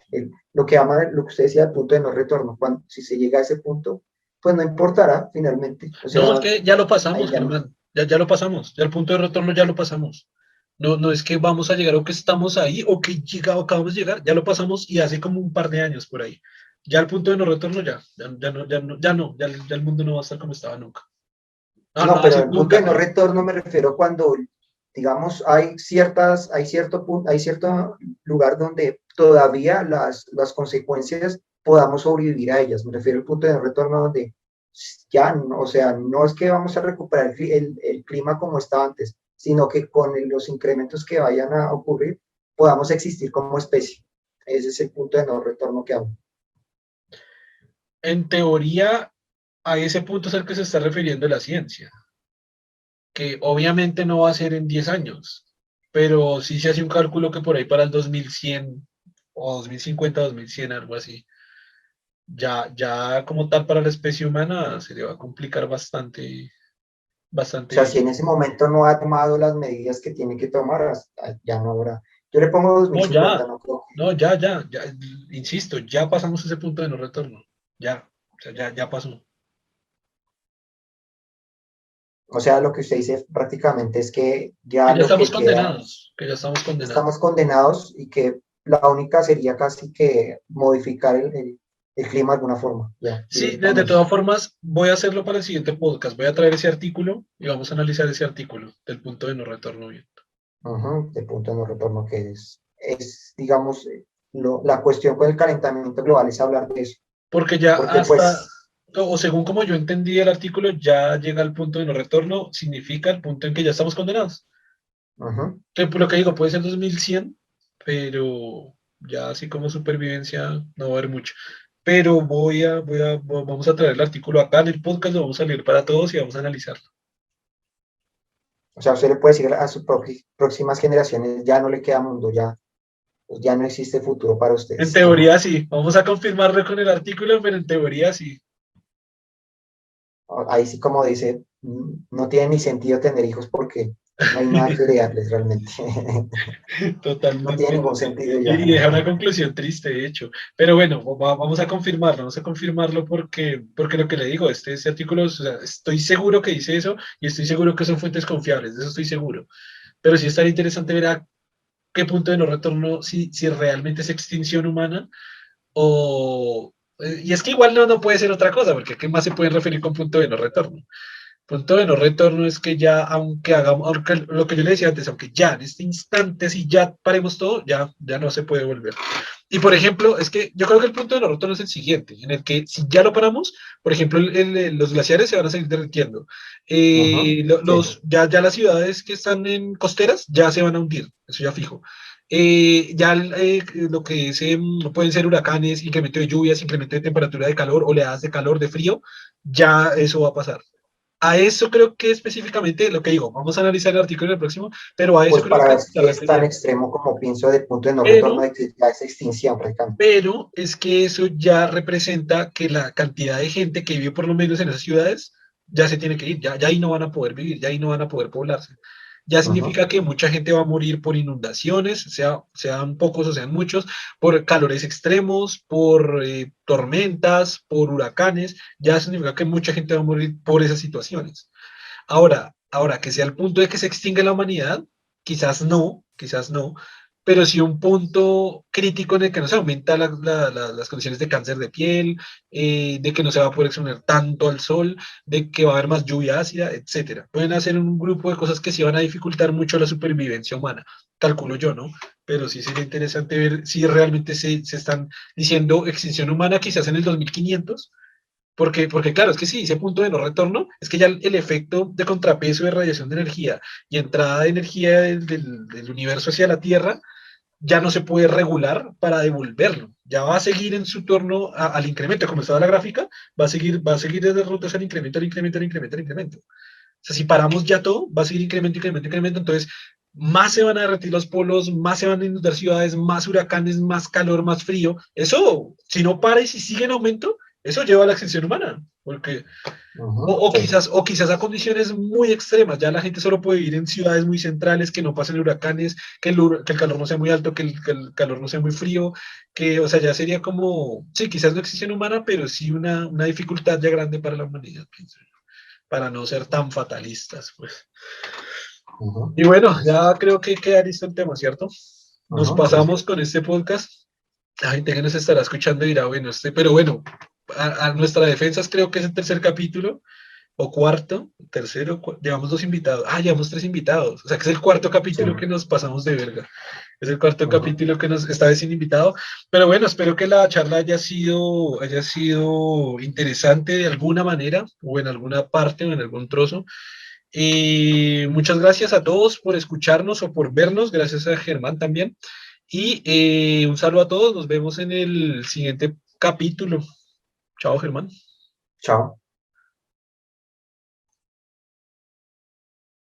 Lo que lo que usted decía, el punto de no retorno. Si se llega a ese punto, pues no importará finalmente. O No, es sea, que ya lo ahí pasamos, ya no. Germán. Ya lo pasamos. Ya el punto de retorno ya lo pasamos. No es que vamos a llegar o que estamos ahí o que acabamos de llegar. Ya lo pasamos y hace como un par de años por ahí. Ya el punto de no retorno ya el mundo no va a estar como estaba nunca. No, no No, va a pero decir el punto nunca, de no pero retorno me refiero cuando, digamos, hay cierto punto, hay cierto lugar donde todavía las consecuencias podamos sobrevivir a ellas. Me refiero al punto de no retorno donde ya, o sea, no es que vamos a recuperar el clima como estaba antes, sino que con los incrementos que vayan a ocurrir podamos existir como especie. Ese es el punto de no retorno que hablo. en teoría a ese punto es al que se está refiriendo la ciencia, que obviamente no va a ser en 10 años, pero sí se hace un cálculo que por ahí para el 2100 o 2050, 2100, algo así, ya como tal para la especie humana se le va a complicar bastante, O sea, bastante. si en ese momento no ha tomado las medidas que tiene que tomar, ya no habrá. Yo le pongo No, 2050, no creo que. no, ya, insisto, ya pasamos ese punto de no retorno, ya, o sea, ya pasó. O sea, lo que usted dice prácticamente es que ya Que ya lo estamos que queda, condenados, que ya estamos condenados. estamos condenados y que la única sería casi que modificar el clima de alguna forma, ya, Sí, de directamente. todas formas, voy a hacerlo para el siguiente podcast. Voy a traer ese artículo y vamos a analizar ese artículo del punto de no retorno bien. Ujú, el punto de no retorno que digamos, la cuestión con el calentamiento global es hablar de eso, Porque ya porque hasta, pues, o según como yo entendí el artículo, ya llega al punto de no retorno, significa el punto en que ya estamos condenados. ujú. Que por lo que digo, puede ser 2100, pero ya así como supervivencia no va a haber mucho. Pero vamos a traer el artículo acá en el podcast, lo vamos a leer para todos y vamos a analizarlo. O sea, usted le puede decir a sus próximas generaciones, ya no le queda mundo, ya no existe futuro para En ustedes. teoría sí, vamos a confirmarlo con el artículo, pero en teoría sí. Ahí sí, como dice, no tiene ni sentido tener hijos porque no hay nada que heredarles realmente. No tiene Totalmente. ningún sentido ya. Y deja una conclusión triste, de hecho. Pero bueno, vamos a confirmarlo porque lo que le digo, este artículo, o sea, estoy seguro que dice eso y estoy seguro que son fuentes confiables, de eso estoy seguro. Pero sí estaría interesante ver a qué punto de no retorno, si realmente es extinción humana o... Y es que igual no puede ser otra cosa, porque ¿qué más se puede referir con punto de no retorno? Punto de no retorno es que ya, aunque hagamos, aunque lo que yo le decía antes, aunque ya en este instante, si ya paremos todo, ya no se puede volver. Y por ejemplo, es que yo creo que el punto de no retorno es el siguiente, en el que si ya lo paramos, por ejemplo, los glaciares se van a seguir derritiendo. Ujú, sí. Ya las ciudades que están en costeras ya se van a hundir, eso ya fijo. Lo que es, pueden ser huracanes, incremento de lluvias, incremento de temperatura de calor, oleadas de calor, de frío, ya eso va a pasar. A eso creo que específicamente lo que digo, vamos a analizar el artículo en el próximo, pero a eso Pues creo para que ver se está si es tan refiriendo. extremo como pienso de punto de no retorno Pero, de que ya es extinción prácticamente. pero es que eso ya representa que la cantidad de gente que vive por lo menos en esas ciudades ya se tiene que ir, ya ahí no van a poder vivir, ya ahí no van a poder poblarse. Ya Ujú. significa que mucha gente va a morir por inundaciones, sean pocos o sean muchos, por calores extremos, por tormentas, por huracanes, ya significa que mucha gente va a morir por esas situaciones. Ahora, que sea el punto de que se extingue la humanidad, quizás no, pero sí un punto crítico en el que no se aumenta las condiciones de cáncer de piel, de que no se va a poder exponer tanto al sol, de que va a haber más lluvia ácida, etcétera. Pueden hacer un grupo de cosas que sí van a dificultar mucho la supervivencia humana, calculo yo, ¿no? Pero sí sería interesante ver si realmente se están diciendo extinción humana quizás en el 2500 porque claro, es que sí, ese punto de no retorno es que ya el efecto de contrapeso de radiación de energía y entrada de energía del universo hacia la Tierra ya no se puede regular para devolverlo. Ya va a seguir en su torno al incremento, como estaba la gráfica, va a seguir desde rutas al incremento, al incremento, al incremento, al incremento. O sea, si paramos ya todo, va a seguir incremento, incremento, incremento. Entonces, más se van a derretir los polos, más se van a inundar ciudades, más huracanes, más calor, más frío. Eso, si no para y si sigue en aumento, Eso lleva a la extinción humana, porque Sí, o quizás a condiciones muy extremas. Ya la gente solo puede vivir en ciudades muy centrales, que no pasen huracanes, que el calor no sea muy alto, que el calor no sea muy frío, que, o sea, ya sería como, sí, quizás no extinción humana, pero sí una dificultad ya grande para la humanidad, pienso yo, para no ser tan fatalistas, pues. ujú, Y bueno, es- ya creo que queda listo el tema, ¿cierto? Nos sí, sí. pasamos con este podcast. La gente que nos estará escuchando dirá, bueno, pero bueno, a nuestra defensa creo que es el tercer capítulo o cuarto, tercero, llevamos dos invitados. Ah, llevamos tres invitados. O sea que es el cuarto Sí, capítulo que nos pasamos de verga. Es el cuarto ujú. capítulo que nos está sin invitado. Pero bueno, espero que la charla haya sido interesante de alguna manera, o en alguna parte, o en algún trozo. Y muchas gracias a todos por escucharnos o por vernos. Gracias a Germán también. Y un saludo a todos. Nos vemos en el siguiente capítulo. Chao, Germán. Chao.